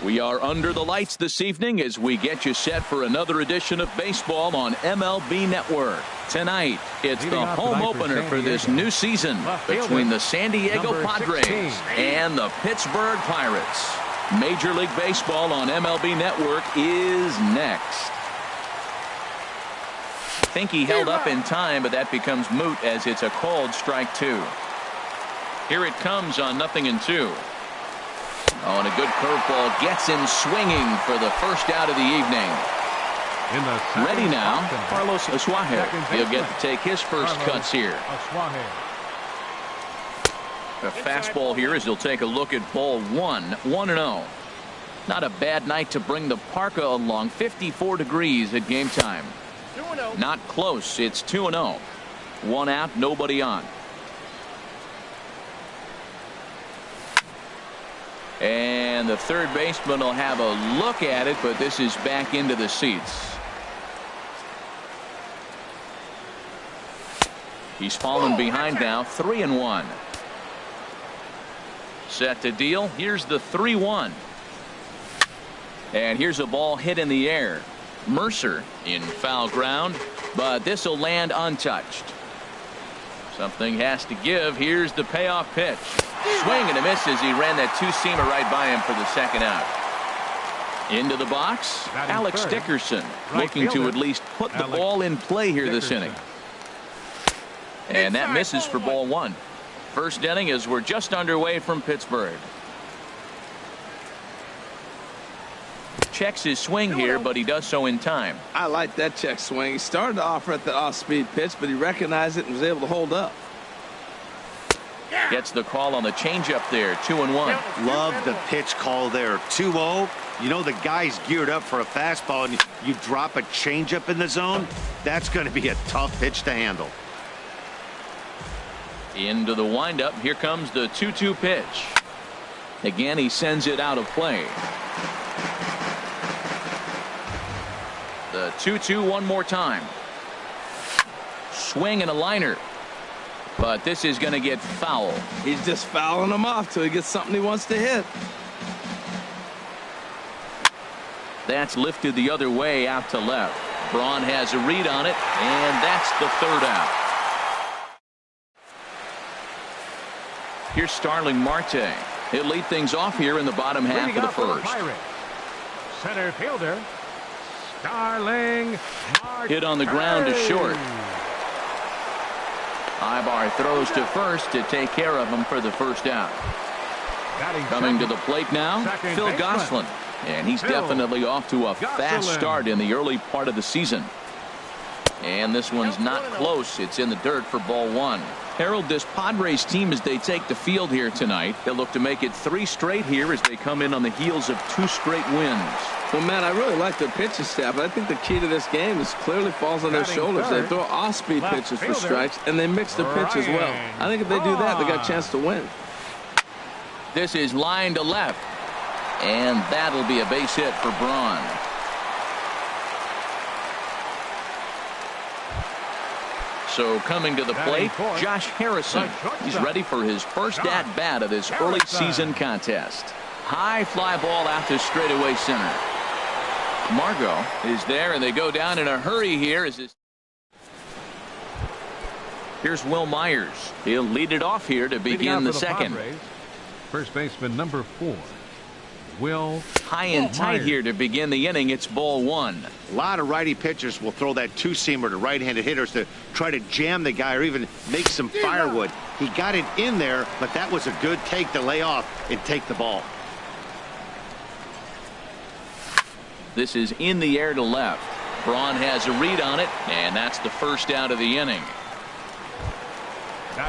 We are under the lights this evening as we get you set for another edition of baseball on MLB Network. Tonight, it's the home opener for this new season between the San Diego Padres and the Pittsburgh Pirates. Major League Baseball on MLB Network is next. I think he held up in time, but that becomes moot as it's a called strike two. Here it comes on 0-2. Oh, and a good curveball gets him swinging for the first out of the evening. Ready now, Carlos Asuaje. He'll get to take his first cuts here. A fastball here as he'll take a look at ball one. 1-0. Not a bad night to bring the parka along. 54 degrees at game time. Not close. It's 2-0. One out, nobody on. And the third baseman will have a look at it, but this is back into the seats. He's fallen behind now. 3-1. Set to deal. Here's the 3-1. And here's a ball hit in the air. Mercer in foul ground, but this will land untouched. Something has to give. Here's the payoff pitch. Swing and a miss as he ran that two-seamer right by him for the second out. Into the box, Alex Dickerson looking to at least put the ball in play here this inning. And that misses for ball one. First inning as we're just underway from Pittsburgh. Checks his swing here, but he does so in time. I like that check swing. He started to offer at the off-speed pitch, but he recognized it and was able to hold up. Gets the call on the changeup there. 2-1. Love the pitch call there. 2-0. You know the guy's geared up for a fastball, and you drop a changeup in the zone. That's going to be a tough pitch to handle. Into the windup. Here comes the 2-2 pitch. Again, he sends it out of play. The 2-2 one more time. Swing and a liner. But this is going to get foul. He's just fouling him off till he gets something he wants to hit. That's lifted the other way out to left. Braun has a read on it, and that's the third out. Here's Starling Marte. He'll lead things off here in the bottom half of the first. Center fielder Starling Marte. Hit on the ground to short. Ibar throws to first to take care of him for the first out. Coming to the plate now, Phil Gosselin. And he's definitely off to a fast start in the early part of the season. And this one's not close. It's in the dirt for ball one. Harold, this Padres team, as they take the field here tonight, they'll look to make it 3 straight here as they come in on the heels of 2 straight wins. Well, man, I really like their pitching staff. I think the key to this game is clearly falls on their shoulders. They throw off-speed pitches for strikes, and they mix the pitch as well. I think if they do that, they got a chance to win. This is line to left, and that'll be a base hit for Braun. So coming to the plate, Josh Harrison. He's ready for his first at-bat of this early season contest. High fly ball out to straightaway center. Margot is there, and they go down in a hurry here. Here's Will Myers. He'll lead it off here to begin the second. First baseman number 4. Will high and tight here to begin the inning. It's ball one. A lot of righty pitchers will throw that two-seamer to right-handed hitters to try to jam the guy or even make some firewood. He got it in there, but that was a good take to lay off and take the ball. This is in the air to left. Braun has a read on it, and that's the first out of the inning.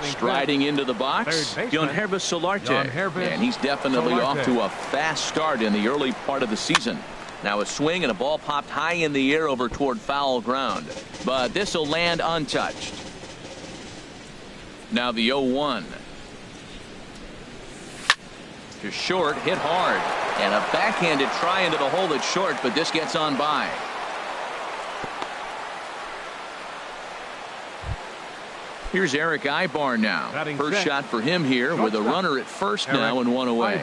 Striding into the box, Yangervis Solarte, and he's definitely off to a fast start in the early part of the season. Now a swing and a ball popped high in the air over toward foul ground, but this will land untouched. Now the 0-1. To short, hit hard, and a backhanded try into the hole that's short, but this gets on by. Here's Eric Ibar now. First shot for him here with a runner at first now and one away.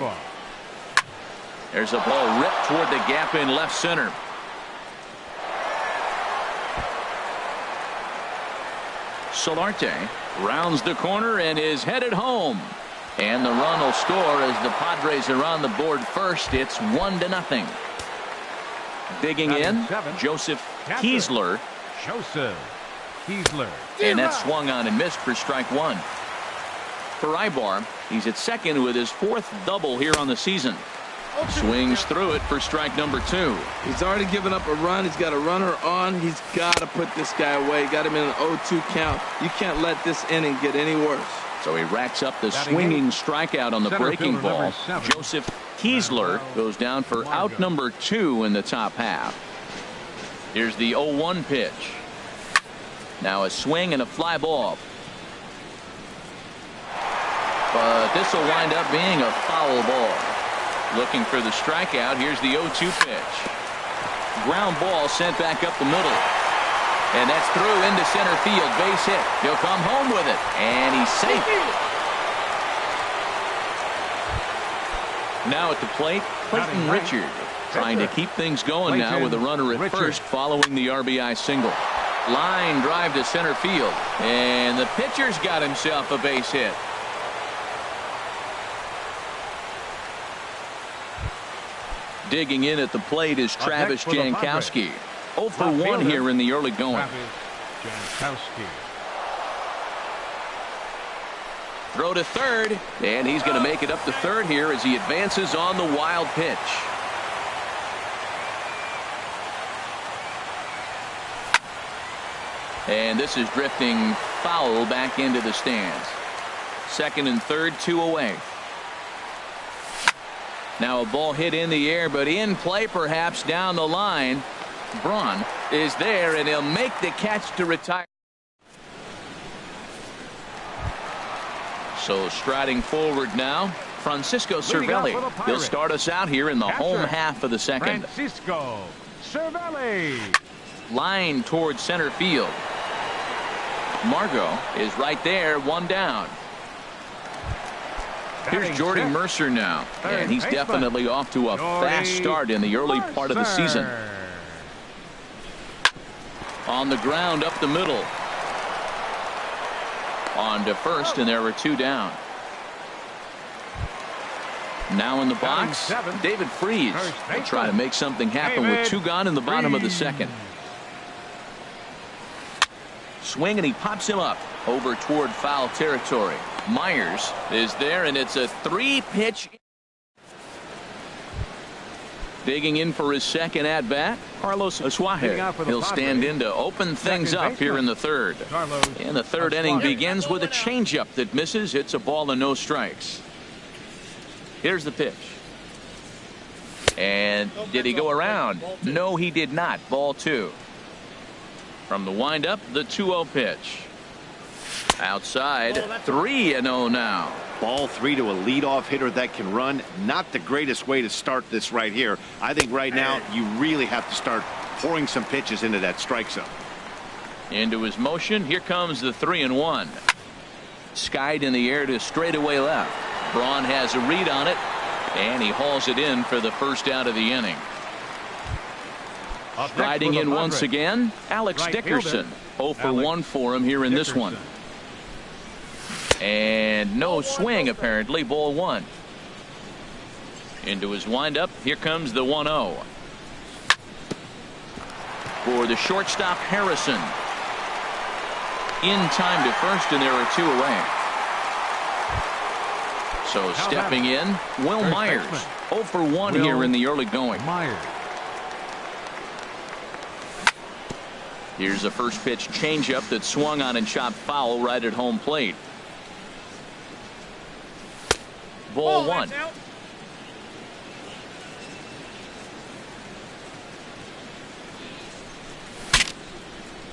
There's a ball ripped toward the gap in left center. Solarte rounds the corner and is headed home. And the run will score as the Padres are on the board first. It's 1-0. Digging in, Joseph Kiesler. And that swung on and missed for strike one. For Ibar, he's at second with his 4th double here on the season. Swings through it for strike number 2. He's already given up a run. He's got a runner on. He's got to put this guy away. Got him in an 0-2 count. You can't let this inning get any worse. So he racks up the swinging strikeout on the breaking ball. Joseph Kiesler goes down for out number 2 in the top half. Here's the 0-1 pitch. Now a swing and a fly ball. But this will wind up being a foul ball. Looking for the strikeout. Here's the 0-2 pitch. Ground ball sent back up the middle. And that's through into center field. Base hit. He'll come home with it. And he's safe. Now at the plate, Clayton Richard trying to keep things going now with a runner at first following the RBI single. Line drive to center field. And the pitcher's got himself a base hit. Digging in at the plate is Travis Jankowski. 0 for 1 here in the early going. Throw to third, and he's going to make it up to third here as he advances on the wild pitch. And this is drifting foul back into the stands. Second and third, 2 away. Now a ball hit in the air, but in play perhaps down the line. Braun is there, and he'll make the catch to retire. So striding forward now, Francisco Cervelli. He'll start us out here in the home half of the second. Francisco Cervelli. Line towards center field. Margot is right there, 1 down. Here's Jordy Mercer now, and he's definitely off to a fast start in the early part of the season. On the ground up the middle. On to first, and there were 2 down. Now in the box, David Freese will try to make something happen with 2 gone in the bottom of the second. Swing, and he pops him up over toward foul territory. Myers is there, and it's a 3-pitch. Digging in for his second at-bat, Carlos Asuaje. He'll stand in to open things up here in the third. And the third inning begins with a changeup that misses. It's a ball and no strikes. Here's the pitch. And did he go around? No, he did not. Ball 2. From the windup, the 2-0 pitch. Outside, 3-0 now. Ball 3 to a leadoff hitter that can run. Not the greatest way to start this right here. I think right now you really have to start pouring some pitches into that strike zone. Into his motion. Here comes the 3-1. Skied in the air to straightaway left. Braun has a read on it, and he hauls it in for the first out of the inning. Riding in once again, Alex Dickerson. 0 for 1 for him here in this one. And no swing, apparently. Ball 1. Into his windup. Here comes the 1-0. For the shortstop, Harrison. In time to first, and there are 2 away. So stepping in, Will Myers. 0 for 1 here in the early going. Here's a first pitch changeup that swung on and chopped foul right at home plate. Ball 1.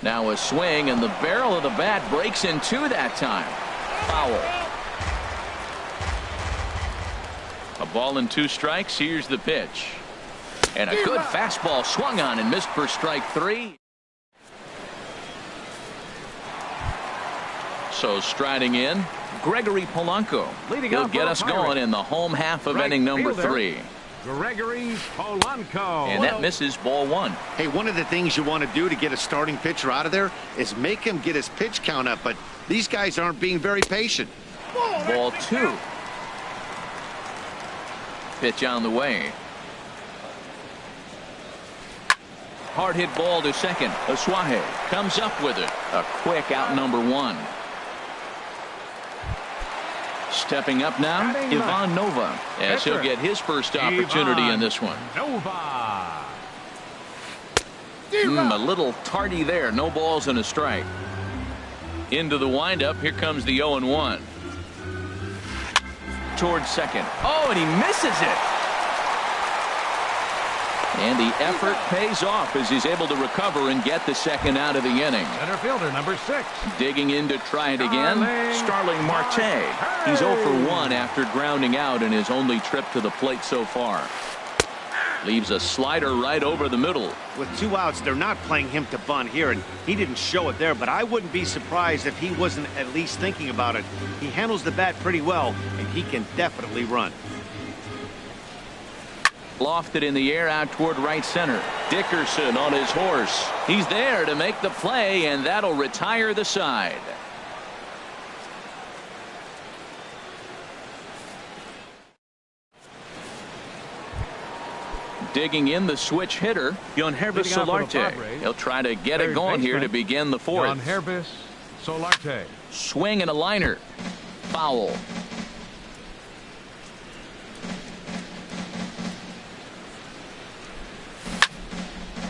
Now a swing, and the barrel of the bat breaks in 2 that time. Foul. A ball and 2 strikes. Here's the pitch. And a good fastball swung on and missed for strike 3. So striding in, Gregory Polanco. He'll get us going in the home half of inning number 3. Gregory Polanco. And that misses ball 1. Hey, one of the things you want to do to get a starting pitcher out of there is make him get his pitch count up, but these guys aren't being very patient. Ball 2. Pitch on the way. Hard hit ball to second. Asuaje comes up with it. A quick out, number 1. Stepping up now, Ivan Nova, as he'll get his first opportunity in this one. Nova. A little tardy there. No balls and a strike. Into the windup. Here comes the 0-1. Towards second. Oh, and he misses it. And the effort pays off as he's able to recover and get the second out of the inning. Center fielder number 6. Digging in to try it again. Starling Marte. He's 0 for 1 after grounding out in his only trip to the plate so far. Leaves a slider right over the middle. With 2 outs, they're not playing him to bunt here, and he didn't show it there, but I wouldn't be surprised if he wasn't at least thinking about it. He handles the bat pretty well, and he can definitely run. Lofted in the air out toward right center. Dickerson on his horse. He's there to make the play, and that'll retire the side. Digging in, the switch hitter, Yohannes Solarte. He'll try to get it going here to begin the 4th. Yohannes Solarte. Swing and a liner. Foul.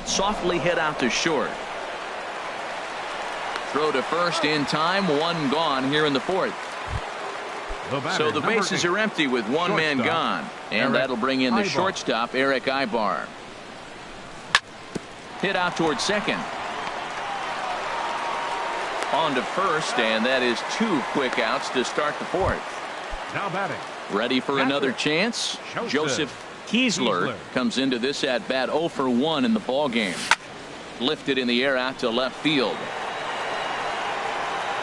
Softly hit out to short. Throw to first in time. 1 gone here in the 4th. So the bases are empty with 1 man gone. And that'll bring in the shortstop, Eric Ibar. Hit out towards second. On to first, and that is 2 quick outs to start the 4th. Now batting. Ready for another chance. Joseph Kiesler comes into this at bat 0 for 1 in the ball game. Lifted in the air out to left field.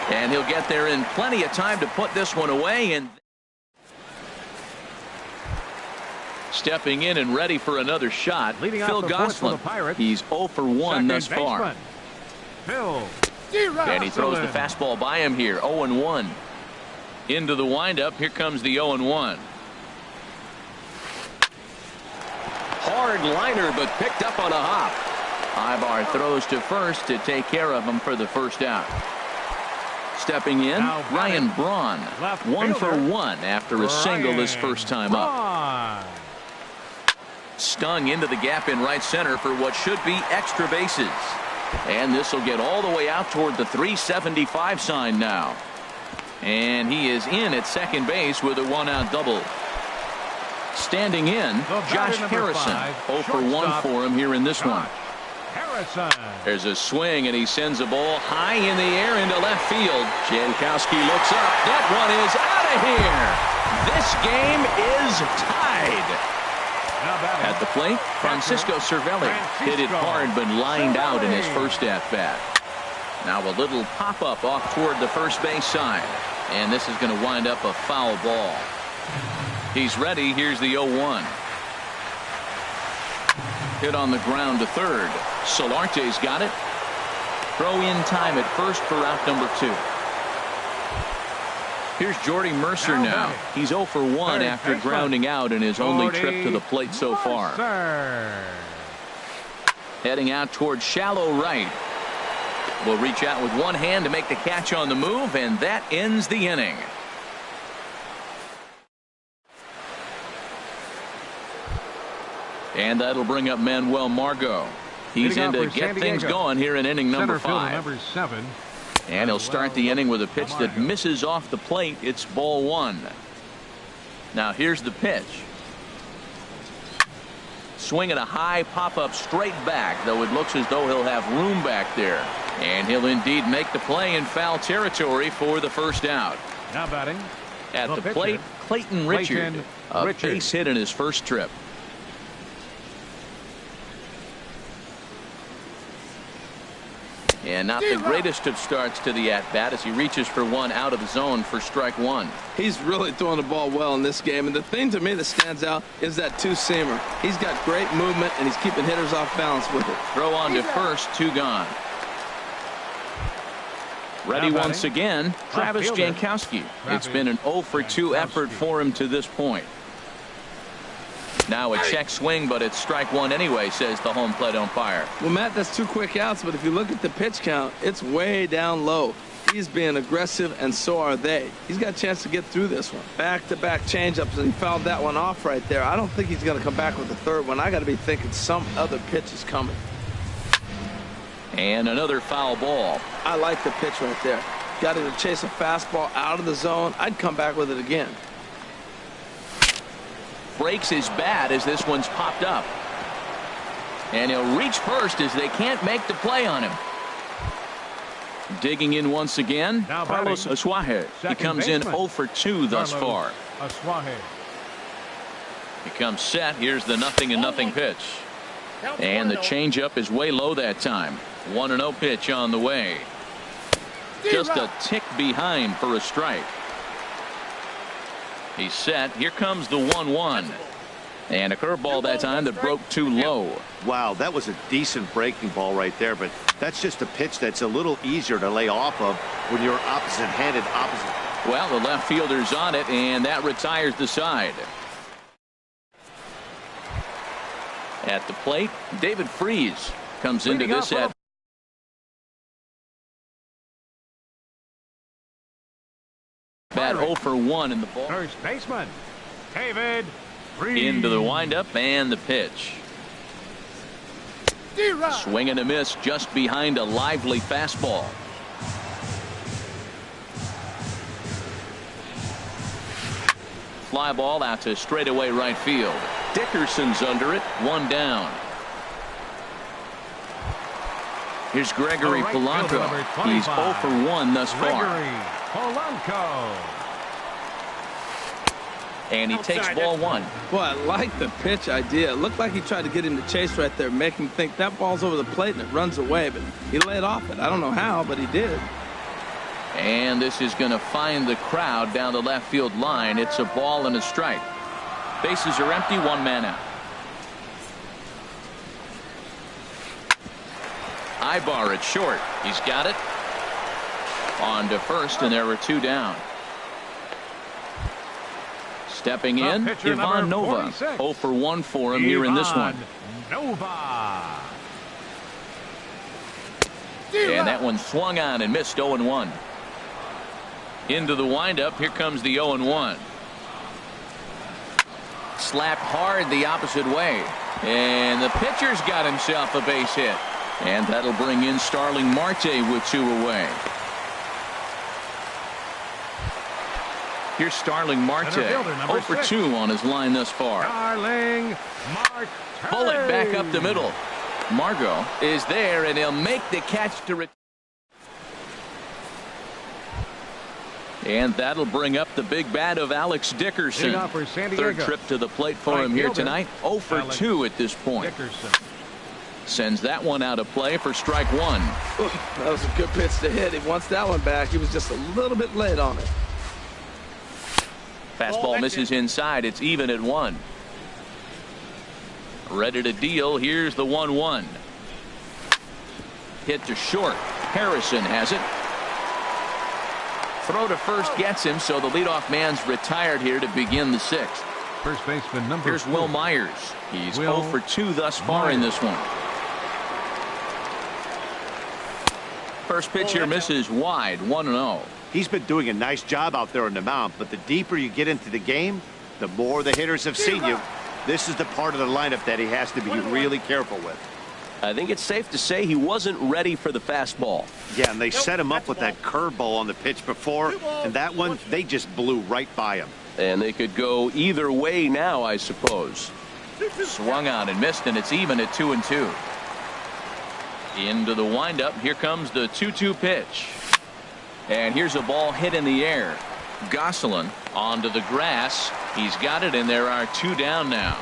And he'll get there in plenty of time to put this one away. And stepping in and ready for another shot, Phil Gosselin. He's 0 for 1 thus far. Phil. And he throws the fastball by him here. 0-1. Into the windup. Here comes the 0-1. Hard liner, but picked up on a hop. Ibar throws to first to take care of him for the first out. Stepping in, Ryan Braun. 1 for 1 after a single his first time up. Stung into the gap in right center for what should be extra bases. And this will get all the way out toward the 375 sign now. And he is in at second base with a 1-out double. Standing in, Josh Harrison. 0 for 1 for him here in this one. There's a swing, and he sends a ball high in the air into left field. Jankowski looks up. That one is out of here. This game is tied. At the plate, Francisco Cervelli hit it hard but lined out in his first at-bat. Now a little pop-up off toward the first base side. And this is going to wind up a foul ball. He's ready. Here's the 0-1. Hit on the ground to third. Solarte's got it. Throw in time at first for out number 2. Here's Jordy Mercer now. He's 0 for 1 after grounding out in his only trip to the plate so far. Heading out toward shallow right. Will reach out with one hand to make the catch on the move, and that ends the inning. And that'll bring up Manuel Margot. He's in to get things going here in inning number 5. And he'll start the inning with a pitch that misses off the plate. It's ball 1. Now here's the pitch. Swinging a high pop-up straight back, though it looks as though he'll have room back there. And he'll indeed make the play in foul territory for the first out. Now batting. At the plate, Clayton Richard. A base hit in his first trip. And And not the greatest of starts to the at-bat as he reaches for one out of the zone for strike one. He's really throwing the ball well in this game, and the thing to me that stands out is that two-seamer. He's got great movement, and he's keeping hitters off balance with it. Throw on to first, two gone. Ready once again, Travis Jankowski. It's been an 0 for 2 effort for him to this point. Now a check swing, but it's strike one anyway, says the home plate umpire. Well, Matt, that's 2 quick outs, but if you look at the pitch count, it's way down low. He's being aggressive, and so are they. He's got a chance to get through this one. Back-to-back changeups, and he fouled that one off right there. I don't think he's going to come back with the third one. I got to be thinking some other pitch is coming. And another foul ball. I like the pitch right there. Got him to chase a fastball out of the zone. I'd come back with it again. Breaks his bat as this one's popped up. And he'll reach first as they can't make the play on him. Digging in once again, Carlos Asuaje. He comes in 0 for 2 thus far. He comes set. Here's the 0-0 pitch. And the changeup is way low that time. 1-0 pitch on the way. Just a tick behind for a strike. He's set. Here comes the 1-1. And a curveball that time that broke too low. Wow, that was a decent breaking ball right there, but that's just a pitch that's a little easier to lay off of when you're opposite-handed opposite. Well, the left fielder's on it, and that retires the side. At the plate, David Freese comes into this at bat 0 for 1 in the ball. First baseman, David Freese. Into the windup and the pitch. Swing and a miss just behind a lively fastball. Fly ball out to straightaway right field. Dickerson's under it, 1 down. Here's Gregory Polanco. He's 0 for 1 thus far. Gregory Polanco. And he takes ball 1. Boy, I like the pitch idea. It looked like he tried to get him to chase right there, make him think that ball's over the plate and it runs away, but he laid off it. I don't know how, but he did. And this is going to find the crowd down the left field line. It's a ball and a strike. Bases are empty, 1 man out. Ibar at short. He's got it. On to first, and there were 2 down. Stepping in, Ivan Nova. 0 for 1 for him here in this one. Nova. And that one swung on and missed 0-1. Into the windup. Here comes the 0-1. Slapped hard the opposite way. And the pitcher's got himself a base hit. And that'll bring in Starling Marte with 2 away. Here's Starling Marte. 0 for 2 on his line thus far. Starling Marte. Bullet back up the middle. Margot is there, and he'll make the catch to return. And that'll bring up the big bat of Alex Dickerson. Third trip to the plate for him here tonight. 0 for 2 at this point. Sends that one out of play for strike 1. That was a good pitch to hit. He wants that one back. He was just a little bit late on it. Fastball misses inside. It's even at 1. Ready to deal. Here's the 1-1. Hit to short. Harrison has it. Throw to first gets him, so the leadoff man's retired here to begin the 6th. First baseman number Here's 4. Will Myers. He's 0 for 2 thus far in this one. First pitch here misses wide, 1-0. He's been doing a nice job out there on the mound, but the deeper you get into the game, the more the hitters have seen you. This is the part of the lineup that he has to be really careful with. I think it's safe to say he wasn't ready for the fastball. Yeah, and they set him up with that curveball on the pitch before, and that one, they just blew right by him. And they could go either way now, I suppose. Swung on and missed, and it's even at 2-2. Into the windup. Here comes the 2-2 pitch. And here's a ball hit in the air. Gosselin onto the grass. He's got it, and there are 2 down now.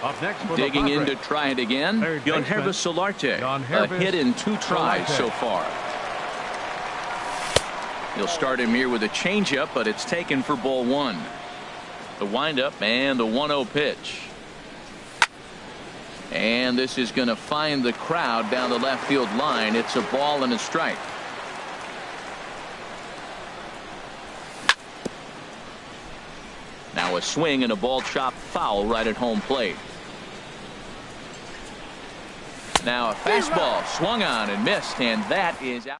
Up next for Digging the in to Padres. try it again. Third Yonhervis baseman, Solarte. A Yonhervis hit in 2 tries Solarte. so far. He'll start him here with a changeup, but it's taken for ball 1. The windup and the 1-0 pitch. And this is going to find the crowd down the left field line. It's a ball and a strike. Now a swing and a ball chopped foul right at home plate. Now a fastball swung on and missed, and that is out.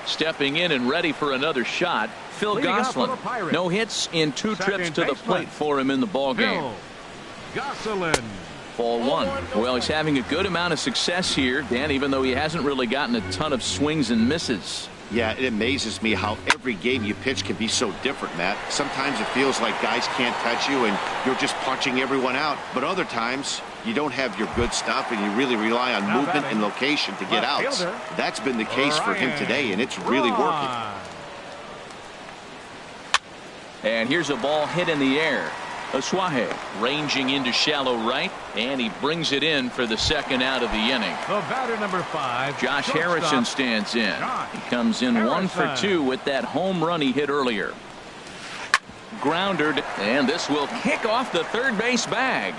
Stepping in and ready for another shot, Phil Leading off for Gosselin. the Pirates. No hits in 2 Second trips to the baseman, plate for him in the ball game. Phil Gosselin. Ball 1. Well, he's having a good amount of success here, Dan, even though he hasn't really gotten a ton of swings and misses. Yeah, it amazes me how every game you pitch can be so different, Matt. Sometimes it feels like guys can't touch you and you're just punching everyone out. But other times, you don't have your good stuff and you really rely on Now movement batting, and location to get left outs. fielder, That's been the case for him Ryan today, and it's really working. Braun. And here's a ball hit in the air. Asuaje ranging into shallow right, and he brings it in for the second out of the inning. The batter number 5. Josh shortstop, Harrison stands in. Josh He comes in 1 for Harrison. 2 with that home run he hit earlier. Grounded, and this will kick off the third base bag.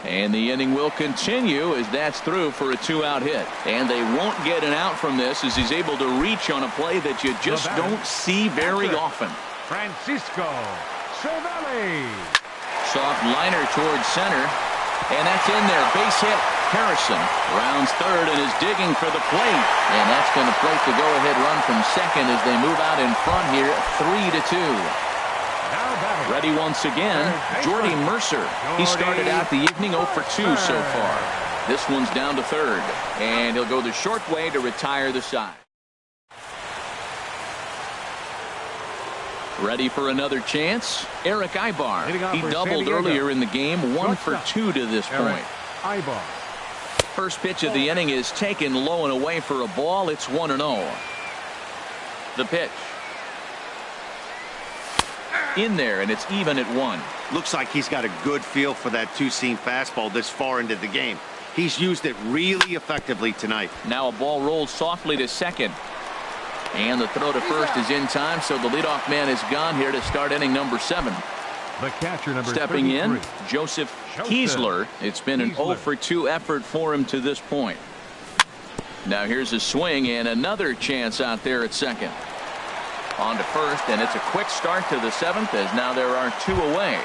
And the inning will continue as that's through for a 2-out hit. And they won't get an out from this as he's able to reach on a play that you just batter, don't see very catcher, often. Francisco Cervelli. Soft liner towards center, and that's in there. Base hit. Harrison rounds third and is digging for the plate, and that's going to place the go-ahead run from second as they move out in front here, 3-2. Now batting, Ready once again, Jordy Mercer. He started out the evening 0 for 2 so far. This one's down to third, and he'll go the short way to retire the side. Ready for another chance? Eric Ibar. Hitting off He for doubled San Diego. earlier in the game, 1 for Shortstop, 2 to this Eric point. Ibar. First pitch of the inning is taken low and away for a ball. It's 1-0. The pitch. In there, and it's even at 1. Looks like he's got a good feel for that two-seam fastball this far into the game. He's used it really effectively tonight. Now a ball rolls softly to second. And the throw to first is in time, so the leadoff man is gone here to start inning number 7. The catcher number Stepping 33. in, Joseph Kiesler. It's been an 0 for 2 effort for him to this point. Now here's a swing and another chance out there at second. On to first, and it's a quick start to the 7th as now there are 2 away.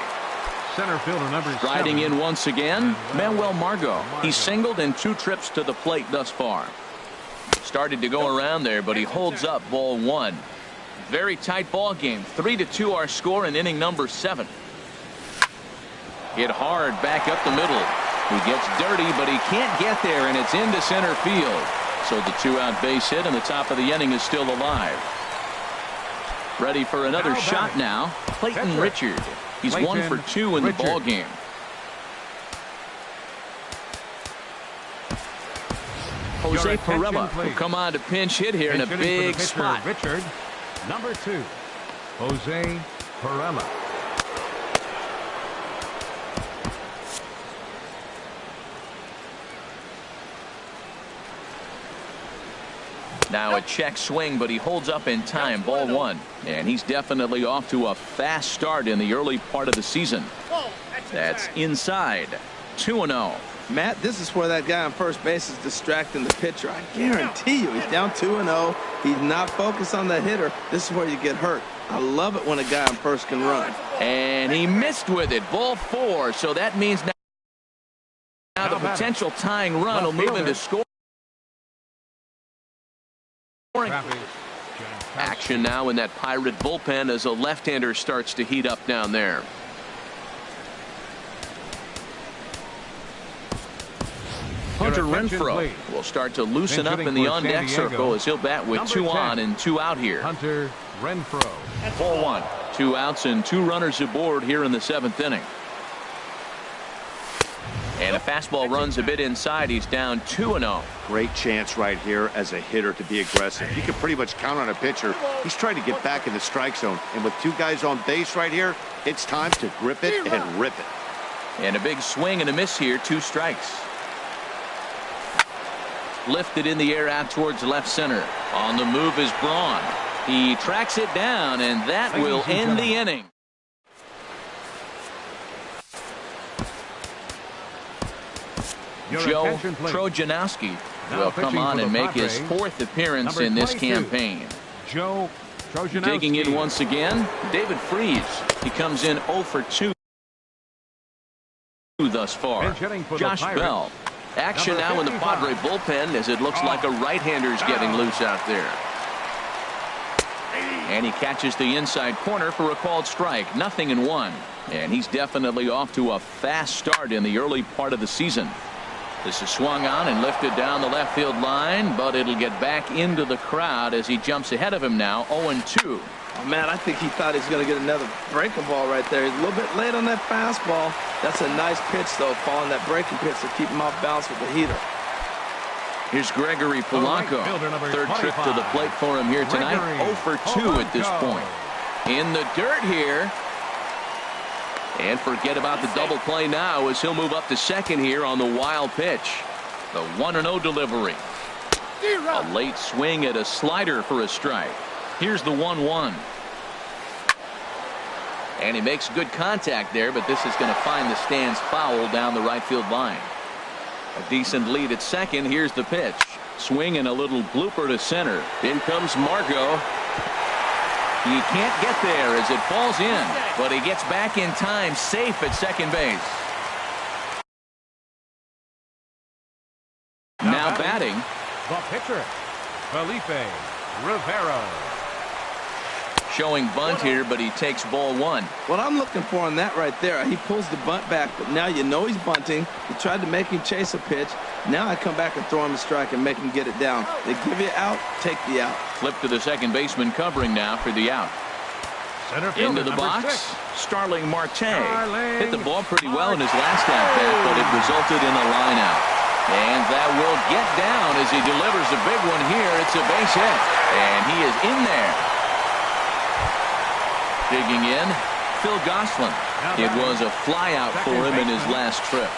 Center fielder number Riding 7. in once again, Manuel Margot. He singled in 2 trips to the plate thus far. Started to go around there, but he holds up ball 1. Very tight ball game. 3-2 our score in inning number 7. Hit hard back up the middle. He gets dirty, but he can't get there, and it's into center field. So the 2-out base hit, and the top of the inning is still alive. Ready for another Now shot batting. now. Clayton Catcher. Richard. He's Clayton 1 for 2 in the Richard. ball game. Your Jose attention, Pirela will please. come on to pinch hit here in a Pinch hitting for the big pitcher, spot. Richard, number 2. Jose Pirela. Now a check swing, but he holds up in time. Ball 1. And he's definitely off to a fast start in the early part of the season. That's inside. 2-0. Matt, this is where that guy on first base is distracting the pitcher. I guarantee you, he's down 2-0. He's not focused on the hitter. This is where you get hurt. I love it when a guy on first can run. And he missed with it. Ball 4. So that means now the potential tying run will move into scoring. Action now in that Pirate bullpen as a left-hander starts to heat up down there. Hunter Renfroe will start to loosen up in the on-deck circle as he'll bat with 2 on and 2 out here. Hunter Renfroe. Ball 1. 2 outs and 2 runners aboard here in the 7th inning. And a fastball runs a bit inside. He's down 2-0. Great chance right here as a hitter to be aggressive. You can pretty much count on a pitcher. He's trying to get back in the strike zone. And with two guys on base right here, it's time to grip it and rip it. And a big swing and a miss here. 2 strikes. Lifted in the air out towards left center. On the move is Braun. He tracks it down, and that will end the inning. Joe Trojanowski will come on and make his 4th appearance in this campaign. Joe Trojanowski. Digging in once again, David Freese. He comes in 0 for 2 thus far. Josh Bell. Action now in the Padre bullpen as it looks like a right-hander's getting loose out there. And he catches the inside corner for a called strike. 0-1. And he's definitely off to a fast start in the early part of the season. This is swung on and lifted down the left field line, but it'll get back into the crowd as he jumps ahead of him now. 0-2. Oh, man, I think he thought he was going to get another breaking ball right there. He's a little bit late on that fastball. That's a nice pitch, though, following that breaking pitch to keep him off balance with the heater. Here's Gregory Polanco. 3rd trip to the plate for him here tonight. 0 for 2 at this point. In the dirt here. And forget about the double play now as he'll move up to second here on the wild pitch. The 1-0 delivery. A late swing at a slider for a strike. Here's the 1-1. And he makes good contact there, but this is going to find the stands foul down the right field line. A decent lead at second. Here's the pitch. Swing and a little blooper to center. In comes Margot. He can't get there as it falls in, but he gets back in time, safe at second base. Now batting. The pitcher, Felipe Rivero. Showing bunt here, but he takes ball 1. What I'm looking for on that right there, he pulls the bunt back, but now you know he's bunting. He tried to make him chase a pitch. Now I come back and throw him a strike and make him get it down. They give you out, take the out. Flip to the second baseman covering now for the out. Into the box, Starling Marte. Hit the ball pretty well in his last at-bat, but it resulted in a line out. And that will get down as he delivers a big one here. It's a base hit, and he is in there. Digging in, Phil Gosselin. It was a fly out for him in his last trip.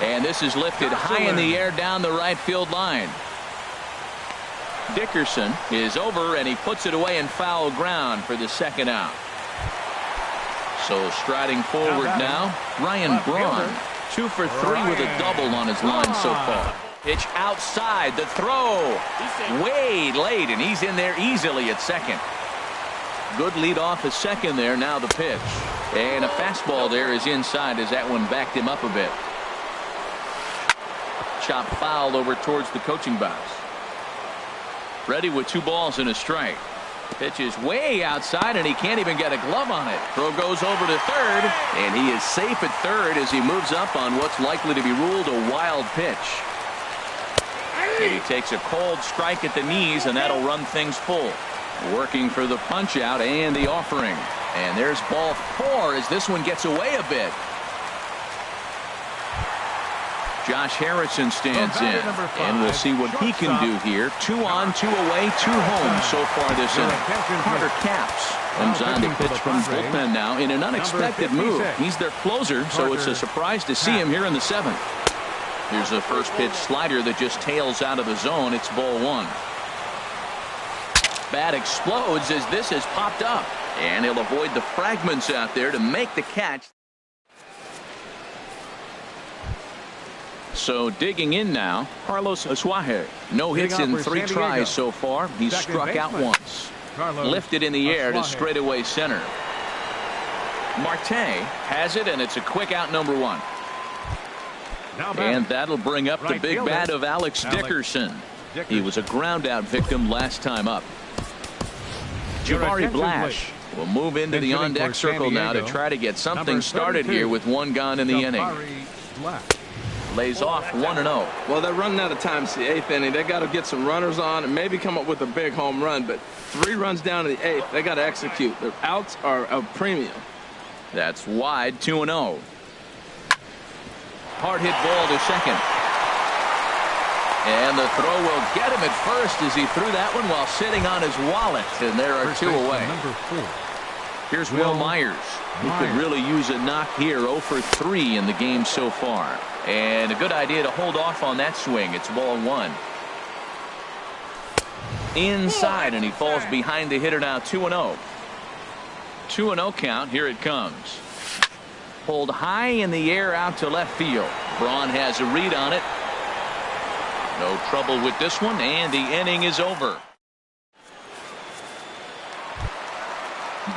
And this is lifted high in the air down the right field line. Dickerson is over, and he puts it away in foul ground for the second out. So striding forward now, Ryan Braun. 2 for 3 with a double on his line so far. Pitch outside, the throw. Way late, and he's in there easily at second. Good lead off at second there. Now the pitch. And a fastball there is inside as that one backed him up a bit. Chop foul over towards the coaching box. Ready with 2 balls and a strike. Pitch is way outside, and he can't even get a glove on it. Throw goes over to third, and he is safe at third as he moves up on what's likely to be ruled a wild pitch. And he takes a cold strike at the knees, and that'll run things full. Working for the punch out and the offering. And there's ball 4 as this one gets away a bit. Josh Harrison stands in, and we'll see what he can do here. 2 on, 2 away, 2 home so far this inning. Carter Capps comes on to pitch from bullpen now in an unexpected move. He's their closer, so it's a surprise to see him here in the 7th. Here's a first pitch slider that just tails out of the zone. It's ball 1. Bat explodes as this has popped up, and he'll avoid the fragments out there to make the catch. So digging in now, Carlos Asuaje. No hits in 3 tries so far. He's struck out once. Lifted in the air to straightaway center. Marte has it, and it's a quick out, number 1. And that'll bring up the big bat of Alex Dickerson. He was a ground out victim last time up. Jabari Blash will move into the on deck circle now to try to get something started here with 1 gone in the inning. Lays off 1-0. Well, they're running out of time. It's the 8th inning. They got to get some runners on and maybe come up with a big home run. But 3 runs down in the 8th. They got to execute. Their outs are a premium. That's wide. 2-0. Hard hit ball to second. And the throw will get him at first as he threw that one while sitting on his wallet. And there are two away. Number 4. Here's Will Myers. He could really use a knock here. 0 for 3 in the game so far. And a good idea to hold off on that swing. It's ball 1. Inside, and he falls behind the hitter now. 2-0. 2-0 count. Here it comes. Pulled high in the air out to left field. Braun has a read on it. No trouble with this one, and the inning is over.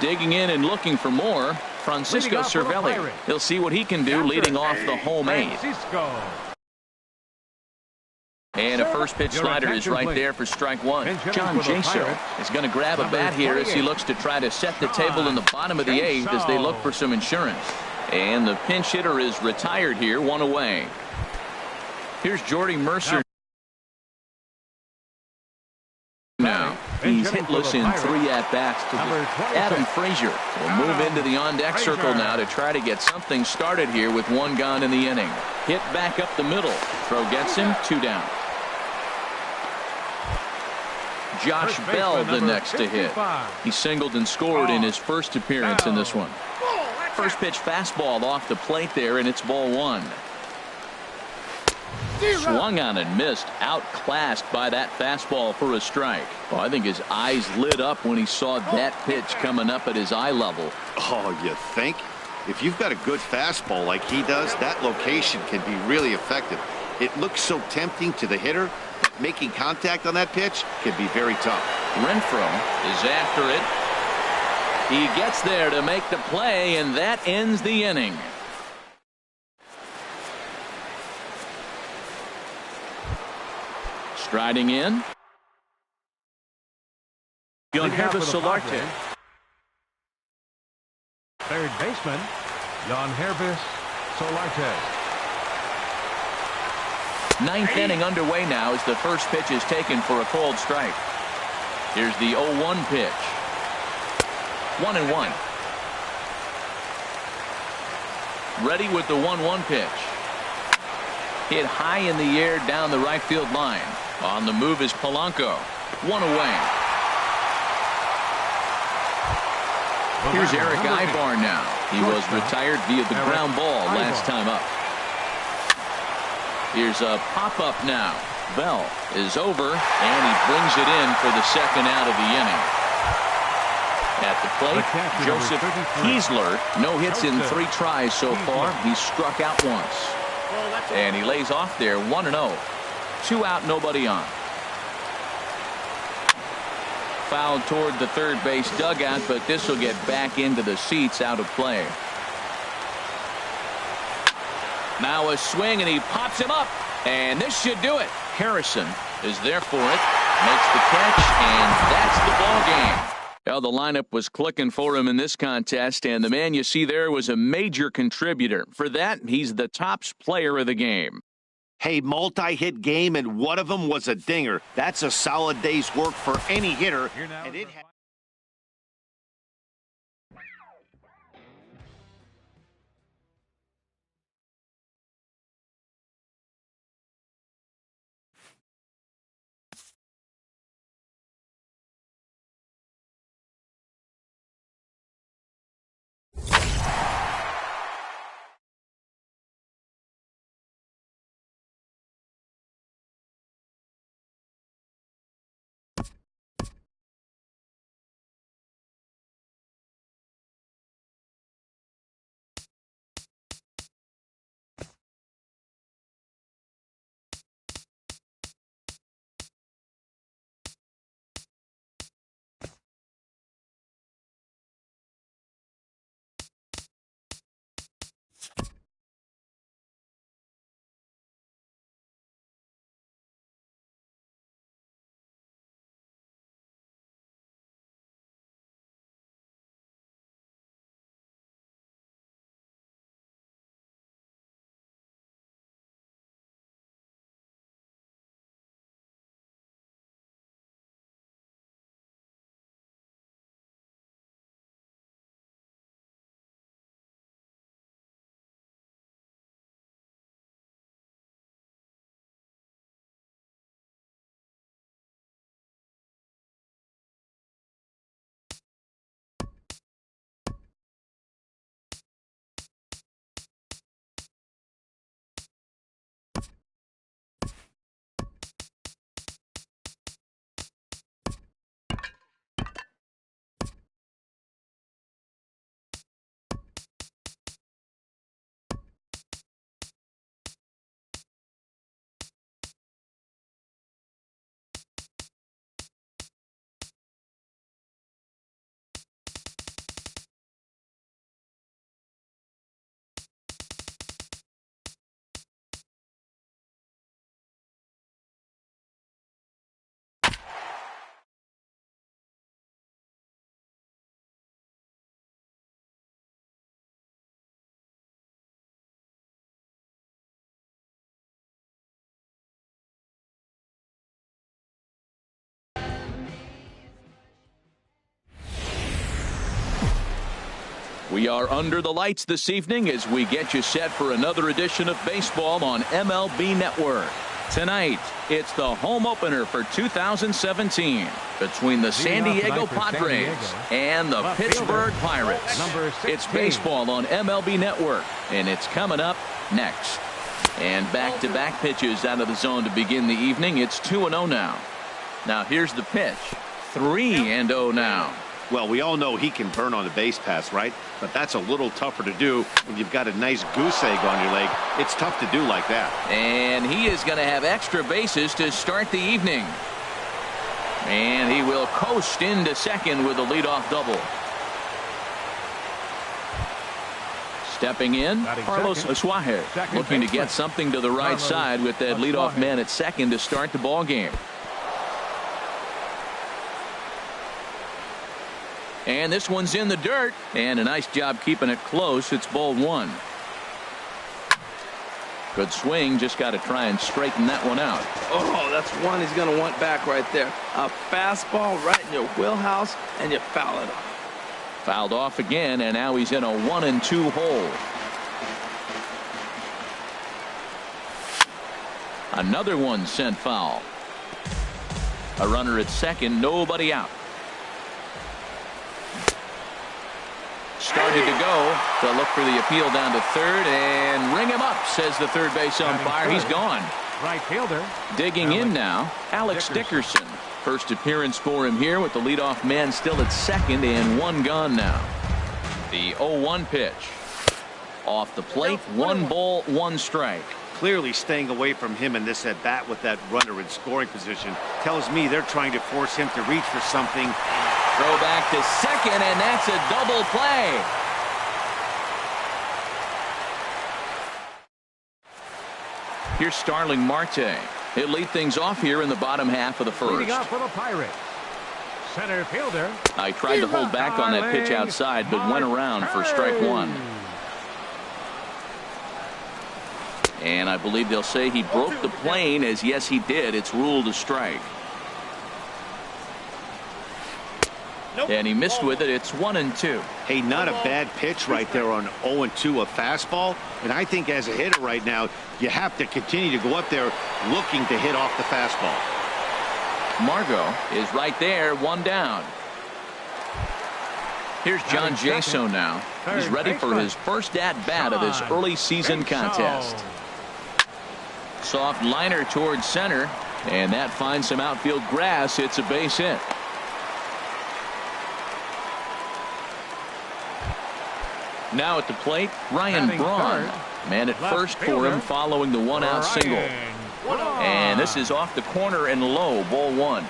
Digging in and looking for more, Francisco Cervelli. He'll see what he can do leading off the home 8. And a first pitch slider is right there for strike 1. John Jaso is going to grab a bat here as he looks to try to set the table in the bottom of the 8th as they look for some insurance. And the pinch hitter is retired here, 1 away. Here's Jordy Mercer. Now he's hitless in 3 at-bats. Adam Frazier will move into the on-deck circle now to try to get something started here with 1 gone in the inning. Hit back up the middle. Throw gets him, 2 down. Josh Bell the next to hit. He singled and scored in his first appearance in this one. First pitch fastball off the plate there, and it's ball 1. Swung on and missed. Outclassed by that fastball for a strike. Well, I think his eyes lit up when he saw that pitch coming up at his eye level. Oh, you think? If you've got a good fastball like he does, that location can be really effective. It looks so tempting to the hitter, but making contact on that pitch can be very tough. Renfroe is after it. He gets there to make the play, and that ends the inning. Striding in. Yangervis Solarte. Third baseman, Yangervis Solarte. 9th inning underway now as the first pitch is taken for a called strike. Here's the 0-1 pitch. 1-1. Ready with the 1-1 pitch. Hit high in the air down the right field line. On the move is Polanco. 1 away. Here's Eric Ibar now. He was retired via the ground ball last time up. Here's a pop-up now. Bell is over, and he brings it in for the second out of the inning. At the plate, Joseph Kiesler. No hits in 3 tries so far. He's struck out once. And he lays off there, 1-0. 2 out, nobody on. Fouled toward the third base dugout, but this will get back into the seats, out of play. Now a swing, and he pops him up. And this should do it. Harrison is there for it. Makes the catch, and that's the ball game. Well, the lineup was clicking for him in this contest, and the man you see there was a major contributor. For that, he's the tops player of the game. Hey, multi-hit game, and one of them was a dinger. That's a solid day's work for any hitter. And it We are under the lights this evening as we get you set for another edition of baseball on MLB Network. Tonight, it's the home opener for 2017 between the San Diego Padres and the Pittsburgh Pirates. It's baseball on MLB Network, and it's coming up next. And back-to-back pitches out of the zone to begin the evening. It's 2-0 now. Now here's the pitch. 3-0 now. Well, we all know he can burn on the base pass, right? But that's a little tougher to do when you've got a nice goose egg on your leg. It's tough to do like that. And he is going to have extra bases to start the evening. And he will coast into second with a leadoff double. Stepping in, Carlos Asuaje, looking to get something to the right side with that leadoff man at second to start the ball game. And this one's in the dirt, and a nice job keeping it close. It's ball one. Good swing, just got to try and straighten that one out. Oh, that's one he's going to want back right there. A fastball right in your wheelhouse, and you foul it off. Fouled off again, and now he's in a 1-2 hole. Another one sent foul. A runner at second, nobody out. Started to go. They'll look for the appeal down to third and ring him up, says the third base umpire. He's gone. Right fielder. Digging in now, Alex Dickerson. First appearance for him here with the leadoff man still at second and one gone now. The 0-1 pitch. Off the plate, 1 ball, 1 strike. Clearly staying away from him in this at bat with that runner in scoring position tells me they're trying to force him to reach for something. Throw back to second, and that's a double play. Here's Starling Marte. He'll lead things off here in the bottom half of the first. Leading off for the Pirates. Center fielder. I tried to hold back on that pitch outside, but went around for strike one. And I believe they'll say he broke the plane, as yes he did. It's ruled a strike. And he missed with it. It's 1-2. Hey, not a bad pitch right there on 0-2, a fastball. And I think as a hitter right now, you have to continue to go up there looking to hit off the fastball. Margot is right there, 1 down. Here's John Jaso now. He's ready for his first at-bat of this early season contest. Soft liner towards center, and that finds some outfield grass. It's a base hit. Now at the plate, Ryan Braun. Man at first for him following the 1-out single. And this is off the corner and low, ball 1.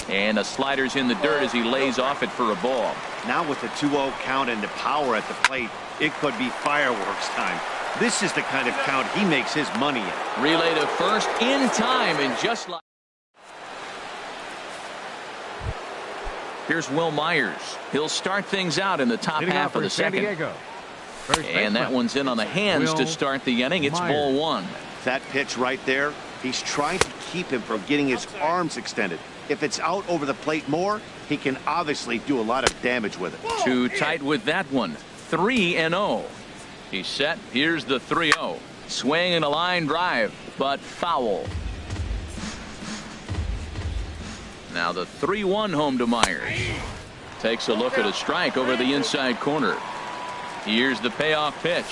And the slider's in the dirt as he lays off it for a ball. Now with the 2-0 count and the power at the plate, it could be fireworks time. This is the kind of count he makes his money in. Relay to first in time, and just like. Here's Will Myers. He'll start things out in the top half of the second. And that one's in on the hands to start the inning. It's ball 1. That pitch right there, he's trying to keep him from getting his arms extended. If it's out over the plate more, he can obviously do a lot of damage with it. Too tight with that one. 3-0. He's set. Here's the 3-0. Swing and a line drive, but foul. Now the 3-1 home to Myers. Takes a look at a strike over the inside corner. Here's the payoff pitch,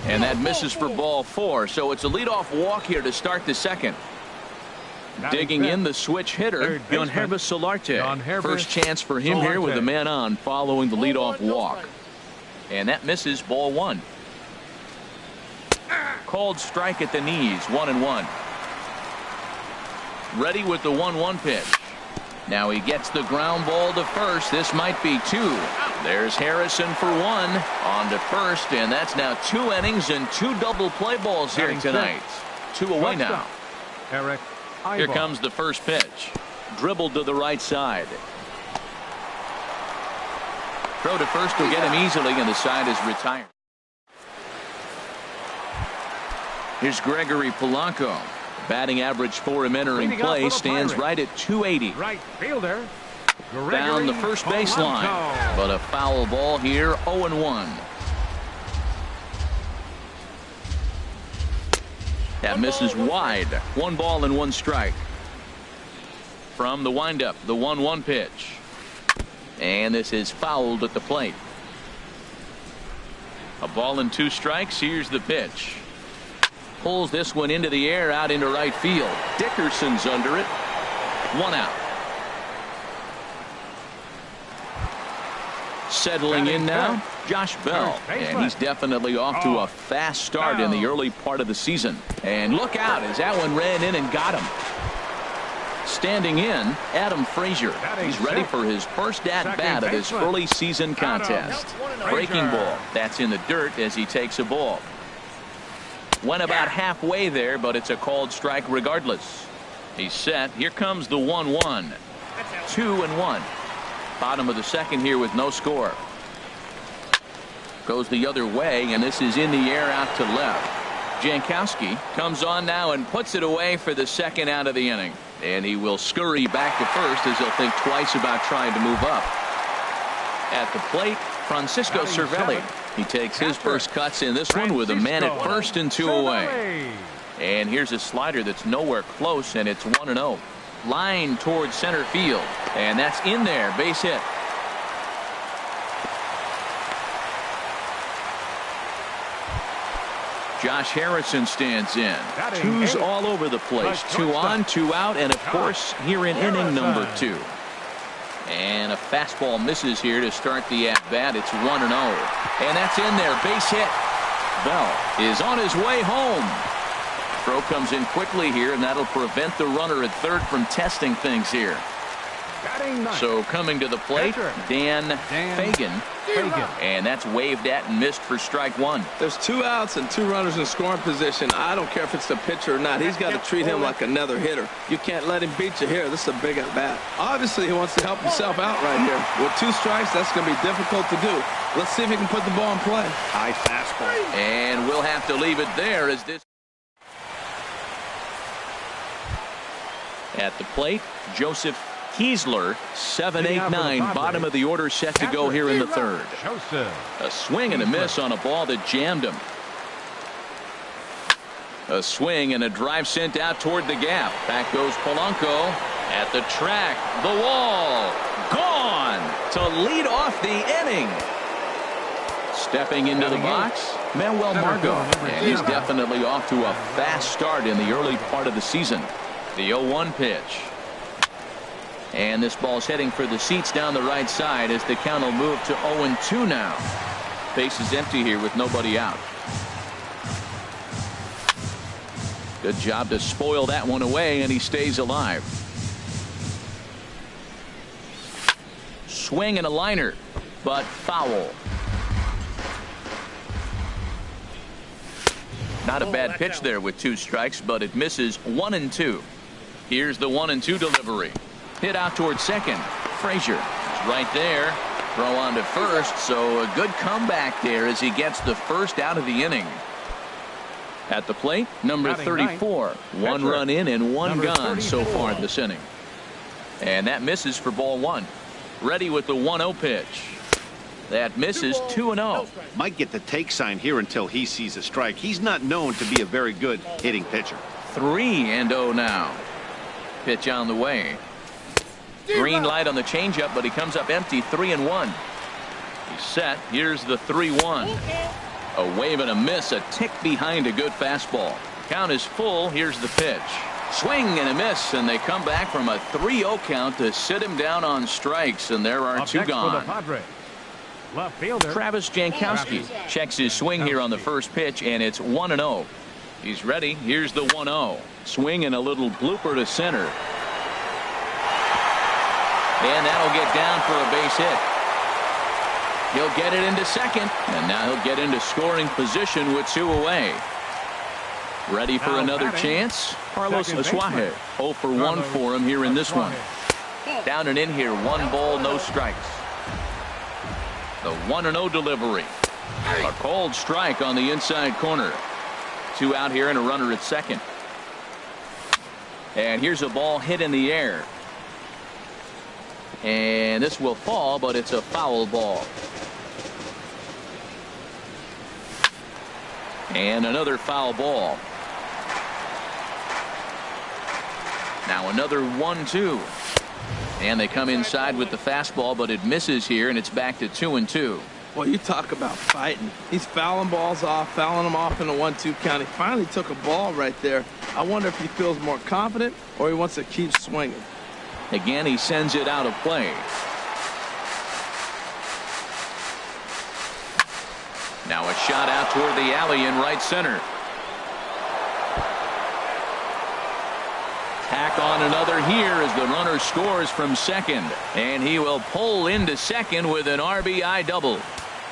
and that misses for ball 4. So it's a leadoff walk here to start the second. Digging in, the switch hitter, Yonhervis Solarte. First chance for him here with the man on following the leadoff walk. And that misses, ball 1. Called strike at the knees, 1-1. Ready with the 1-1 pitch. Now he gets the ground ball to first. This might be 2. There's Harrison for 1 on to first, and that's now 2 innings and 2 double play balls here tonight. 2 away now. Here comes the first pitch. Dribbled to the right side. Throw to first will get him easily, and the side is retired. Here's Gregory Polanco. Batting average for him entering play stands right at 280. Right fielder. down the first base line. But a foul ball here, 0-1. That misses wide. 1 ball and 1 strike. From the windup, the 1-1 pitch. And this is fouled at the plate. A ball and 2 strikes. Here's the pitch. Pulls this one into the air, out into right field. Dickerson's under it. 1 out. Settling in now, Josh Bell. And he's definitely off to a fast start in the early part of the season. And look out as that one ran in and got him. Standing in, Adam Frazier. He's ready for his first at-bat of this early season contest. Breaking ball. That's in the dirt as he takes a ball. Went about halfway there, but it's a called strike regardless. He's set. Here comes the 1-1. 2-1. Bottom of the second here with no score. Goes the other way, and this is in the air out to left. Jankowski comes on now and puts it away for the second out of the inning. And he will scurry back to first as he'll think twice about trying to move up. At the plate, Francisco Cervelli. He takes his first cuts in this one with a man at first and 2 away. And here's a slider that's nowhere close, and it's 1-0. Line towards center field, and that's in there. Base hit. Josh Harrison stands in. 2's all over the place. 2 on, 2 out, and of course here in inning number 2. And a fastball misses here to start the at-bat. It's 1-0. And that's in there. Base hit. Bell is on his way home. Throw comes in quickly here, and that'll prevent the runner at third from testing things here. So coming to the plate, Dan Fagan. And that's waved at and missed for strike 1. There's 2 outs and 2 runners in scoring position. I don't care if it's the pitcher or not. He's got to treat him like another hitter. You can't let him beat you here. This is a big at bat. Obviously, he wants to help himself out right here. With 2 strikes, that's going to be difficult to do. Let's see if he can put the ball in play. High fastball. And we'll have to leave it there as this. At the plate, Joseph Kiesler, 7-8-9, bottom of the order, set to go here in the third. A swing and a miss on a ball that jammed him. A swing and a drive sent out toward the gap. Back goes Polanco at the track. The wall gone to lead off the inning. Stepping into the box, Manuel Margot, and he's definitely off to a fast start in the early part of the season. The 0-1 pitch. And this ball's heading for the seats down the right side as the count will move to 0-2 now. Base is empty here with nobody out. Good job to spoil that one away, and he stays alive. Swing and a liner, but foul. Not a bad pitch there with 2 strikes, but it misses 1-2. Here's the 1-2 delivery. Hit out towards second. Frazier is right there. Throw on to first, so a good comeback there as he gets the first out of the inning. At the plate, number 34. 1 run in and 1 gone so far in this inning. And that misses for ball 1. Ready with the 1-0 pitch. That misses. 2-0. Might get the take sign here until he sees a strike. He's not known to be a very good hitting pitcher. 3-0 now. Pitch on the way. Green light on the changeup, but he comes up empty. 3-1. He's set. Here's the 3-1. A wave and a miss, a tick behind a good fastball. Count is full. Here's the pitch. Swing and a miss, and they come back from a 3-0 count to sit him down on strikes, and there are 2 gone. Travis Jankowski checks his swing here on the first pitch, and it's 1-0. He's ready. Here's the 1-0. Swing and a little blooper to center. And that'll get down for a base hit. He'll get it into second, and now he'll get into scoring position with 2 away. Ready for another chance? Carlos Asuaje. 0 for 1 for him here in this one. Down and in here, 1 ball, no strikes. The 1-0 delivery. A cold strike on the inside corner. 2 out here and a runner at second. And here's a ball hit in the air. And this will fall, but it's a foul ball. And another foul ball. Now another 1-2. And they come inside with the fastball, but it misses here, and it's back to 2-2. Well, you talk about fighting. He's fouling balls off, fouling them off in a 1-2 count. He finally took a ball right there. I wonder if he feels more confident or he wants to keep swinging. Again, he sends it out of play. Now a shot out toward the alley in right center. Tack on another here as the runner scores from second. And he will pull into second with an RBI double.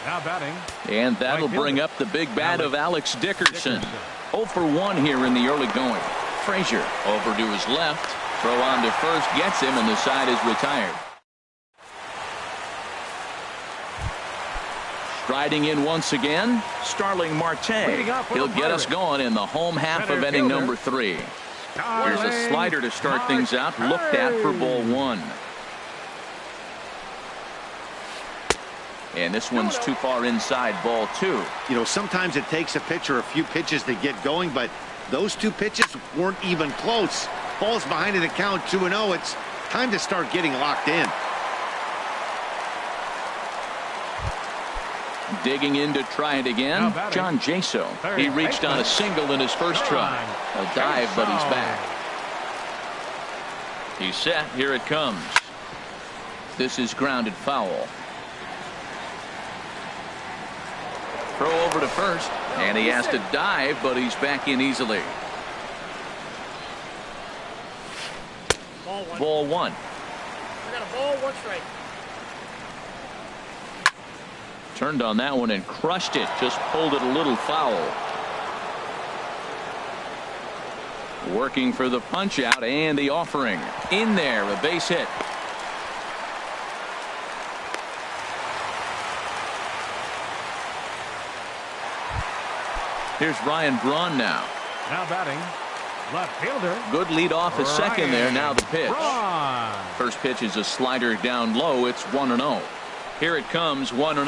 Now batting. And that'll bring up the big bat of Alex Dickerson. 0 for 1 here in the early going. Frazier over to his left. Throw on to first gets him, and the side is retired. Striding in once again, Starling Marte. He'll get us going in the home half of inning number 3. Here's a slider to start things out, looked at for ball 1. And this one's too far inside, ball 2. You know, sometimes it takes a pitcher a few pitches to get going, but those 2 pitches weren't even close. Ball's behind in the count, 2-0. It's time to start getting locked in. Digging in to try it again, John Jaso. He reached on a single in his first try. A dive, but he's back. He's set. Here it comes. This is grounded foul. Throw over to first, and he has to dive, but he's back in easily. Ball 1. We got a ball, 1 strike. Turned on that one and crushed it. Just pulled it a little foul. Working for the punch out and the offering. In there, a base hit. Here's Ryan Braun now. Now batting. Left fielder. Good lead off a second there. Now the pitch. Braun. First pitch is a slider down low. It's 1-0. Here it comes, 1-0.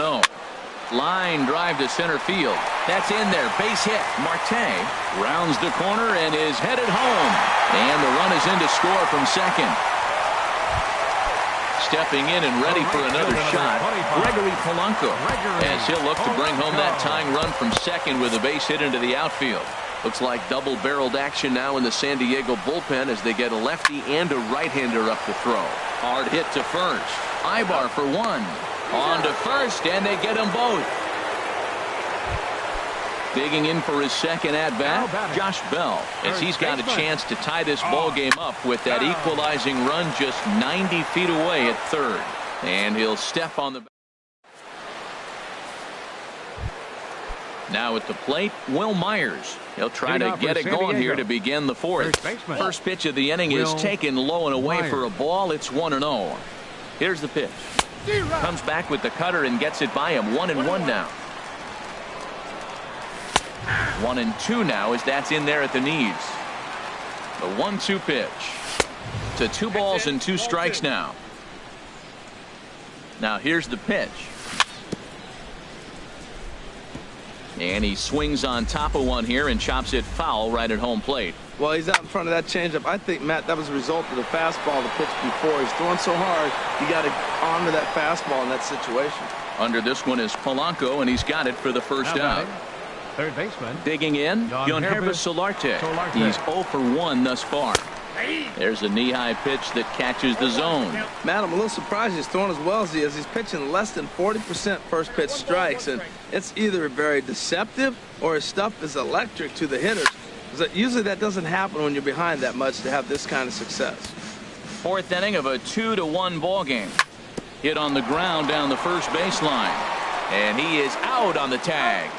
Line drive to center field. That's in there. Base hit. Marte rounds the corner and is headed home. And the run is in to score from second. Stepping in and ready for another shot, Gregory Polanco, as he'll look to bring home that tying run from second with a base hit into the outfield. Looks like double-barreled action now in the San Diego bullpen as they get a lefty and a right-hander up the throw. Hard hit to first. Ibar for 1. On to first, and they get them both. Digging in for his second at-bat, Josh Bell, as he's got a chance to tie this ball game up with that equalizing run just 90 feet away at third. And he'll step on the... Now at the plate, Will Myers. He'll try to get it going here to begin the 4th. First pitch of the inning is taken low and away for a ball. It's 1-0. Here's the pitch. Comes back with the cutter and gets it by him. 1-1 now. 1-2 now as that's in there at the knees. The 1-2 pitch. To 2 balls and 2 strikes now. Now here's the pitch. And he swings on top of one here and chops it foul right at home plate. Well, he's out in front of that changeup. I think, Matt, that was a result of the fastball the pitch before. He's throwing so hard, you got to honor that fastball in that situation. Under this one is Polanco, and he's got it for the first out. Third baseman. Digging in, Yonhervis Solarte. He's 0 for 1 thus far. There's a knee-high pitch that catches the zone. Matt, I'm a little surprised he's throwing as well as he is. He's pitching less than 40% first pitch strikes, and it's either very deceptive or his stuff is electric to the hitters. Usually that doesn't happen when you're behind that much to have this kind of success. 4th inning of a 2-1 ball game. Hit on the ground down the first baseline, and he is out on the tag.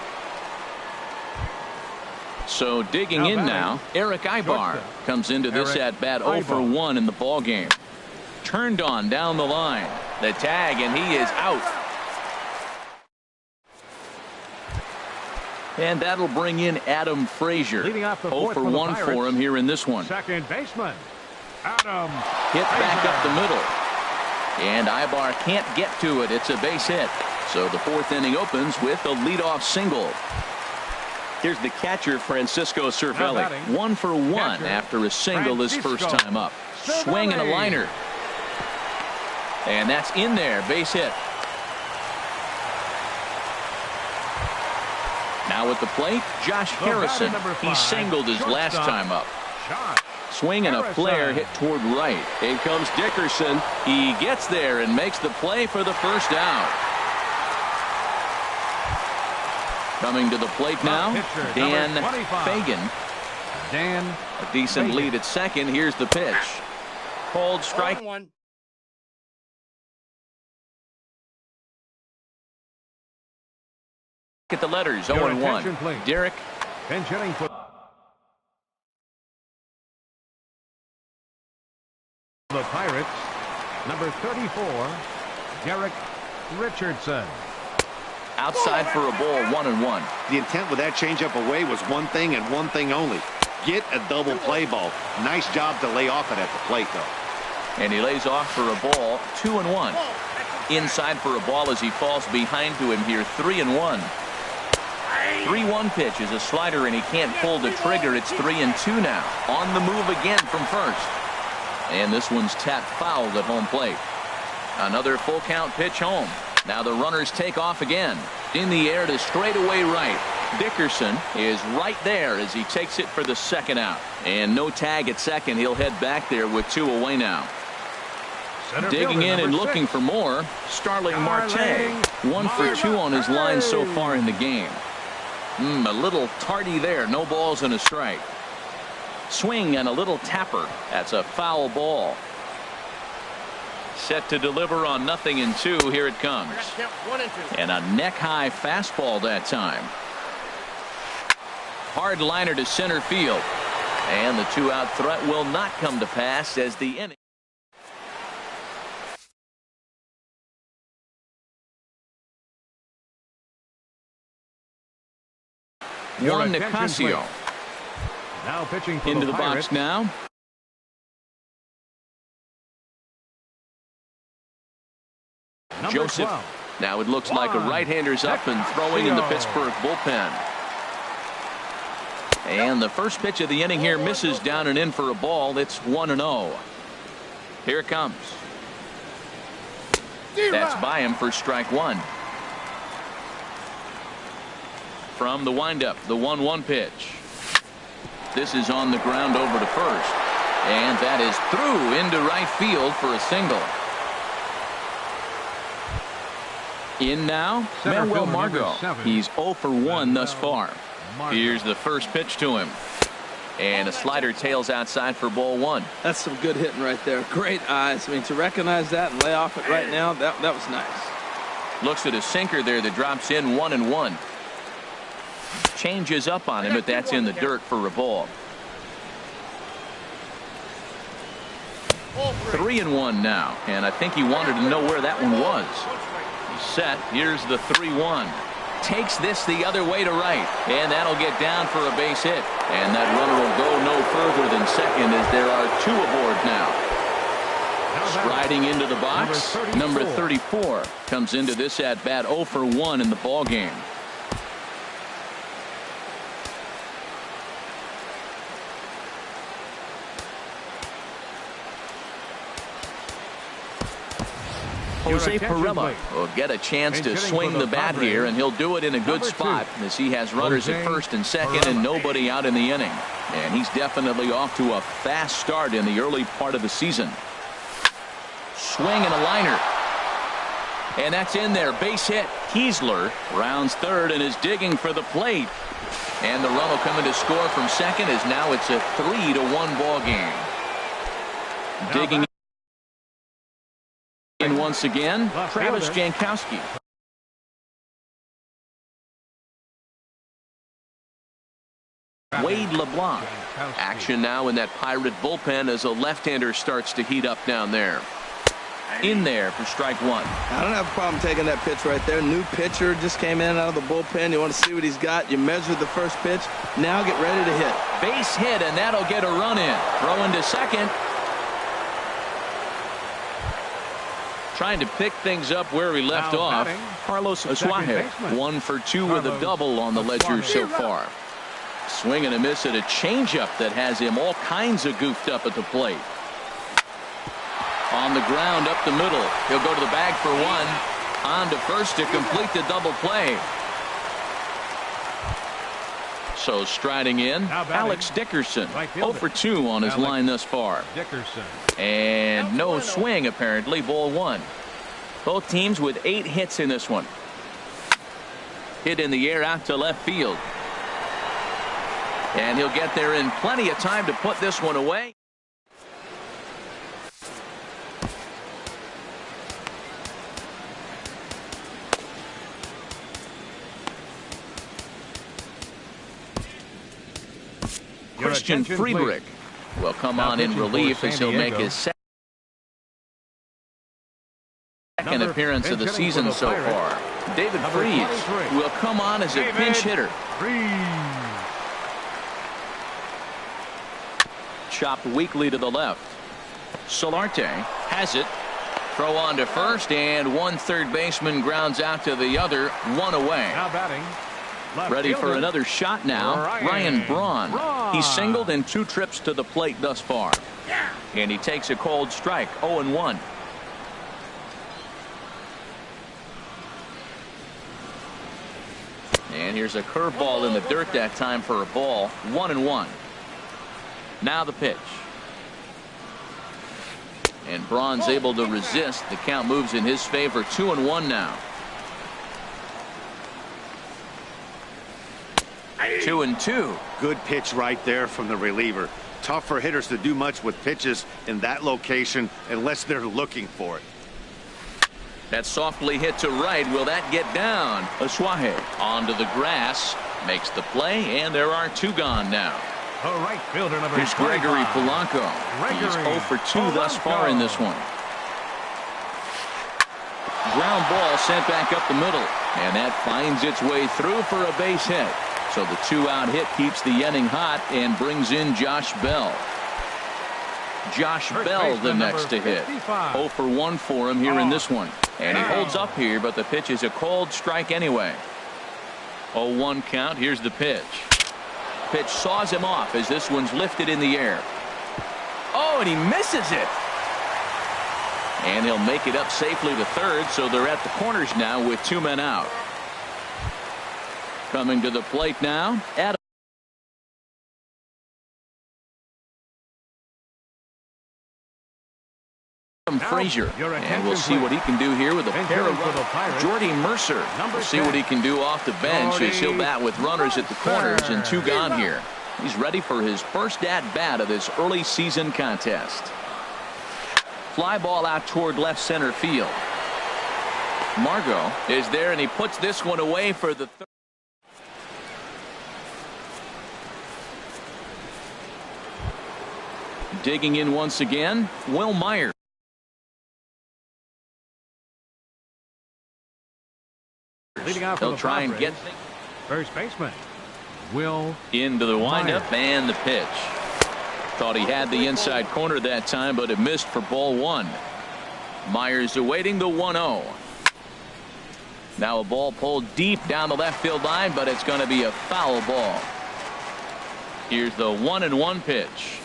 So digging in now, Eric Ibar comes into this at-bat 0 for 1 in the ball game. Turned on down the line. The tag, and he is out. And that'll bring in Adam Frazier. 0 for 1 for him here in this one. Second baseman, Adam. Hit back up the middle. And Ibar can't get to it. It's a base hit. So the fourth inning opens with a leadoff single. Here's the catcher, Francisco Cervelli. 1 for 1 after a single his first time up. Swing and a liner. And that's in there. Base hit. Now at the plate, Josh Harrison. He singled his last time up. Swing and a flare hit toward right. In comes Dickerson. He gets there and makes the play for the first out. Coming to the plate now, Dan Fagan. A decent lead at second. Here's the pitch. Called strike. At the letters, 0-1. Derek. Pinch hitting for the Pirates, number 34, Derek Richardson. Outside for a ball, 1-1. The intent with that changeup away was one thing and one thing only. Get a double play ball. Nice job to lay off it at the plate, though. And he lays off for a ball, 2-1. Inside for a ball as he falls behind to him here, 3-1. 3-1 pitch is a slider, and he can't pull the trigger. It's 3-2 now. On the move again from first. And this one's tapped fouled at home plate. Another full count pitch home. Now the runners take off again. In the air to straightaway right. Dickerson is right there as he takes it for the second out. And no tag at second. He'll head back there with 2 away now. Digging in and looking for more, Starling Marte. 1 for 2 on his line so far in the game. A little tardy there. No balls and a strike. Swing and a little tapper. That's a foul ball. Set to deliver on 0-2. Here it comes. And a neck-high fastball that time. Hard liner to center field. And the 2-out threat will not come to pass as the inning. Juan Nicasio. Now pitching for into the Pirates. box now. Joseph. 12. Now it looks like a right-hander's up and throwing in the Pittsburgh bullpen. And the first pitch of the inning here misses down and in for a ball. It's 1-0. Here it comes. That's by him for strike one. From the windup, the 1-1 pitch. This is on the ground over to first. And that is through into right field for a single. In now, Manuel Margot. He's 0 for 1 thus far. Here's the first pitch to him. And a slider tails outside for ball 1. That's some good hitting right there. Great eyes. I mean, to recognize that and lay off it right now, that was nice. Looks at a sinker there that drops in 1-1. Changes up on him, but that's in the dirt for a ball. 3-1 now, and I think he wanted to know where that one was. He's set. Here's the 3-1. Takes this the other way to right, and that'll get down for a base hit. And that runner will go no further than second as there are 2 aboard now. Striding into the box, number 34 comes into this at bat 0 for 1 in the ball game. Jose Pirela will get a chance to swing the bat here, and he'll do it in a good spot as he has runners at first and second and nobody out in the inning. And he's definitely off to a fast start in the early part of the season. Swing and a liner. And that's in there. Base hit. Kiesler rounds third and is digging for the plate. And the run will come in to score from second as now it's a 3-1 ball game. Digging in once again, Travis Jankowski. Wade LeBlanc. Action now in that Pirate bullpen as a left-hander starts to heat up down there. In there for strike one. I don't have a problem taking that pitch right there. New pitcher just came in out of the bullpen. You want to see what he's got. You measured the first pitch. Now get ready to hit. Base hit, and that'll get a run in. Throw into second. Trying to pick things up where he left Now off. batting, Carlos the second Asuaje, baseman. 1 for 2 with a Carlos double on the ledger so Asuaje. far. Swing and a miss at a changeup that has him all kinds of goofed up at the plate. On the ground up the middle. He'll go to the bag for 1. On to first to complete the double play. So striding in, Now batting, Alex Dickerson, right 0 fielder. for 2 on his Alex line thus far. Dickerson. And no swing apparently, ball 1. Both teams with 8 hits in this one. Hit in the air out to left field. And he'll get there in plenty of time to put this one away. Your Christian attention, Friedrich will come Now on in pitching for relief San as he'll make Diego. his second Number appearance of the pitching for season the so Pirates. far. David Number Freese 23. will come on as a David pinch hitter. Freese. Chopped weakly to the left. Solarte has it. Throw on to first, and one third baseman grounds out to the other, 1 away. Now batting. Left Ready for fielder. another shot now. Ryan Braun. He's singled in 2 trips to the plate thus far. And he takes a cold strike, 0-1. And here's a curveball in the dirt that time for a ball, 1-1. Now the pitch. And Braun's able to resist. The count moves in his favor, 2-1 now. 2-2. Good pitch right there from the reliever. Tough for hitters to do much with pitches in that location unless they're looking for it. That's softly hit to right. Will that get down? Asuaje onto the grass. Makes the play, and there are 2 gone now. The right fielder, number Here's Gregory 25. Polanco. He's Gregory 0 for 2 thus far in this one. Ground ball sent back up the middle, and that finds its way through for a base hit. So the 2-out hit keeps the inning hot and brings in Josh Bell. Josh First Bell the baseman, next to number hit. 55. 0 for 1 for him here in this one. And he Now. holds up here, but the pitch is a cold strike anyway. 0-1 count. Here's the pitch. Pitch saws him off as this one's lifted in the air. Oh, and he misses it. And he'll make it up safely to third, so they're at the corners now with 2 men out. Coming to the plate now, Adam Frazier. your And we'll attention, see what he can do here with a And pair of hitting for the Pirates, Jordy Mercer. number We'll see 10. what he can do off the bench as he'll Jordy bat with runners at the corners and 2 Mercer. gone here. He's ready for his first at-bat of this early season contest. Fly ball out toward left center field. Margot is there, and he puts this one away for the third. Digging in once again, Will Myers. Leading out for They'll the try and Padres. get things First baseman Will into the windup Myers. and the pitch. Thought he had the inside corner that time, but it missed for ball 1. Myers awaiting the 1-0. Now a ball pulled deep down the left field line, but it's going to be a foul ball. Here's the 1-1 pitch.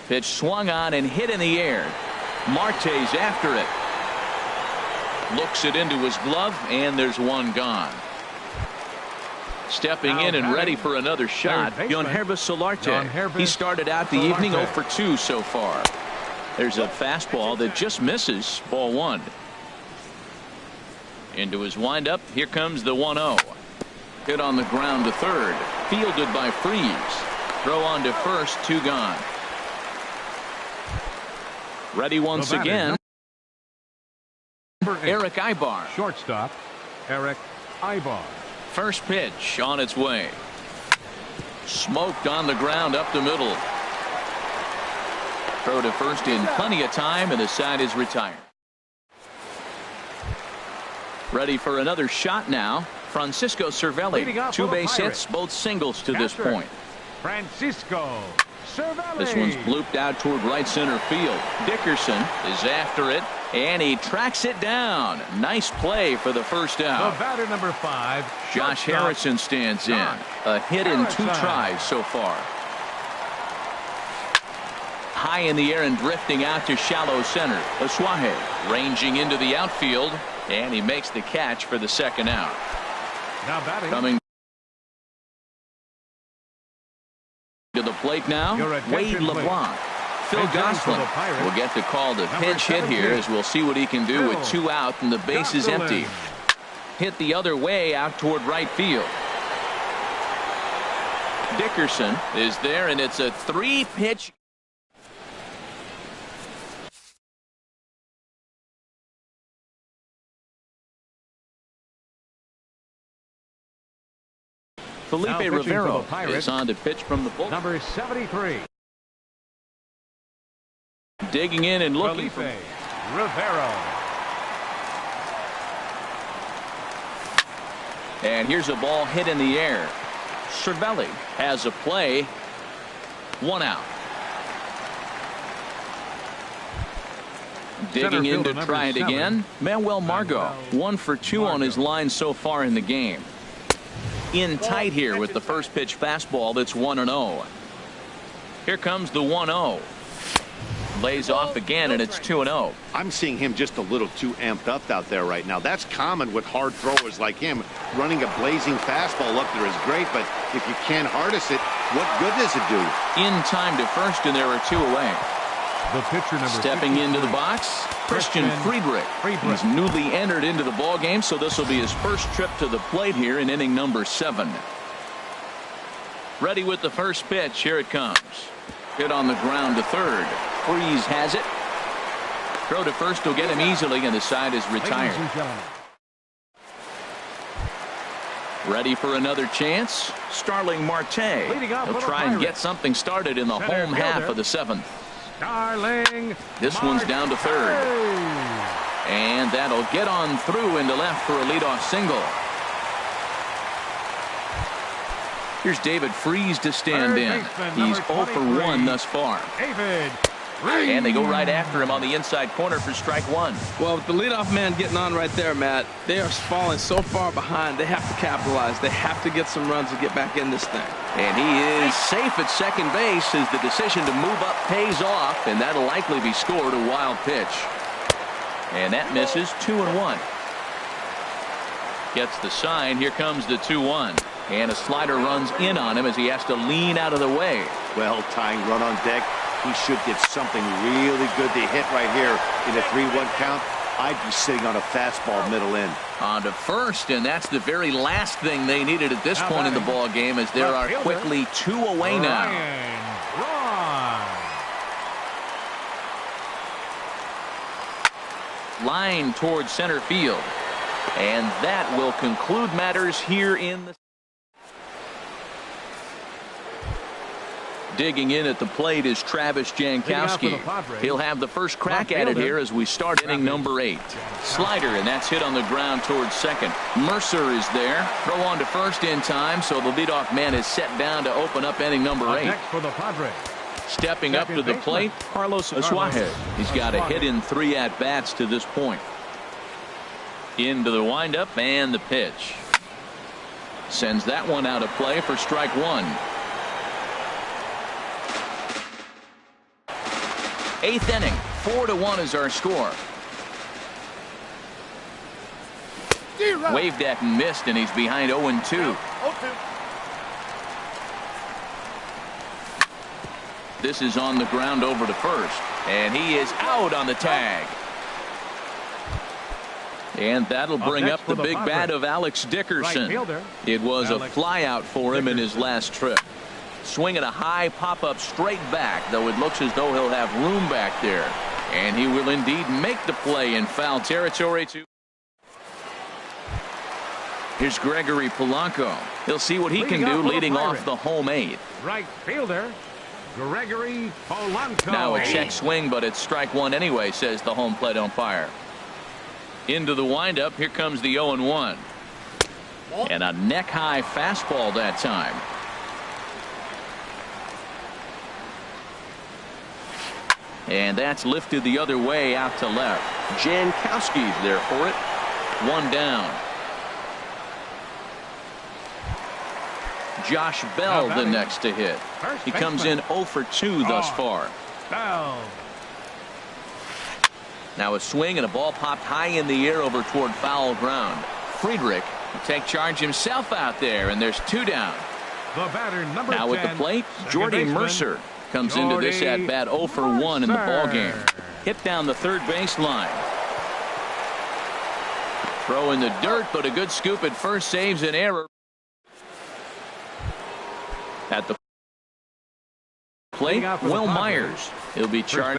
Pitch swung on and hit in the air. Marte's after it. Looks it into his glove, and there's 1 gone. Stepping Now in and batting, ready for another shot, third baseman, Yonhervis Solarte. Yonhervis He started out the evening Solarte. 0 for 2 so far. There's a fastball that just misses, ball 1. Into his windup, here comes the 1-0. Hit on the ground to third, fielded by Freese. Throw on to first, 2 gone. Ready once The batter, again, number 8, Eric Ibar. shortstop Eric Ibar. First pitch on its way. Smoked on the ground up the middle. Throw to first in plenty of time, and the side is retired. Ready for another shot now. Francisco Leading Cervelli. off 2 for the base Pirates. hits, both singles to this Catcher, point. Francisco Cervelli. This one's blooped out toward right center field. Dickerson is after it. And he tracks it down. Nice play for the first out. The batter number 5. Josh shortstop, Harrison stands in. Josh A hit in 2 Harrison. tries so far. High in the air and drifting out to shallow center. Asuaje ranging into the outfield, and he makes the catch for the second out. Now batting. Coming to the plate now, Your attention, Wade please. LeBlanc. Phil Big down for Gosselin the Pirates. will get the call to Number pinch hit here 17. as we'll see what he can do with Phil 2 out and the base is Gosselin. empty. Hit the other way out toward right field. Dickerson is there, and it's a 3-pitch. Felipe Now pitching for the Rivero Pirates. is on to pitch from the bullpen. Number 73. Digging in and looking Felipe for Rivero. And here's a ball hit in the air. Cervelli has a play. 1 out. Digging in fielder to number try it 7. again. Manuel Margot. 1 for 2 on his line so far in the game. In tight here with the first pitch fastball that's 1-0. Here comes the 1-0. Lays off again, and it's 2-0. I'm seeing him just a little too amped up out there right now. That's common with hard throwers like him. Running a blazing fastball up there is great, but if you can't harness it, what good does it do? In time to first, and there are 2 away. The pitcher number Stepping 53. into the box, Christian Friedrich. He's newly entered into the ball game, so this will be his first trip to the plate here in inning number 7. Ready with the first pitch. Here it comes. Hit on the ground to third. Freeze has it. Throw to first will get him easily, and the side is Ladies retired. and gentlemen, Ready for another chance. Starling Marte. Leading off He'll for the try and get Pirates. something started in the Center home half fielder. of the 7th. Starling This one's down to third. Marte. And that'll get on through into left for a leadoff single. Here's David Freeze to stand Third in. baseman, He's number 0 for 1 23. thus far. David And they go right after him on the inside corner for strike 1. Well, with the leadoff man getting on right there, Matt, they are falling so far behind. They have to capitalize. They have to get some runs to get back in this thing. And he is safe at second base as the decision to move up pays off, and that'll likely be scored a wild pitch. And that misses. 2-1. Gets the sign. Here comes the 2-1. And a slider runs in on him as he has to lean out of the way. Well, tying run on deck. He should get something really good to hit right here in a 3-1 count. I'd be sitting on a fastball middle in. On to first, and that's the very last thing they needed at this Now point in the batting. ball game, as there Left are fielder, quickly 2 away now. Ryan Braun. Line towards center field. And that will conclude matters here in the... Digging in at the plate is Travis Jankowski. the Padres. He'll have the first crack Left at it fielder, here as we start inning number 8. Slider, and that's hit on the ground towards second. Mercer is there. Throw on to first in time, so the leadoff man is set down to open up inning number 8. Next for the Padres. Stepping up to the Second plate, baseman. Carlos Asuaje. He's got a hit in 3 at-bats to this point. Into the windup and the pitch. Sends that one out of play for strike 1. 8th inning. 4-1 is our score. Waved at and missed, and he's behind 0-2. 0-2. This is on the ground over to first, and he is out on the tag. And that'll bring next up for the the big Padres. bat of Alex Right Dickerson. fielder, It was a Alex flyout for him in his last trip. Swinging a high pop-up straight back, though it looks as though he'll have room back there. And he will indeed make the play in foul territory. Here's Gregory Polanco. He'll see what he can do leading off the home 8. Right fielder, Gregory Polanco. Now a check swing, but it's strike 1 anyway, says the home plate umpire. Into the windup. Here comes the 0-1. And a neck-high fastball that time. And that's lifted the other way out to left. Jankowski's there for it. One down. Josh Bell the next to hit. He comes in 0 for 2 thus far. Bell. Now a swing and a ball popped high in the air over toward foul ground. Friedrich will take charge himself out there, and there's 2 down. The batter, number Now at the 10, plate, second Jordy baseman, Mercer comes into this at bat 0 for 1 in the ball game. Hit down the third base line. Throw in the dirt, but a good scoop at first saves an error. At the plate, Will Myers. He'll be charged.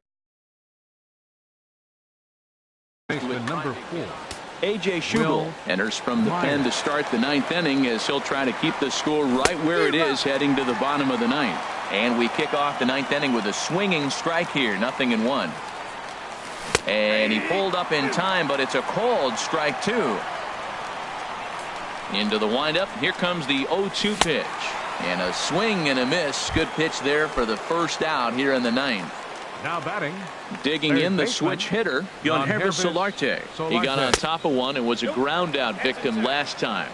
Baseman number 4. A.J. Schugel enters from the pen to start the 9th inning as he'll try to keep the score right where it is heading to the bottom of the 9th. And we kick off the 9th inning with a swinging strike here, 0-1. And he pulled up in time, but it's a called strike 2. Into the windup. Here comes the 0-2 pitch. And a swing and a miss. Good pitch there for the first out here in the 9th. Now batting. Digging in the switch hitter, Yangervis Solarte. He got on top of one and was a ground out victim last time.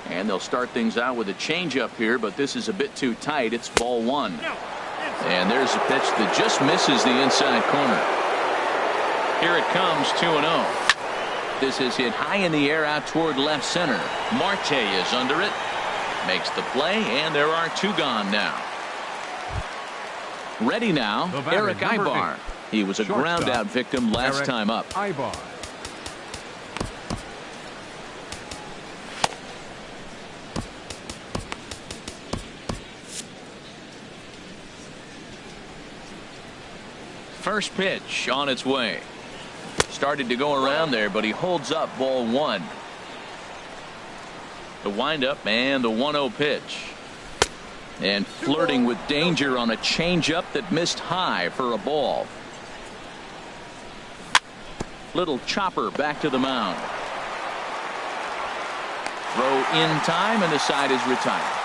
And they'll start things out with a changeup here, but this is a bit too tight. It's ball 1. And there's a pitch that just misses the inside corner. Here it comes, 2-0. This is hit high in the air out toward left center. Marte is under it. Makes the play, and there are 2 gone now. Ready now, Eric Ibar. He was a ground out victim last time up. Ibar. First pitch on its way. Started to go around there, but he holds up ball 1. The windup and the 1-0 pitch. And flirting with danger on a changeup that missed high for a ball. Little chopper back to the mound. Throw in time, and the side is retired.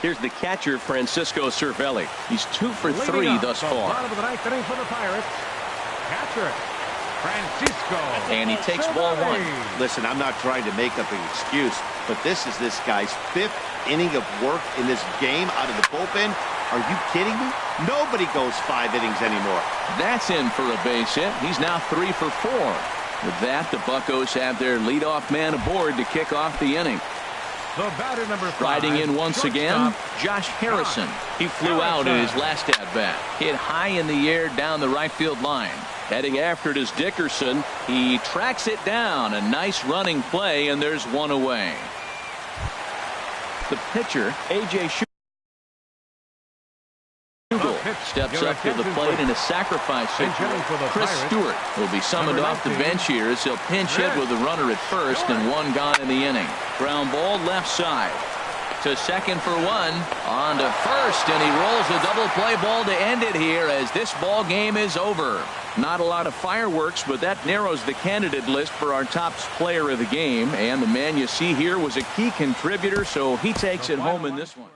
Here's the catcher, Francisco Cervelli. He's 2 for 3 thus far. Bottom of the 9th inning for the Pirates. Catcher, Francisco. And he takes ball 1. Listen, I'm not trying to make up an excuse, but this is this guy's 5th inning of work in this game out of the bullpen. Are you kidding me? Nobody goes 5 innings anymore. That's in for a base hit. He's now 3 for 4. With that, the Buccos have their leadoff man aboard to kick off the inning. The batter, number 5. Riding in once again, shortstop, Josh Harrison. He flew out in his last at-bat. Hit high in the air down the right field line. Heading after it is Dickerson. He tracks it down. A nice running play, and there's 1 away. The pitcher, A.J. Schugel, steps up to the plate in a sacrifice hit. Chris Stewart will be summoned off the bench here as he'll pinch hit with a runner at first and 1 gone in the inning. Ground ball left side. To second for 1. On to first, and he rolls a double play ball to end it here as this ball game is over. Not a lot of fireworks, but that narrows the candidate list for our top player of the game. And the man you see here was a key contributor, so he takes it home in this one.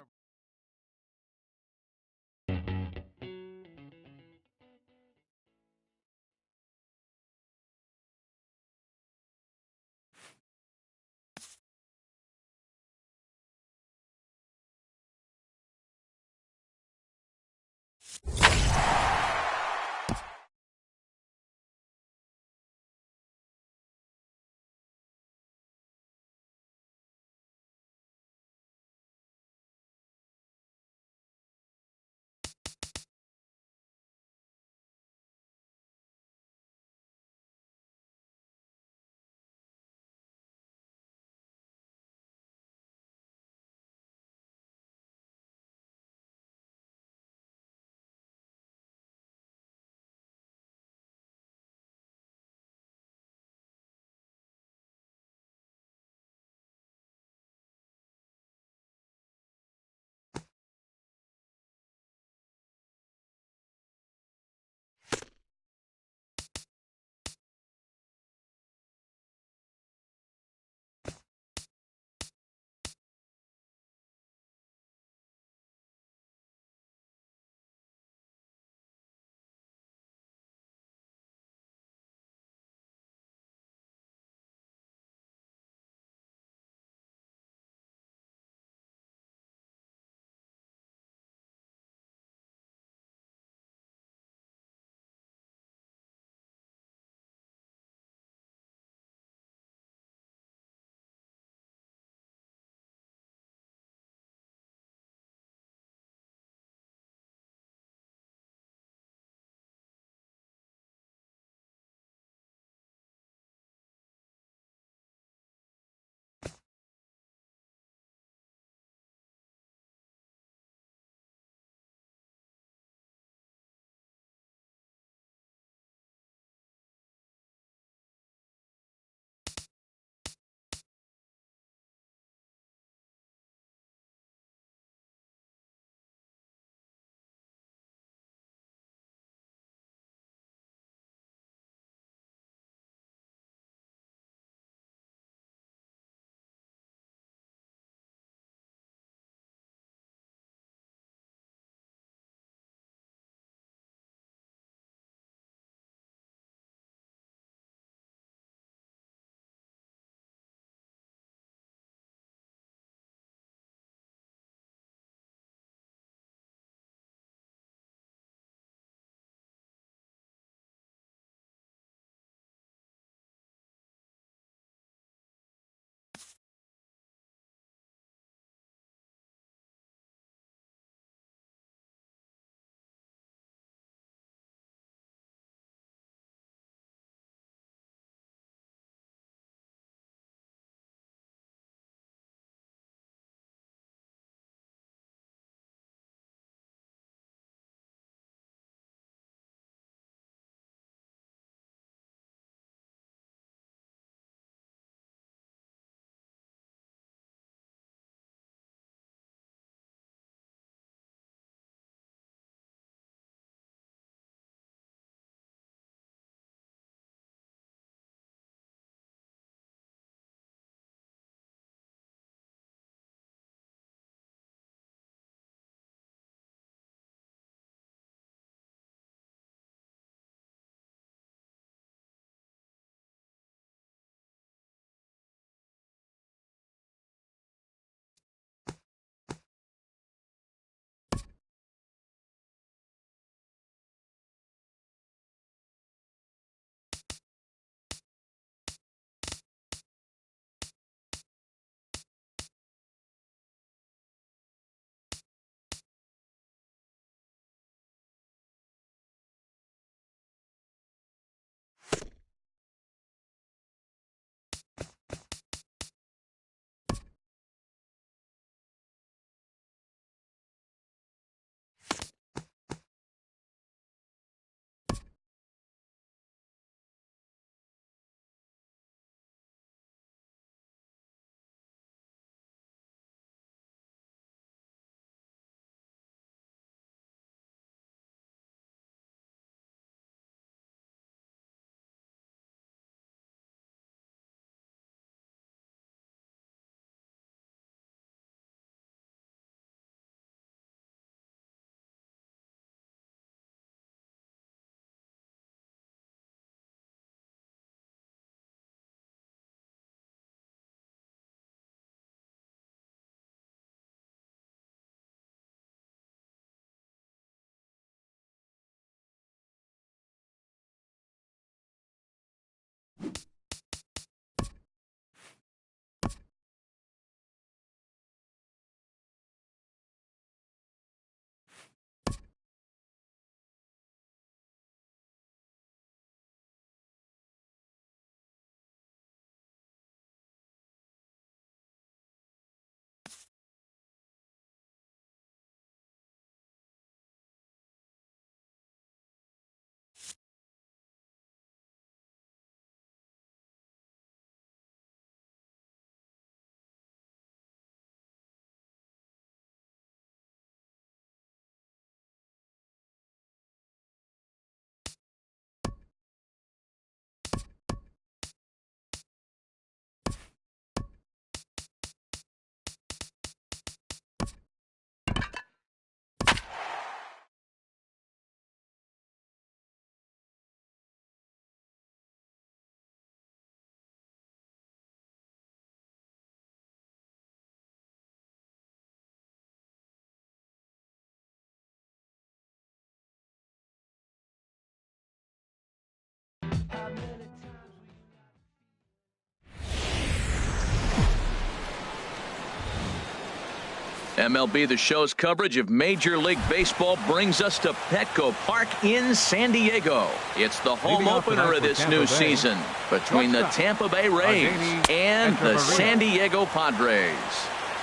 MLB The Show's coverage of Major League Baseball brings us to Petco Park in San Diego. It's the home opener of this new season between the Tampa Bay Rays and the San Diego Padres.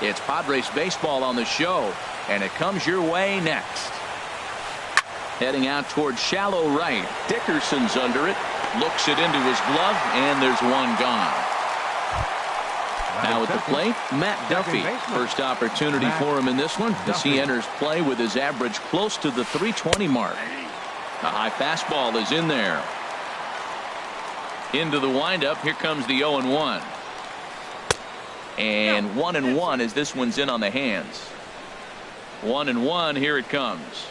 It's Padres baseball on the show, and it comes your way next. Heading out toward shallow right. Dickerson's under it, looks it into his glove, and there's one gone. Now at the plate, Matt Duffy. First opportunity for him in this one as he enters play with his average close to the 320 mark. A high fastball is in there. Into the windup. Here comes the 0-1. And 1-1 as this one's in on the hands. 1-1. Here it comes.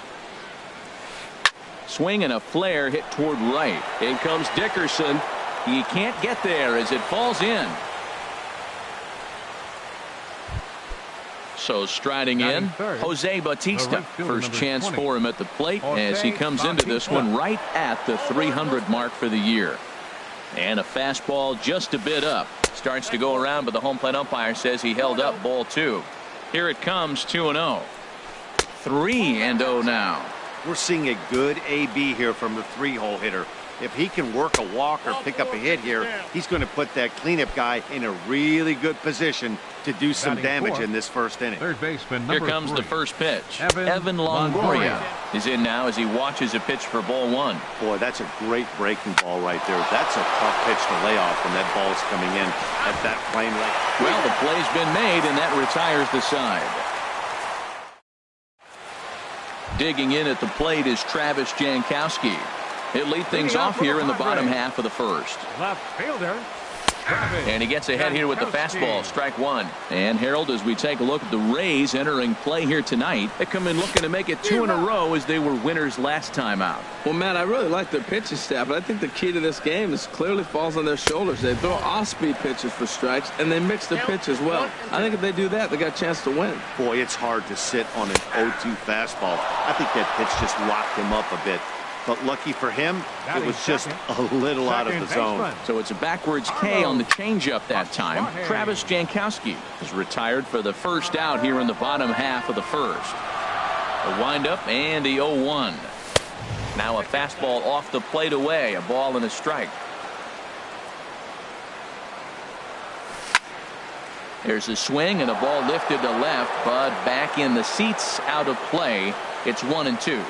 Swing and a flare hit toward right. In comes Dickerson. He can't get there as it falls in. So striding in, Jose Bautista. First chance for him at the plate as he comes into this one right at the 300 mark for the year. And a fastball just a bit up. Starts to go around, but the home plate umpire says he held up ball 2. Here it comes, 2-0. 3-0 now. We're seeing a good AB here from the 3-hole hitter. If he can work a walk or pick up a hit here, he's going to put that cleanup guy in a really good position to do some damage in this first inning. Third baseman, here comes the first pitch. Evan Longoria is in now as he watches a pitch for ball 1. Boy, that's a great breaking ball right there. That's a tough pitch to lay off when that ball's coming in at that plane rate. Well, the play's been made, and that retires the side. Digging in at the plate is Travis Jankowski. He'll lead things off here in the bottom half of the first. Left fielder. And he gets ahead here with the fastball. Strike 1. And Harold, as we take a look at the Rays entering play here tonight, they come in looking to make it 2 in a row as they were winners last time out. Well, Matt, I really like their pitching staff, but I think the key to this game is clearly falls on their shoulders. They throw off-speed pitches for strikes, and they mix their pitch as well. I think if they do that, they got a chance to win. Boy, it's hard to sit on an 0-2 fastball. I think that pitch just locked him up a bit. But lucky for him, it was just a little out of the zone. So it's a backwards K on the changeup that time. Travis Jankowski is retired for the first out here in the bottom half of the first. A windup and a 0-1. Now a fastball off the plate away. A ball and a strike. There's a swing and a ball lifted to left, but back in the seats, out of play. It's 1-2.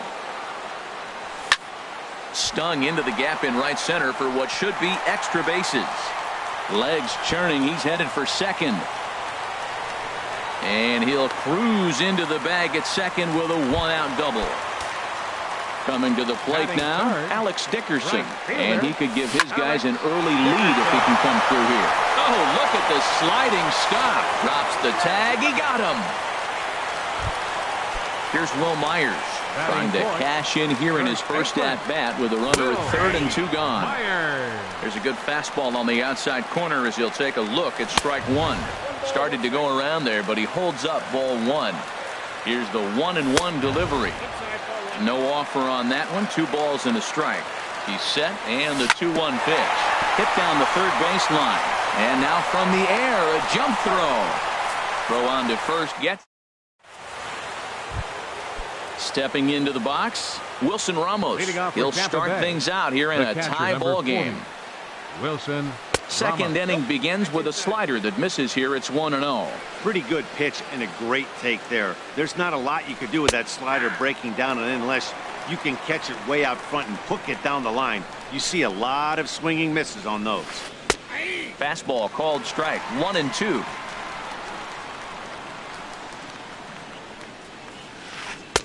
Stung into the gap in right center for what should be extra bases. Legs churning. He's headed for second. And he'll cruise into the bag at second with a 1-out double. Coming to the plate now, Alex Dickerson. And he could give his guys an early lead if he can come through here. Oh, look at the sliding stop. Drops the tag. He got him. Here's Will Myers trying to cash in here in his first at-bat with a runner at third and 2 gone. There's a good fastball on the outside corner as he'll take a look at strike 1. Started to go around there, but he holds up ball 1. Here's the 1-1 delivery. No offer on that one. 2 balls and a strike. He's set, and the 2-1 pitch. Hit down the third baseline. And now from the air, a jump throw. Throw on to first. Gets. Stepping into the box, Wilson Ramos. He'll start things out here in a tie ball game. Wilson. Second inning begins with a slider that misses here. It's 1-0. Pretty good pitch and a great take there. There's not a lot you could do with that slider breaking down, and unless you can catch it way out front and hook it down the line, you see a lot of swinging misses on those. Fastball called strike. 1-2.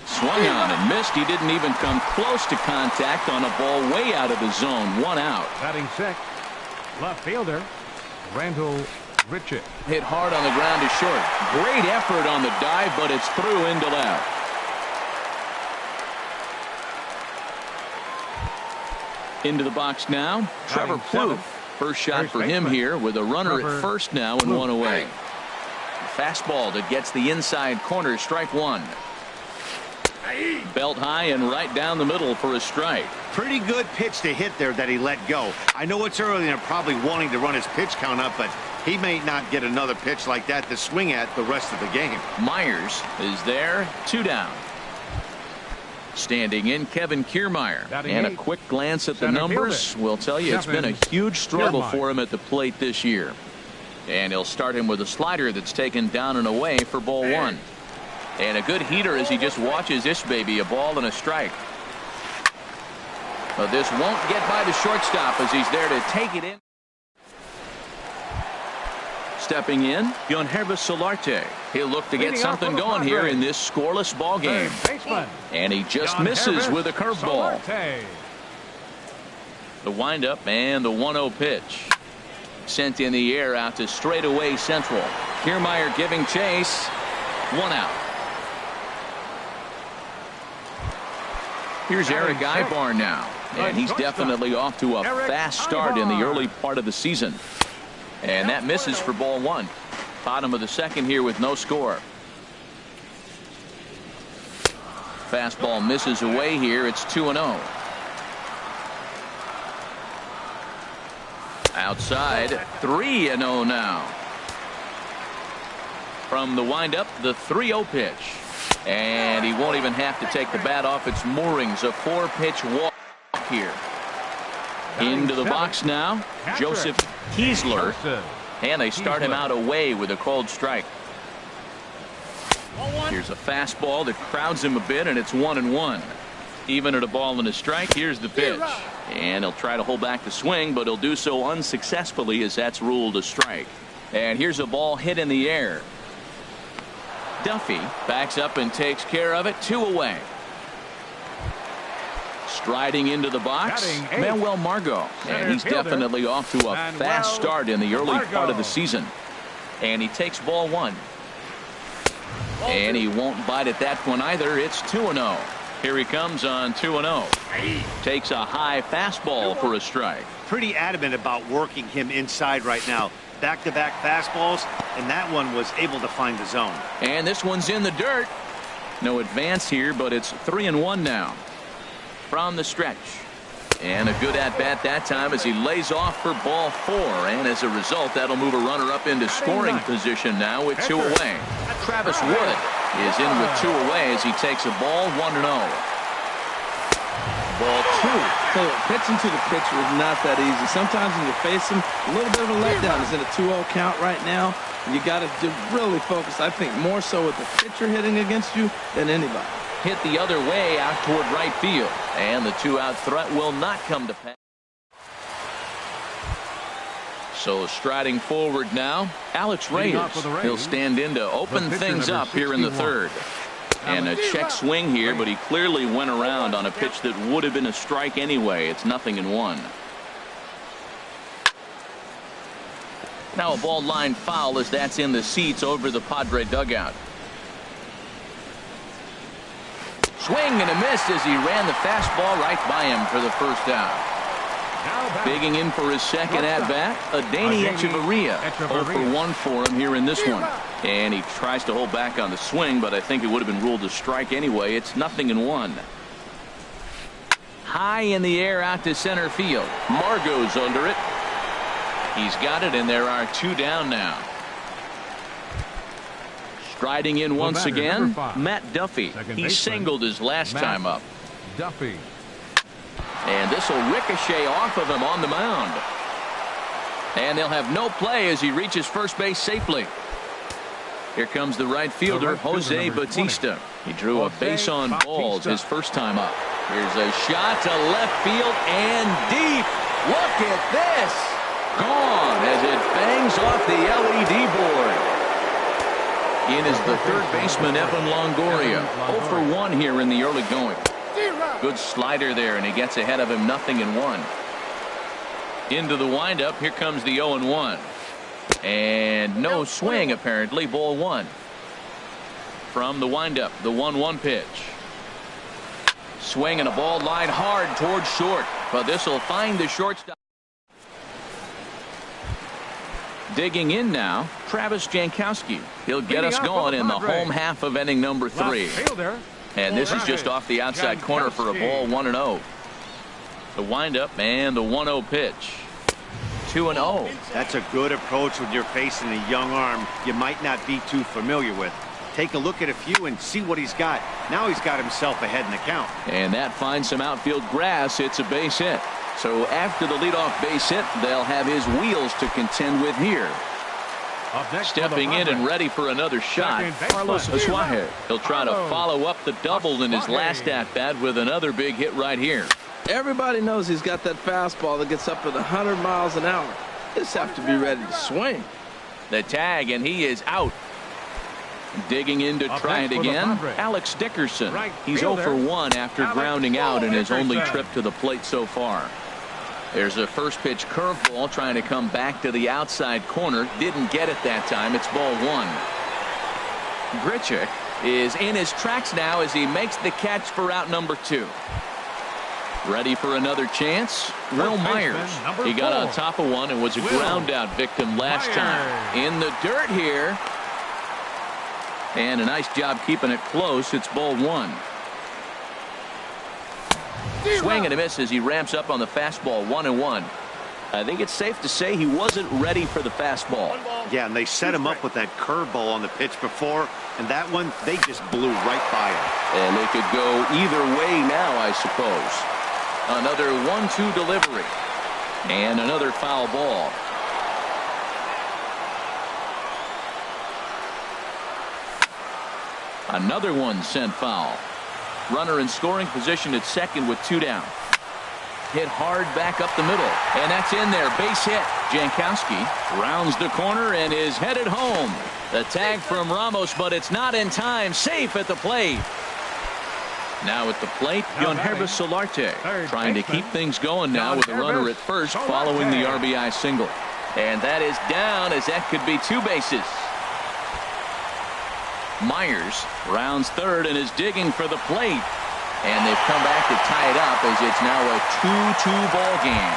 Swung on and missed. He didn't even come close to contact on a ball way out of the zone. 1 out. Batting sixth, left fielder Randall Richett. Hit hard on the ground to short. Great effort on the dive, but it's through into left. Into the box now, Trevor Plouffe. First shot for him here with a runner at first now and 1 away. Fastball that gets the inside corner. Strike 1. Belt high and right down the middle for a strike. Pretty good pitch to hit there that he let go. I know it's early and they're probably wanting to run his pitch count up, but he may not get another pitch like that to swing at the rest of the game. Myers is there, 2 down. Standing in, Kevin Kiermaier. And a quick glance at the numbers will tell you it's been a huge struggle for him at the plate this year. And he'll start him with a slider that's taken down and away for ball 1. And a good heater as he just watches this baby, a ball and a strike. But this won't get by the shortstop as he's there to take it in. Stepping in, Yonhervis Solarte. He'll look to get something going here in this scoreless ball game. And he just misses with a curveball. The windup and the 1-0 pitch. Sent in the air out to straightaway central. Kiermaier giving chase. 1 out. Here's Eric Ibar now. And he's definitely off to a fast start in the early part of the season. And that misses for ball 1. Bottom of the second here with no score. Fastball misses away here. It's 2-0. Outside, 3-0 now. From the windup, the 3-0 pitch. And he won't even have to take the bat off its moorings. A 4-pitch walk here. Into the box now, Joseph Kiesler. And they start him out away with a cold strike. Here's a fastball that crowds him a bit, and it's 1-1. Even at a ball and a strike, here's the pitch. And he'll try to hold back the swing, but he'll do so unsuccessfully as that's ruled a strike. And here's a ball hit in the air. Duffy backs up and takes care of it. 2 away. Striding into the box, Manuel Margot. And he's definitely off to a fast start in the early part of the season. And he takes ball 1. And he won't bite at that one either. It's 2-0. Here he comes on 2-0. Takes a high fastball for a strike. Pretty adamant about working him inside right now. Back-to-back fastballs, and that one was able to find the zone. And this one's in the dirt. No advance here, but it's 3-1 now. From the stretch. And a good at-bat that time as he lays off for ball 4. And as a result, that'll move a runner up into scoring position now with 2 away. Travis Wood is in with 2 away as he takes a ball 1-0. Ball 2. So pitching to the pitcher is not that easy. Sometimes when you face him, a little bit of a letdown. He's in a 2-0 count right now. And you got to really focus, I think, more so with the pitcher hitting against you than anybody. Hit the other way out toward right field. And the 2-out threat will not come to pass. So striding forward now, Alex Reyes. He'll stand in to open things up here in the 3rd. And a check swing here, but he clearly went around on a pitch that would have been a strike anyway. It's 0-1. Now a ball line foul as that's in the seats over the Padre dugout. Swing and a miss as he ran the fastball right by him for the first out. Bigging in for his second at-bat, Adeiny Echeverria. 0 for 1 for him here in this one. And he tries to hold back on the swing, but I think it would have been ruled a strike anyway. It's 0-1. High in the air out to center field. Margot's under it. He's got it, and there are 2 down now. Striding in once again, Matt Duffy. He singled his last time up. Duffy. And this will ricochet off of him on the mound. And they'll have no play as he reaches first base safely. Here comes the right fielder, Jose Bautista. He drew a base on balls his first time up. Here's a shot to left field and deep. Look at this. Gone as it bangs off the LED board. In is the third baseman, Evan Longoria. 0 for 1 here in the early going. Good slider there, and he gets ahead of him. 0-1. Into the windup. Here comes the 0-1. And no swing, apparently. Ball 1. From the windup, the 1-1 pitch. Swing and a ball line hard towards short. But this will find the shortstop. Digging in now, Travis Jankowski. He'll get us going in the home half of inning number 3. And this is just off the outside corner for a ball, 1-0. The windup and the 1-0 pitch. 2-0. That's a good approach when you're facing a young arm you might not be too familiar with. Take a look at a few and see what he's got. Now he's got himself ahead in the count. And that finds some outfield grass. It's a base hit. So after the leadoff base hit, they'll have his wheels to contend with here. Stepping in and ready for another shot, Carlos Asuaje. He'll try to follow up the double in his last at-bat with another big hit right here. Everybody knows he's got that fastball that gets up at 100 miles an hour. Just have to be ready to swing. The tag, and he is out. Digging in to try it again, Alex Dickerson. He's 0 for 1 after grounding out in his only trip to the plate so far. There's a first pitch curveball trying to come back to the outside corner. Didn't get it that time. It's ball 1. Grichuk is in his tracks now as he makes the catch for out number 2. Ready for another chance. Will Myers. He got on top of one and was a ground out victim last time. In the dirt here. And a nice job keeping it close. It's ball 1. Swing and a miss as he ramps up on the fastball. 1-1. I think it's safe to say he wasn't ready for the fastball. Yeah, and they set him up with that curveball on the pitch before, and that one, they just blew right by him. And it could go either way now, I suppose. Another 1-2 delivery. And another foul ball. Another one sent foul. Runner in scoring position at second with 2 down. Hit hard back up the middle. And that's in there. Base hit. Jankowski rounds the corner and is headed home. The tag from Ramos, but it's not in time. Safe at the plate. Now at the plate, Yangervis Solarte trying to keep things going now with a runner at first following the RBI single. And that is down as that could be 2 bases. Myers rounds third and is digging for the plate. And they've come back to tie it up as it's now a 2-2 ball game.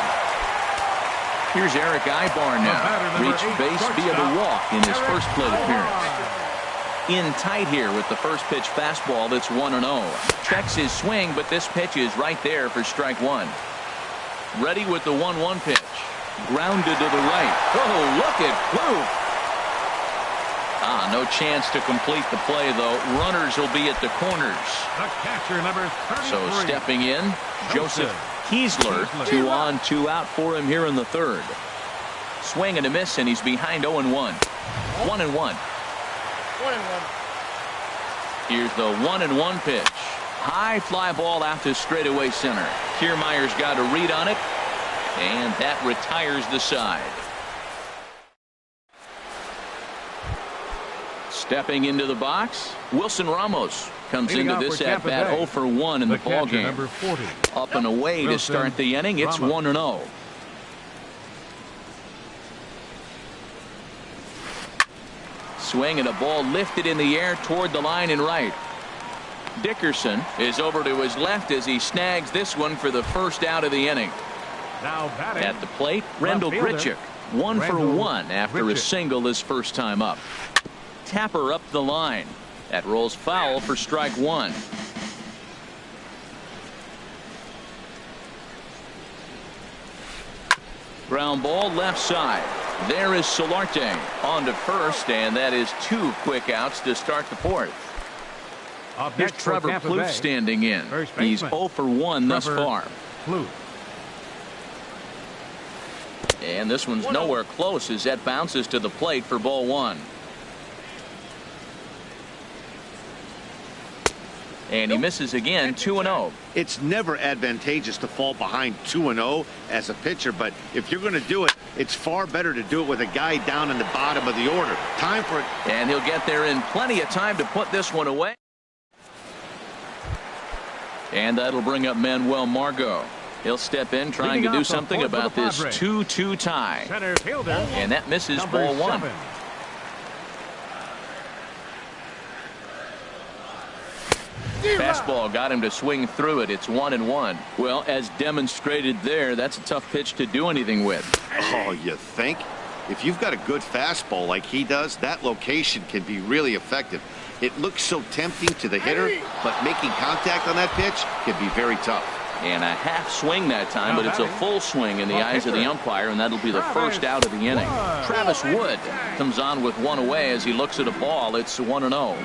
Here's Eric Ibar now. Reached base via the walk in his first plate appearance. In tight here with the first pitch fastball that's 1-0. Checks his swing, but this pitch is right there for strike 1. Ready with the 1-1 pitch. Grounded to the right. Oh, look at Plouffe. No chance to complete the play, though. Runners will be at the corners. The catcher, number 33. So stepping in, Joseph Kiesler. 2 on, 2 out for him here in the third. Swing and a miss, and he's behind 0-1. 1-1. 1-1. Here's the 1-1 pitch. High fly ball out to straightaway center. Kiermaier's got a read on it, and that retires the side. Stepping into the box, Wilson Ramos comes into this at-bat 0 for 1 in the ball game. Number 40. Up and away to start the inning. It's 1-0. Swing and a ball lifted in the air toward the line and right. Dickerson is over to his left as he snags this one for the first out of the inning. Now batting at the plate, Rendell Grichuk. 1 for 1 after a single his first time up. Tapper up the line. That rolls foul for strike 1. Ground ball left side. There is Solarte on to first, and that is 2 quick outs to start the 4th. Here's Trevor Plouffe standing in. He's 0 for 1 thus far. Plouffe. And this one's nowhere close as that bounces to the plate for ball 1. And he misses again. 2-0. It's never advantageous to fall behind 2-0 as a pitcher, but if you're going to do it, it's far better to do it with a guy down in the bottom of the order. Time for it. And he'll get there in plenty of time to put this one away. And that'll bring up Manuel Margot. He'll step in trying to do something about this 2-2 tie. Center fielder. And that misses ball 1. Fastball got him to swing through it. It's 1-1. Well, as demonstrated there, that's a tough pitch to do anything with. Oh, you think? If you've got a good fastball like he does, that location can be really effective. It looks so tempting to the hitter, but making contact on that pitch can be very tough. And a half swing that time, but it's a full swing in the eyes of the umpire, and that'll be the first out of the inning. Travis Wood comes on with one away as he looks at a ball. It's 1-0.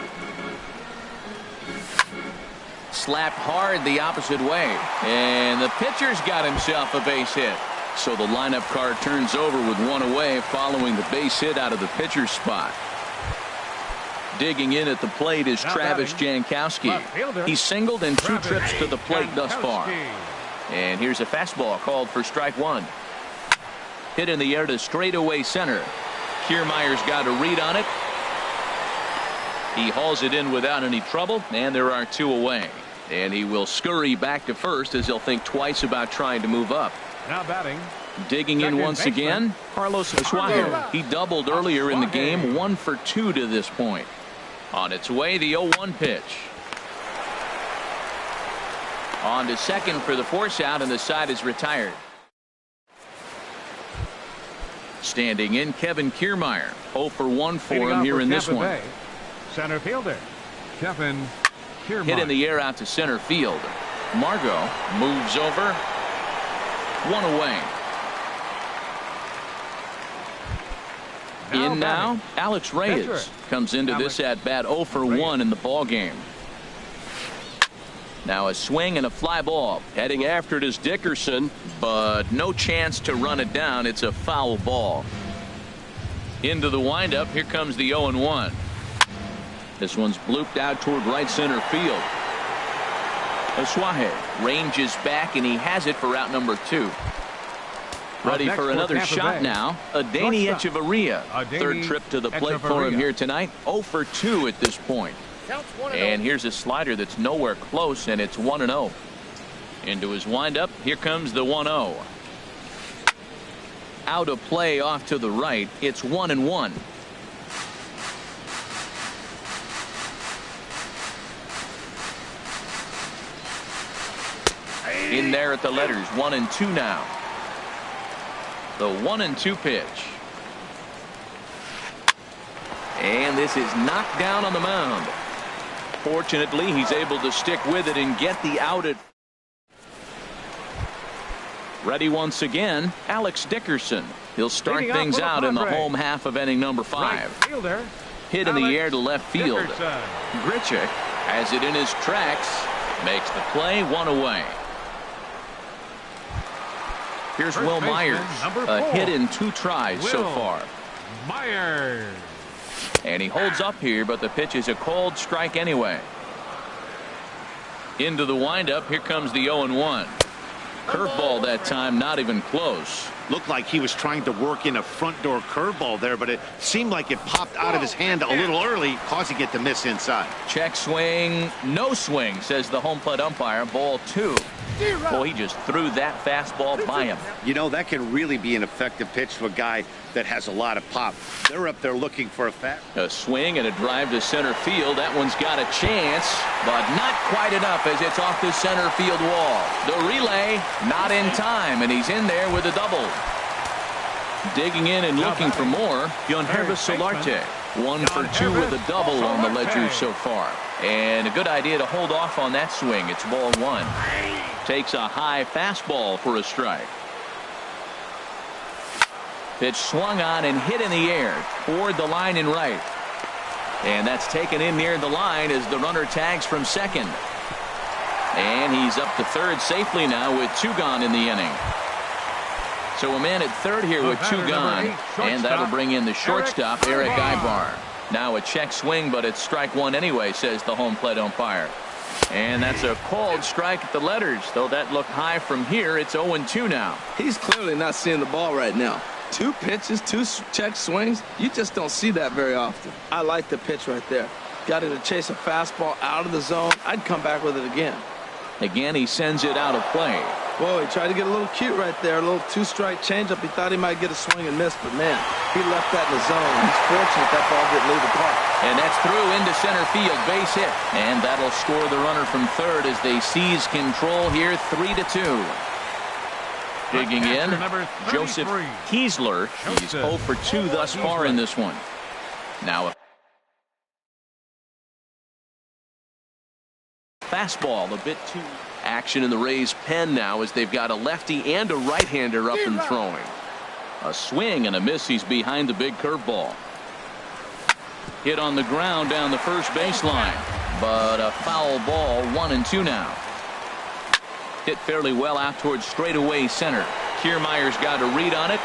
Slapped hard the opposite way, and the pitcher's got himself a base hit. So the lineup card turns over with one away following the base hit out of the pitcher's spot. Digging in at the plate is Travis Jankowski. He's singled in 2 trips to the plate thus far. And here's a fastball called for strike 1. Hit in the air to straightaway center. Kiermaier's got a read on it. He hauls it in without any trouble, and there are 2 away. And he will scurry back to first as he'll think twice about trying to move up. Now batting. Digging in once again, Carlos Asuaje. He doubled earlier in the game, 1 for 2 to this point. On its way, the 0-1 pitch. On to second for the force out, and the side is retired. Standing in, Kevin Kiermaier. 0 for 1 for him here in this one. Center fielder, Kevin Kiermaier. Hit in the air out to center field. Margot moves over. 1 away. In now, Alex Reyes comes into this at bat 0 for 1 in the ball game. Now a swing and a fly ball. Heading after it is Dickerson, but no chance to run it down. It's a foul ball. Into the windup. Here comes the 0-1. This one's blooped out toward right center field. Asuaje ranges back, and he has it for out number 2. Ready for another shot now. Adeiny Echeverria. 3rd trip to the plate for him here tonight. 0 for 2 at this point. And here's a slider that's nowhere close, and it's 1-0. Into his windup. Here comes the 1-0. Out of play off to the right. It's 1-1. In there at the letters. 1-2 now. The 1-2 pitch. And this is knocked down on the mound. Fortunately, he's able to stick with it and get the out at. Ready once again, Alex Dickerson. He'll start things out in the home half of inning number 5. Hit in the air to left field. Grichuk has it in his tracks. Makes the play. 1 away. Here's Will Myers. A hit in 2 tries so far. Myers. And he holds up here, but the pitch is a cold strike anyway. Into the windup. Here comes the 0-1. Curveball that time, not even close. Looked like he was trying to work in a front door curveball there, but it seemed like it popped out of his hand a little early, causing it to miss inside. Check swing, no swing, says the home plate umpire. Ball 2. Boy, he just threw that fastball by him. You know, that can really be an effective pitch to a guy that has a lot of pop. They're up there looking for a swing and a drive to center field. That one's got a chance, but not quite enough as it's off the center field wall. The relay not in time, and he's in there with a double. Digging in and looking for more, Yonhervis Solarte. 1 for 2 with a double on the ledger so far. And a good idea to hold off on that swing. It's ball 1. Takes a high fastball for a strike. Pitch swung on and hit in the air toward the line and right. And that's taken in near the line as the runner tags from second. And he's up to third safely now with 2 gone in the inning. So a man at third here with 2 gone, and that'll bring in the shortstop, Eric Ibar. Now a check swing, but it's strike 1 anyway, says the home plate umpire. And that's a called strike at the letters, though that looked high from here. It's 0-2 now. He's clearly not seeing the ball right now. 2 pitches, 2 check swings. You just don't see that very often. I like the pitch right there. Got him to chase a fastball out of the zone. I'd come back with it again. Again, he sends it out of play. Whoa, he tried to get a little cute right there. A little 2-strike changeup. He thought he might get a swing and miss, but man, he left that in the zone. He's fortunate that ball didn't leave the park. And that's through into center field. Base hit. And that'll score the runner from third as they seize control here 3-2. Digging in, Number Joseph 33. Kiesler. He's 0 for 2 thus far in this one. Now a fastball, a bit too. Action in the Rays' pen now as they've got a lefty and a right-hander up and throwing. A swing and a miss. He's behind the big curveball. Hit on the ground down the first baseline, but a foul ball. 1-2 now. Hit fairly well out towards straightaway center. Kiermaier's got a read on it.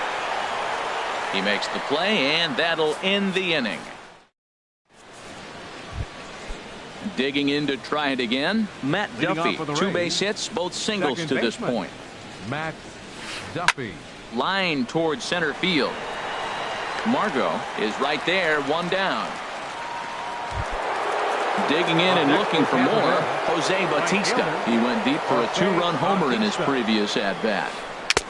He makes the play, and that'll end the inning. Digging in to try it again, Matt Leading Duffy. off for the 2 Rays, base hits, both singles second to this baseman, point. Matt Duffy. Line towards center field. Margot is right there, 1 down. Digging in and looking for more, Jose Bautista. He went deep for a 2-run homer in his previous at-bat.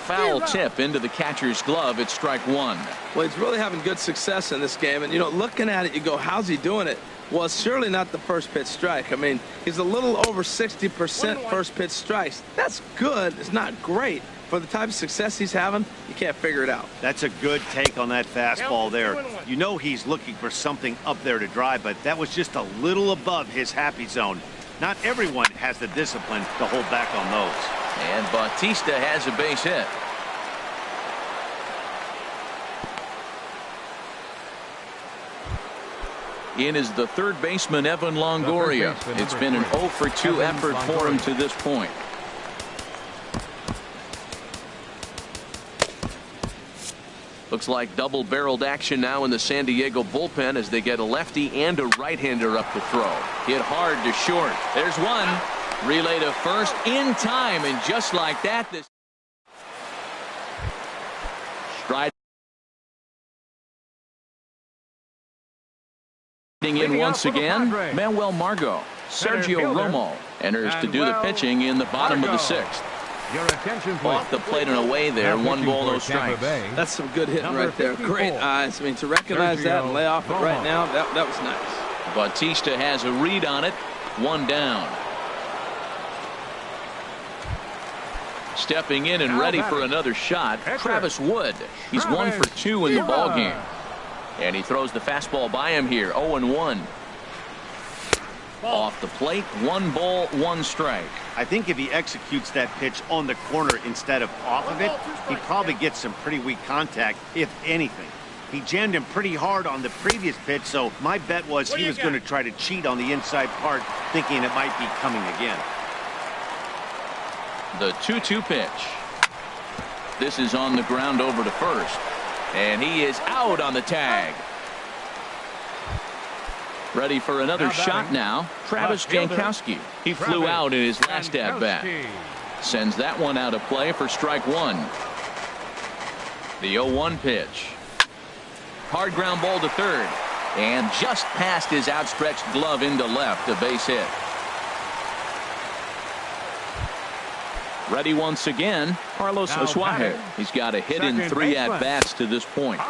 Foul tip into the catcher's glove. It's strike 1. Well, he's really having good success in this game. And, you know, looking at it, you go, how's he doing it? Well, it's surely not the first pitch strike. I mean, he's a little over 60% first pitch strikes. That's good. It's not great. For the type of success he's having, you can't figure it out. That's a good take on that fastball there. You know he's looking for something up there to drive, but that was just a little above his happy zone. Not everyone has the discipline to hold back on those. And Bautista has a base hit. In is the third baseman, Evan Longoria. It's been an 0 for 2 effort for him to this point. Looks like double-barreled action now in the San Diego bullpen as they get a lefty and a right-hander up to throw. Hit hard to short. There's one. Relay to first in time, and just like that, this stride in once again. Manuel Margot. Sergio Romo enters to do the pitching in the bottom of the 6th. Your attention, please. Off the plate and away there. 1 ball, no strikes. That's some good hitting right there. Great eyes. I mean, to recognize that and lay off it right now, that was nice. Bautista has a read on it. 1 down. Stepping in and ready for another shot, Travis Wood. He's 1 for 2 in the ballgame. And he throws the fastball by him here. 0-1. Off the plate, 1 ball, 1 strike. I think if he executes that pitch on the corner instead of off of it, he probably gets some pretty weak contact, if anything. He jammed him pretty hard on the previous pitch, so my bet was he was going to try to cheat on the inside part, thinking it might be coming again. The 2-2 pitch. This is on the ground over to first. And he is out on the tag. Ready for another shot now. Travis Jankowski. He flew out in his last at-bat. Sends that one out of play for strike 1. The 0-1 pitch. Hard ground ball to third. And just past his outstretched glove into left. A base hit. Ready once again, Carlos Asuaje. He's got a hit in 3 at-bats to this point.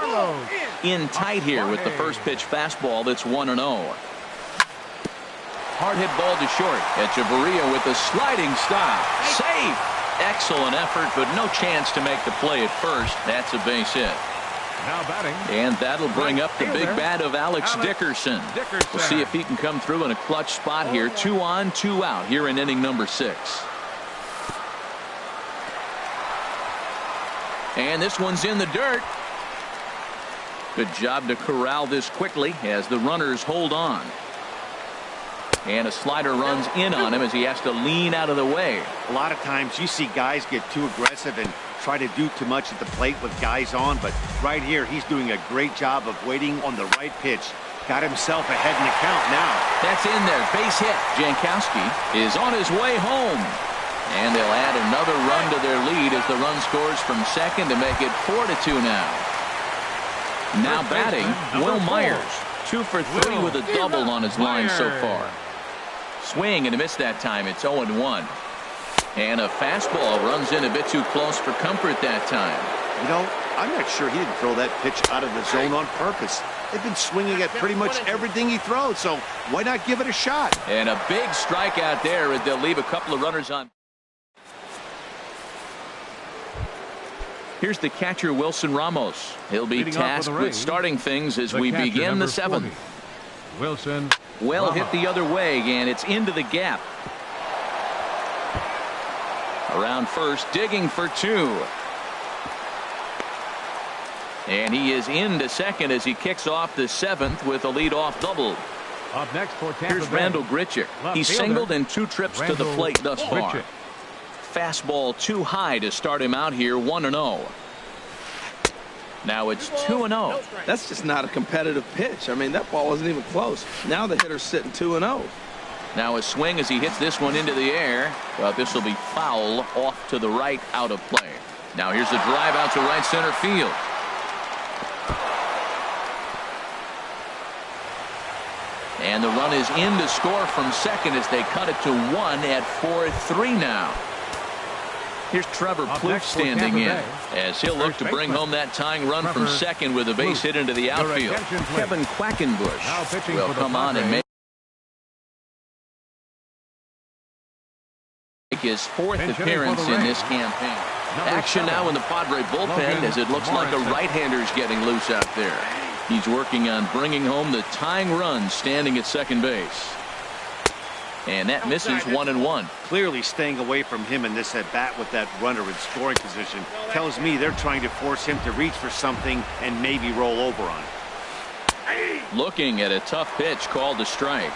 In tight here with the first pitch fastball that's 1-0. Hard hit ball to short. Echeverria with a sliding stop. Safe. Excellent effort, but no chance to make the play at first. That's a base hit. Now batting. And that'll bring up the big bat of Alex Dickerson. We'll see if he can come through in a clutch spot here. 2 on, 2 out here in inning number 6. And this one's in the dirt. Good job to corral this quickly as the runners hold on. And a slider runs in on him as he has to lean out of the way. A lot of times you see guys get too aggressive and try to do too much at the plate with guys on, but right here he's doing a great job of waiting on the right pitch. Got himself ahead in the count now. That's in there. Base hit. Jankowski is on his way home. And they'll add another run to their lead as the run scores from second to make it 4-2 now. Now batting, Will Myers. 2 for 3 with a double on his line so far. Swing and a miss that time. It's 0-1. And a fastball runs in a bit too close for comfort that time. You know, I'm not sure he didn't throw that pitch out of the zone on purpose. They've been swinging at pretty much everything he throws, so why not give it a shot? And a big strikeout there as they'll leave a couple of runners on. Here's the catcher, Wilson Ramos. He'll be Leading off for tasked the with Rays, starting things as the we catcher, begin number the 7th. 40, Wilson Well Ramos. hit the other way, and it's into the gap. Around first, digging for 2. And he is into second as he kicks off the 7th with a leadoff double. Up next for Tampa Here's Bay. Randall Grichuk. Left He's fielder, singled in 2 trips to the Randall plate thus far. Grichuk. Fastball too high to start him out here, 1-0. Now it's 2-0. That's just not a competitive pitch. I mean, that ball wasn't even close. Now the hitter's sitting 2-0. Now a swing as he hits this one into the air, but this will be foul off to the right, out of play. Now here's a drive out to right center field. And the run is in to score from second as they cut it to 1 at 4-3 now. Here's Trevor Up Plouffe next for standing Tampa in Bay, as he'll look first to bring baseman, home that tying run from Trevor second with a base Plouffe. hit into the Your outfield. attention, please. Kevin Now Quackenbush pitching will for the come on and Padres. make his 4th Pinch hitting appearance for the in Rays. this campaign. Number Action 7, now in the Padre bullpen Logan as it looks like a Morrison. right-hander's getting loose out there. He's working on bringing home the tying run standing at second base. And that misses 1-1. Clearly staying away from him in this at bat with that runner in scoring position tells me they're trying to force him to reach for something and maybe roll over on it. Looking at a tough pitch called a strike.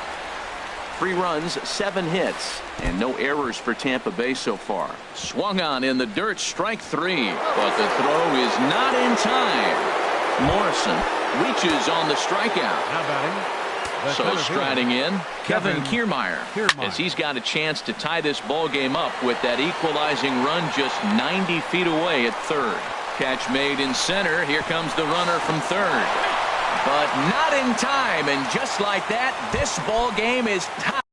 3 runs, 7 hits, and no errors for Tampa Bay so far. Swung on in the dirt, strike 3, but the throw is not in time. Morrison reaches on the strikeout. Now batting. the So center striding fielder, in, Kevin Kiermaier, Kiermaier. as he's got a chance to tie this ball game up with that equalizing run just 90 feet away at third. Catch made in center. Here comes the runner from third. But not in time, and just like that, this ball game is tied.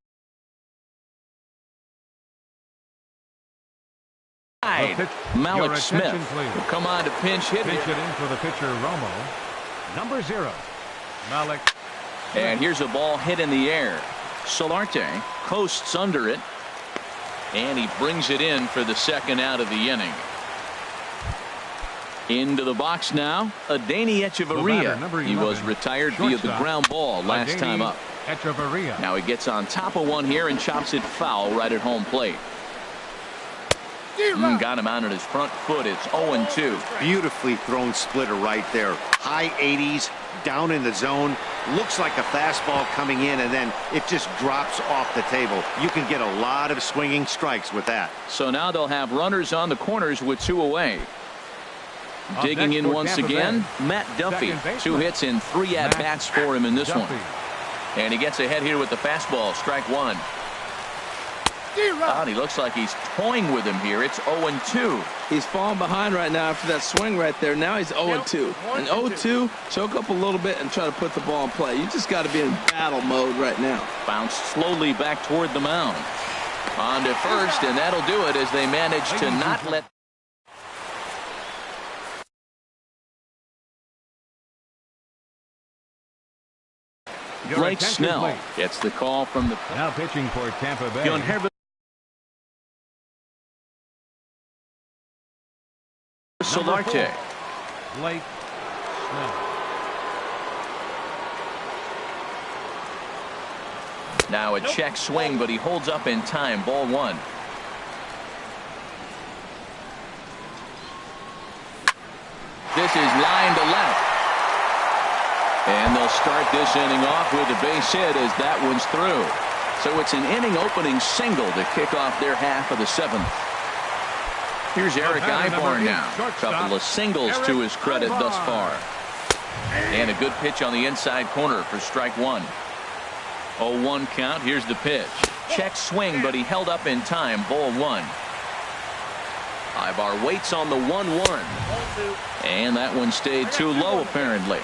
Pitch, Malik your Smith attention, please. will come on to pinch hit. Pinch hitting for the pitcher Romo. Number 0, Malik. And here's a ball hit in the air. Solarte coasts under it, and he brings it in for the second out of the inning. Into the box now, Adeiny Echeverria. number He was 11, retired via the shortstop, ground ball last Adeiny time up. Echeverria. Now he gets on top of one here and chops it foul right at home plate. Got him out on his front foot. It's 0-2. Beautifully thrown splitter right there. High 80s, down in the zone. Looks like a fastball coming in, and then it just drops off the table. You can get a lot of swinging strikes with that. So now they'll have runners on the corners with 2 away. Up Digging next in for once Tampa again, Bay, Matt Duffy. second baseman. 2 hits and 3 at-bats for him in this one. Duffy. And he gets ahead here with the fastball, strike 1. And he looks like he's toying with him here. It's 0-2. He's falling behind right now after that swing right there. Now he's 0-2. And 0-2, choke up a little bit and try to put the ball in play. You just got to be in battle mode right now. Bounced slowly back toward the mound. On to first, and that'll do it as they manage to not let... Your Blake attention, Snell please. gets the call from the... Now pitching for Tampa Bay. John Herbert. Number Solarte. 4, Blake Snell. Now a check swing, but he holds up in time. Ball 1. This is line to left. And they'll start this inning off with a base hit as that one's through. So it's an inning opening single to kick off their half of the 7th. Here's Eric batter, Ibarn number 8, now. shortstop, Couple of singles Eric to his credit thus Ibarn. far. And a good pitch on the inside corner for strike 1. 0-1 count. Here's the pitch. Check swing, but he held up in time. Ball 1. Ibar waits on the 1-1. And that one stayed too low apparently.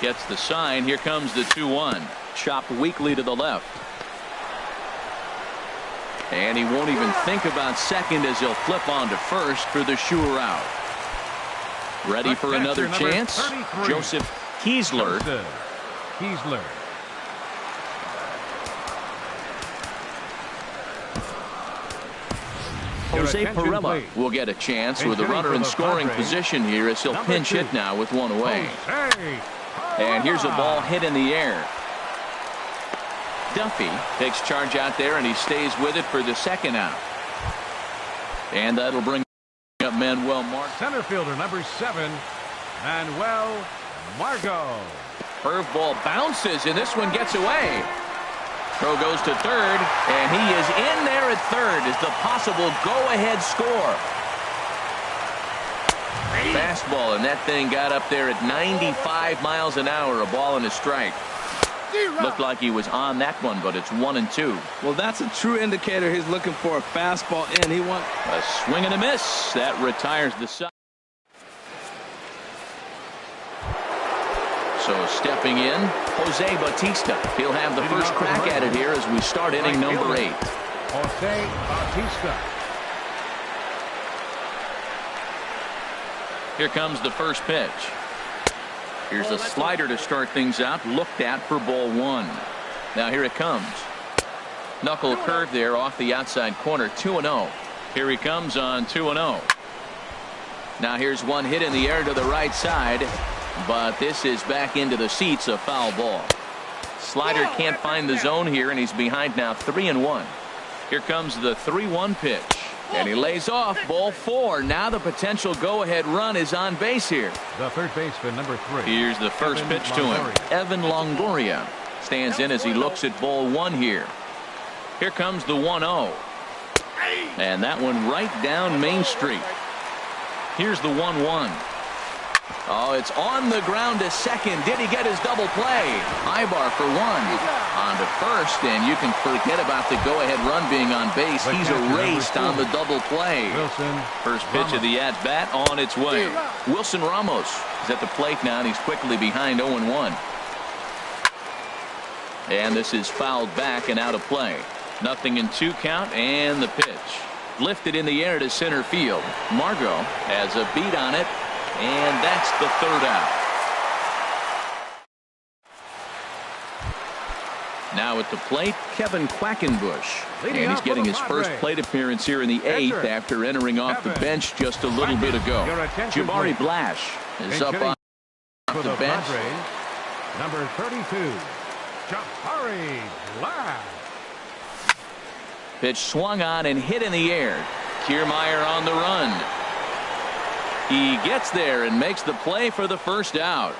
Gets the sign. Here comes the 2-1. Chopped weakly to the left. And he won't even think about second as he'll flip on to first for the sure out. Ready The for another catcher, number chance? 33. Joseph Kiesler. Kiesler. Jose Pirela will get a chance with a runner in scoring position here as he'll pinch hit now with one away. And here's a ball hit in the air. Duffy takes charge out there, and he stays with it for the second out. And that'll bring up Manuel Margot. Center fielder number 7, Manuel Margot. Curveball bounces, and this one gets away. Throw goes to third, and he is in there at third as the possible go-ahead score. Fastball, and that thing got up there at 95 miles an hour, a ball and a strike. Looked like he was on that one, but it's 1-2. Well, that's a true indicator he's looking for a fastball in. He wants a swing and a miss. That retires the side. So stepping in, Jose Bautista. He'll have the first crack at it here as we start inning number 8. Jose Bautista. Here comes the first pitch. Here's a slider to start things out, looked at for ball 1. Now here it comes. Knuckle curve there off the outside corner, 2-0. Here he comes on 2-0. Now here's one hit in the air to the right side, but this is back into the seats, a foul ball. Slider can't find the zone here, and he's behind now 3-1. Here comes the 3-1 pitch. And he lays off, ball 4. Now the potential go-ahead run is on base here. The third baseman, number 3. Here's the first pitch to him. Evan Longoria stands in as he looks at ball 1 here. Here comes the 1-0. And that one right down Main Street. Here's the 1-1. Oh, it's on the ground to second. Did he get his double play? Ibar for 1. On to first, and you can forget about the go-ahead run being on base. He's erased on the double play. First pitch of the at-bat on its way. Wilson Ramos is at the plate now, and he's quickly behind 0-1. And this is fouled back and out of play. 0-2 count, and the pitch. Lifted in the air to center field. Margot has a beat on it. And that's the third out. Now at the plate, Kevin Quackenbush. And he's getting his first plate appearance here in the 8th after entering off the bench just a little bit ago. Jabari Blash is up on the bench. Number 32, Jabari Blash. Pitch swung on and hit in the air. Kiermaier on the run. He gets there and makes the play for the first out.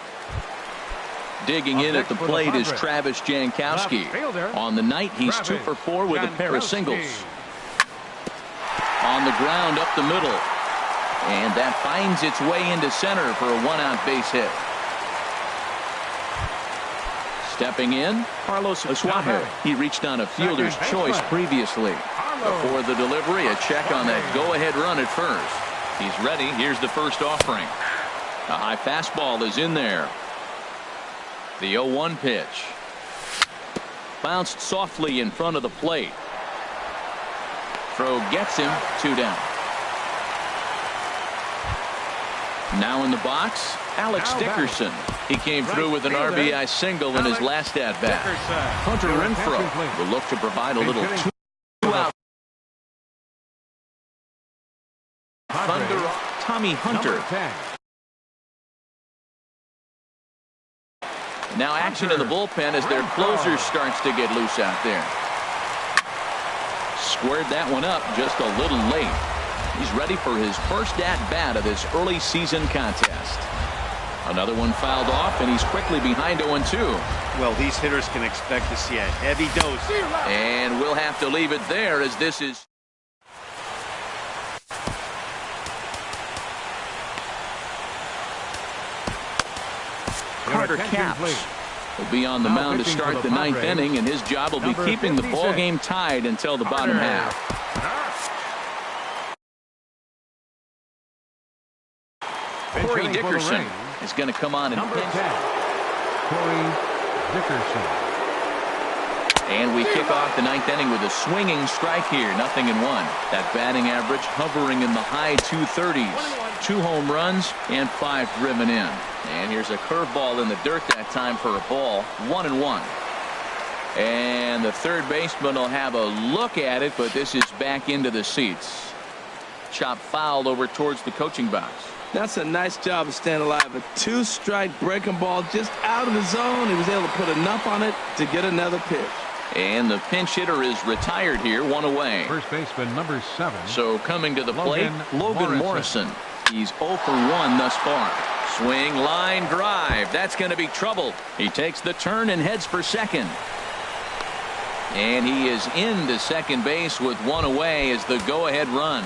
Digging in at the plate is Travis Jankowski. On the night, he's 2 for 4 with a pair of singles. On the ground up the middle. And that finds its way into center for a 1-out base hit. Stepping in, Carlos Asuaje. He reached on a fielder's choice previously. Before the delivery, a check on that go-ahead run at first. He's ready. Here's the first offering. A high fastball is in there. The 0-1 pitch. Bounced softly in front of the plate. Throw gets him, 2 down. Now in the box, Alex Dickerson. He came through with an RBI single in his last at-bat. Hunter Renfroe will look to provide a little two-out. Tommy Hunter. Now action in the bullpen as their closer starts to get loose out there. Squared that one up just a little late. He's ready for his first at-bat of this early season contest. Another one fouled off, and he's quickly behind 0-2. Well, these hitters can expect to see a heavy dose. And we'll have to leave it there as this is. Carter Capps will be on the mound to start the 9th inning, and his job will be keeping the ball game tied until the bottom half. Corey Dickerson is going to come on and pitch. Corey Dickerson. And we kick off the 9th inning with a swinging strike here. 0-1. That batting average hovering in the high 230s. 2 home runs and 5 driven in. And here's a curveball in the dirt that time for a ball. 1-1. And the third baseman will have a look at it, but this is back into the seats. Chop foul over towards the coaching box. That's a nice job of staying alive. A two-strike breaking ball just out of the zone. He was able to put enough on it to get another pitch. And the pinch hitter is retired here, one away. First baseman number 7. So coming to the plate, Logan Morrison. He's 0 for 1 thus far. Swing, line drive. That's going to be trouble. He takes the turn and heads for second. And he is into second base with one away as the go-ahead run.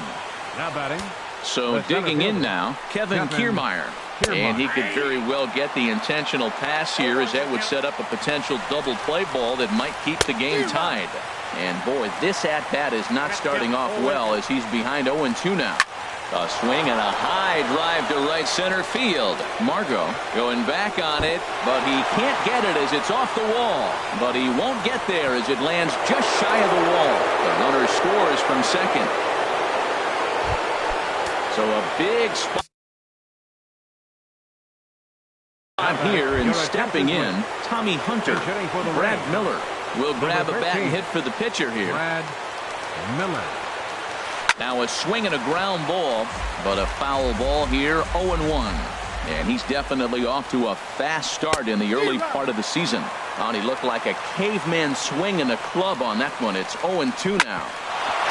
Now batting. So digging in now, Kevin Kiermaier. And he could very well get the intentional pass here, as that would set up a potential double play ball that might keep the game tied. And boy, this at-bat is not starting off well, as he's behind 0-2 now. A swing and a high drive to right center field. Margot going back on it, but he can't get it as it's off the wall. But he won't get there as it lands just shy of the wall. The runner scores from second. So a big spot here, and stepping in, Tommy Hunter. Brad Miller will grab a bat and hit for the pitcher here. Brad Miller. Now a swing and a ground ball, but a foul ball here, 0-1. And he's definitely off to a fast start in the early part of the season. And he looked like a caveman swinging a club on that one. It's 0-2 now.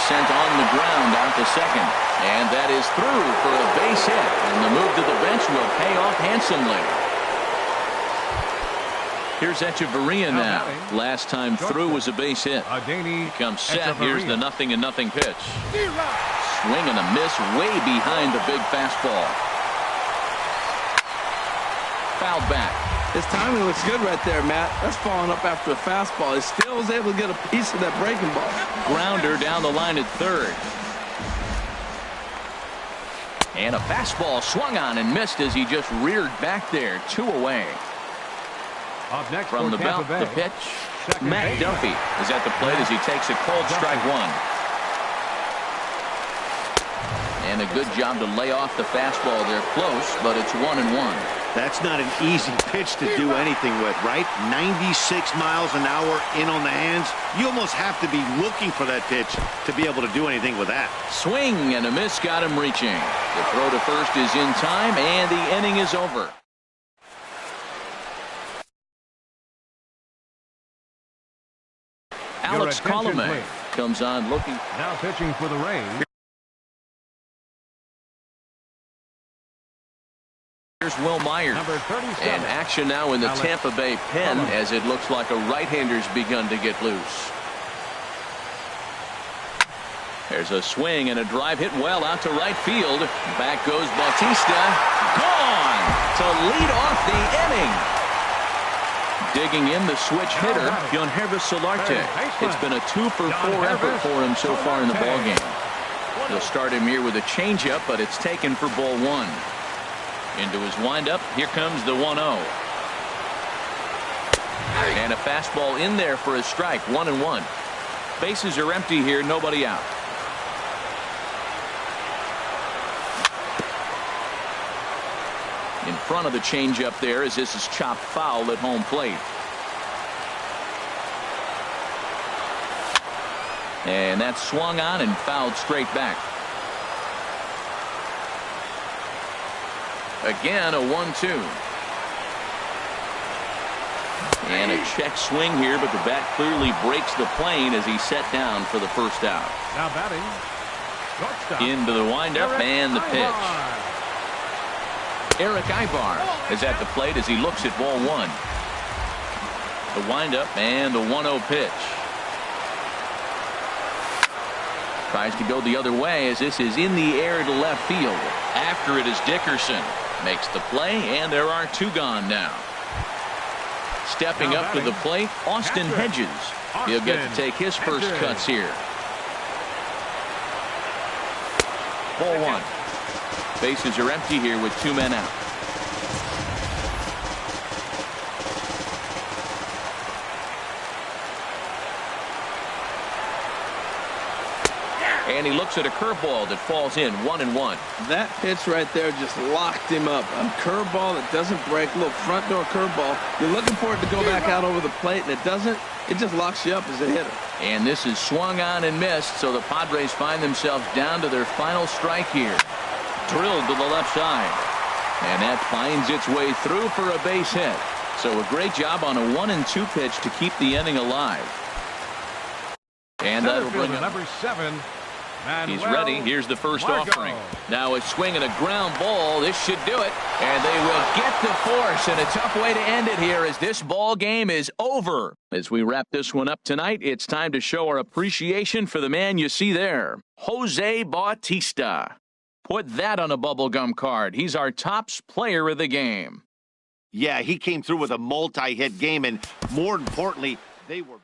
Sent on the ground out to second. And that is through for a base hit. And the move to the bench will pay off handsomely. Here's Echeverria now. Last time through was a base hit. He comes set. Here's the 0-0 pitch. Swing and a miss way behind the big fastball. Fouled back. His timing looks good right there, Matt. That's following up after a fastball. He still was able to get a piece of that breaking ball. Grounder down the line at third. And a fastball swung on and missed as he just reared back there. 2 away. Up next from the belt, the pitch. Matt Duffy is at the plate as he takes a cold strike one. And a good job to lay off the fastball there close, but it's 1-1. That's not an easy pitch to do anything with, right? 96 miles an hour in on the hands. You almost have to be looking for that pitch to be able to do anything with that. Swing and a miss got him reaching. The throw to first is in time, and the inning is over. Alex Colomé comes on looking. Now pitching for the Rays. Here's Will Myers. Number 37. And action now in the Tampa Bay pen as it looks like a right-hander's begun to get loose. There's a swing and a drive hit well out to right field. Back goes Bautista. Gone to lead off the inning. Digging in the switch hitter, Yohannes Solarte. It's been a 2 for 4 effort for him so far in the ballgame. He'll start him here with a changeup, but it's taken for ball 1. Into his windup, here comes the 1-0. And a fastball in there for a strike, 1-1. Bases are empty here, nobody out. In front of the changeup there, as this is chopped foul at home plate. And that's swung on and fouled straight back. Again, a 1-2. And a check swing here, but the bat clearly breaks the plane as he's set down for the first out. Now batting. Shortstop. Into the windup and the pitch. Eric Ibar is at the plate as he looks at ball 1. The windup and the 1-0 pitch. Tries to go the other way as this is in the air to left field. After it is Dickerson. Makes the play, and there are 2 gone now. Stepping up to the plate, Austin Hedges. He'll get to take his first cuts here. Ball 1. Bases are empty here with 2 men out. And he looks at a curveball that falls in 1-1. That pitch right there just locked him up. A curveball that doesn't break, a little front door curveball. You're looking for it to go back out over the plate, and it doesn't. It just locks you up as a hitter. And this is swung on and missed, so the Padres find themselves down to their final strike here. Drilled to the left side. And that finds its way through for a base hit. So a great job on a 1-2 pitch to keep the inning alive. And that'll bring him. Number 7. He's ready. Here's the first offering. Now a swing and a ground ball. This should do it. And they will get the force. And a tough way to end it here as this ball game is over. As we wrap this one up tonight, it's time to show our appreciation for the man you see there, Jose Bautista. Put that on a bubblegum card. He's our tops player of the game. Yeah, he came through with a multi-hit game, and more importantly, they were...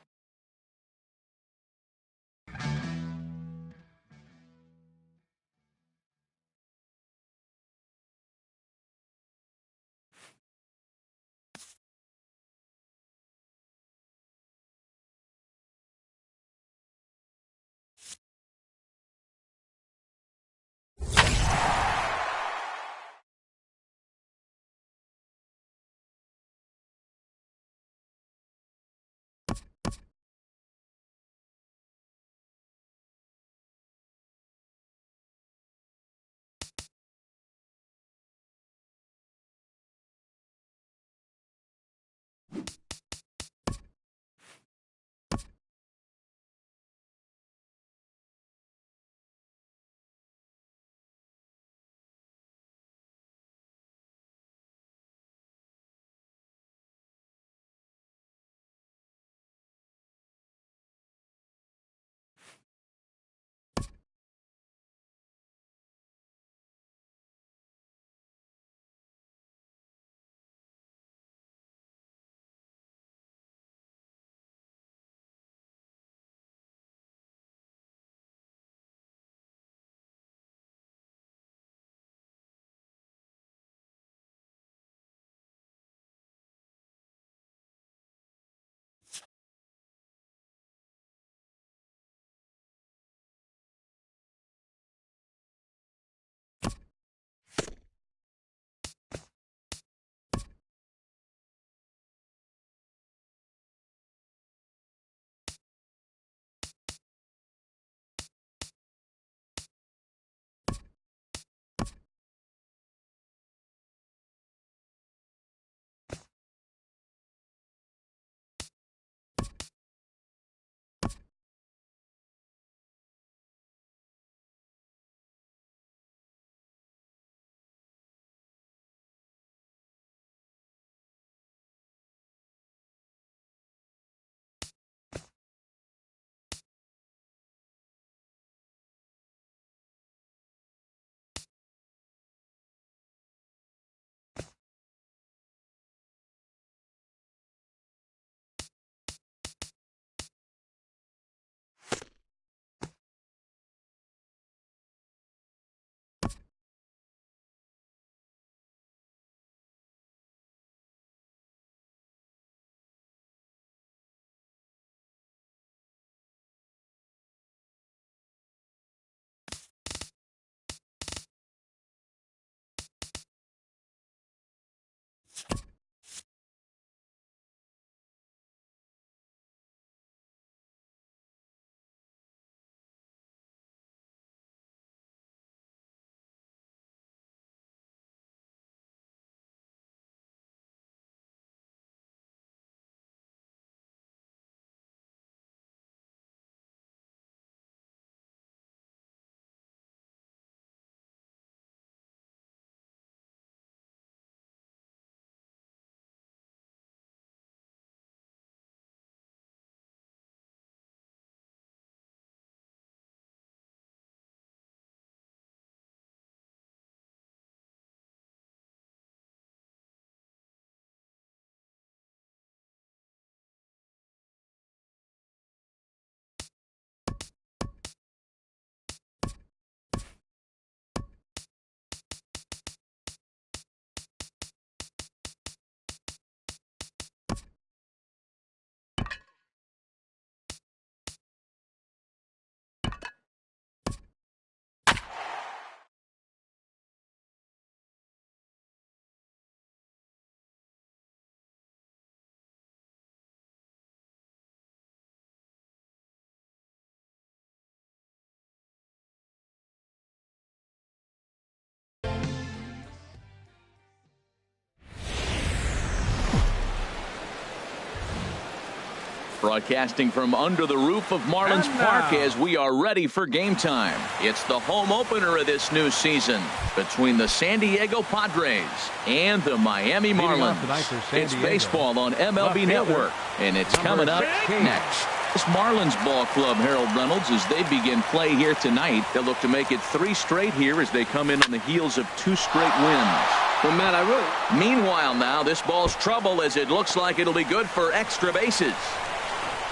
Broadcasting from under the roof of Marlins Park as we are ready for game time. It's the home opener of this new season between the San Diego Padres and the Miami Marlins. It's baseball on MLB Network, and it's coming up next. This Marlins ball club, Harold Reynolds, as they begin play here tonight, they'll look to make it 3 straight here as they come in on the heels of 2 straight wins. Well, Matt, Meanwhile, now this ball's trouble as it looks like it'll be good for extra bases.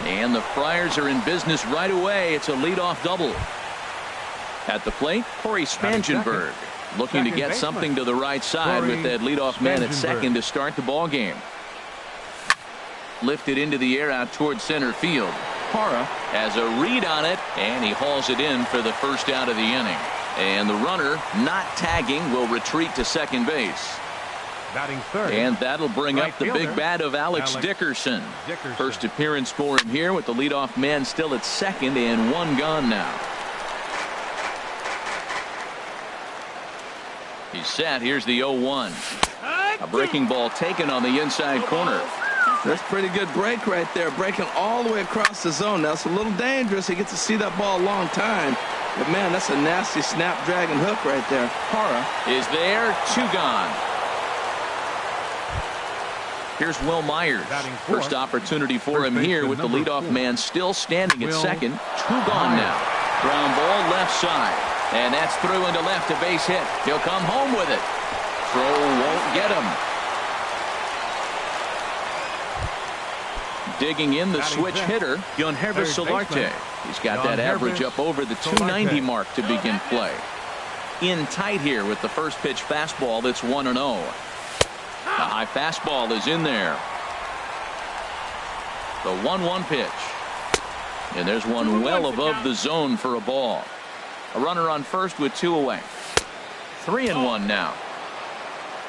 And the Friars are in business right away. It's a leadoff double. At the plate, Corey Spangenberg looking to get something to the right side with that leadoff man at second to start the ball game. Lifted into the air out towards center field. Parra has a read on it, and he hauls it in for the first out of the inning. And the runner, not tagging, will retreat to second base. Batting third. And that'll bring right up the fielder, big bat of Alex Dickerson. First appearance for him here with the leadoff man still at second and 1 gone now. He's set. Here's the 0-1. A breaking ball taken on the inside corner. that's pretty good break right there. Breaking all the way across the zone. Now, it's a little dangerous. He gets to see that ball a long time. But, man, that's a nasty snapdragon hook right there. Parra is there. 2 gone. Here's Will Myers. First opportunity for him here with the leadoff man still standing at second. 2 gone now. Ground ball left side. And that's through into left, a base hit. He'll come home with it. Throw won't get him. Digging in the switch hitter, Yonhervis Solarte. He's got that average up over the 290 mark to begin play. In tight here with the first pitch fastball that's 1-0. The high fastball is in there. The 1-1 pitch. And there's one well above the zone for a ball. A runner on first with 2 away. 3-1 now.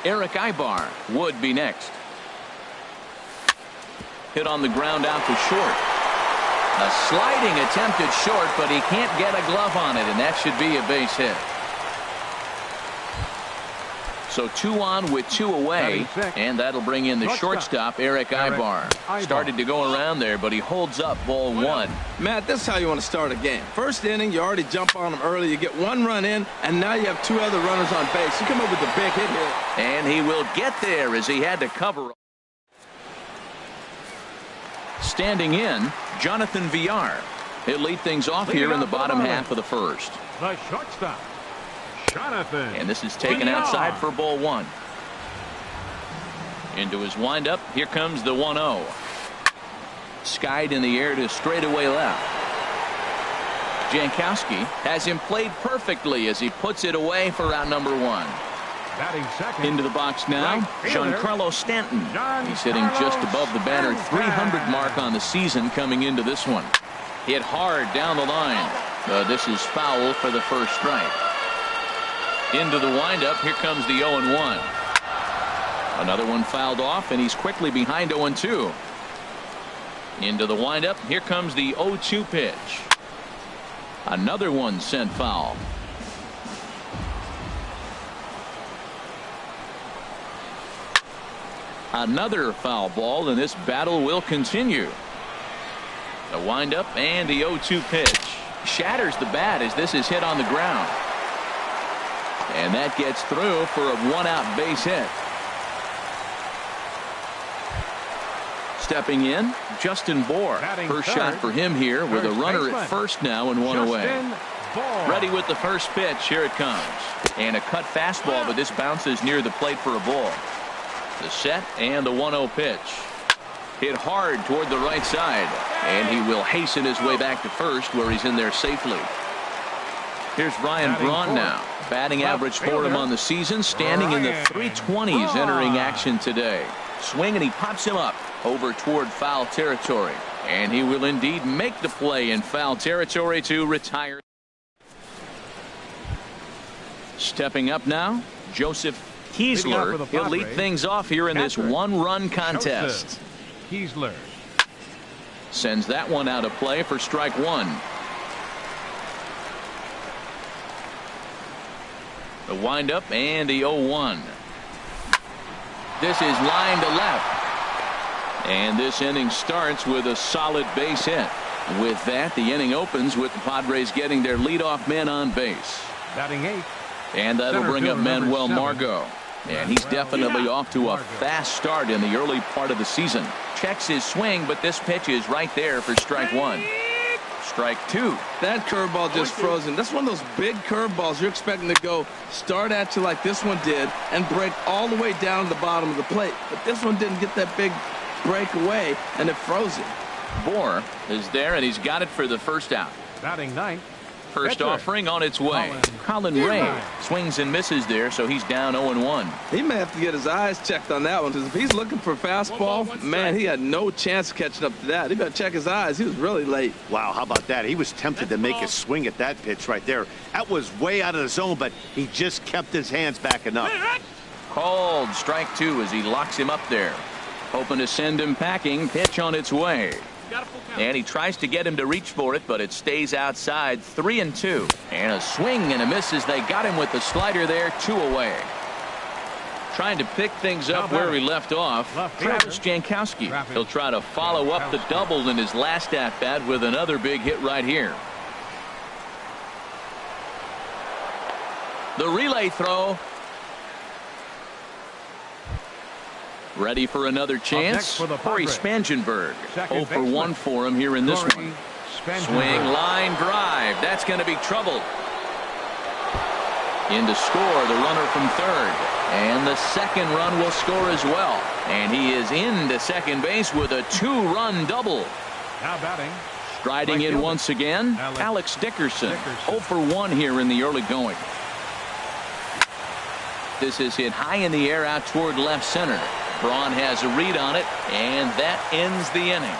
Eric Ibar would be next. Hit on the ground out to short. A sliding attempt at short, but he can't get a glove on it, and that should be a base hit. So 2 on with 2 away, and that'll bring in the shortstop, Eric Ibar. Started to go around there, but he holds up ball 1. Matt, this is how you want to start a game. First inning, you already jump on them early. You get 1 run in, and now you have 2 other runners on base. You come up with a big hit here. And he will get there as he had to cover. Standing in, Jonathan Villar. He'll lead things off here in the bottom half of the first. The shortstop, Jonathan. And this is taken outside for ball 1. Into his windup. Here comes the 1-0. Skied in the air to straightaway left. Jankowski has him played perfectly as he puts it away for out number 1. Batting second. Into the box now, Giancarlo Stanton. He's hitting just above the banner 300 mark on the season coming into this one. Hit hard down the line. This is foul for the first strike. Into the windup. Here comes the 0-1. Another one fouled off, and he's quickly behind 0-2. Into the windup. Here comes the 0-2 pitch. Another one sent foul. Another foul ball, and this battle will continue. The windup and the 0-2 pitch. Shatters the bat as this is hit on the ground. And that gets through for a 1-out base hit. Stepping in, Justin Bohr. First shot for him here with a runner at first now and 1 away. Ready with the first pitch. Here it comes. And a cut fastball, but this bounces near the plate for a ball. The set and the 1-0 pitch. Hit hard toward the right side, and he will hasten his way back to first where he's in there safely. Here's Ryan Braun now. Batting average for him on the season standing in the 320s entering action today. Swing, and he pops him up over toward foul territory, and he will indeed make the play in foul territory to retire. Stepping up now, Joseph Kiesler. He'll lead things off here in this 1-run contest. Kiesler sends that one out of play for strike 1. The windup and the 0-1. This is line to left. And this inning starts with a solid base hit. With that, the inning opens with the Padres getting their leadoff man on base. Batting 8. And that'll bring up Manuel Margot. And he's definitely off to a Margot. fast start in the early part of the season. Checks his swing, but this pitch is right there for strike one. Strike two. That curveball just frozen. That's one of those big curveballs you're expecting to go start at you like this one did and break all the way down to the bottom of the plate. But this one didn't get that big break away, and it froze him. Bohr is there, and he's got it for the first out. Batting 9th. First Pitcher. offering on its way. Colin Ray swings and misses there, so he's down 0-1. He may have to get his eyes checked on that one, because if he's looking for a fastball, man, he had no chance of catching up to that. He better check his eyes. He was really late. Wow, how about that? He was tempted to make a swing at that pitch right there. That was way out of the zone, but he just kept his hands back enough. Called strike two as he locks him up there. Hoping to send him packing. Pitch on its way. And he tries to get him to reach for it, but it stays outside. 3-2. And a swing and a miss as they got him with the slider there. 2 away. Trying to pick things up where he left off. Travis Jankowski. He'll try to follow up the double in his last at-bat with another big hit right here. The relay throw. Ready for another chance. Corey Spangenberg. 0 for 1 for him here in this one. Swing, line drive. That's going to be trouble. In to score, the runner from third. And the second run will score as well. And he is into second base with a 2-run double. Now batting. Striding in once again, Alex Dickerson. 0 for 1 here in the early going. This is hit high in the air out toward left center. Braun has a read on it, and that ends the inning.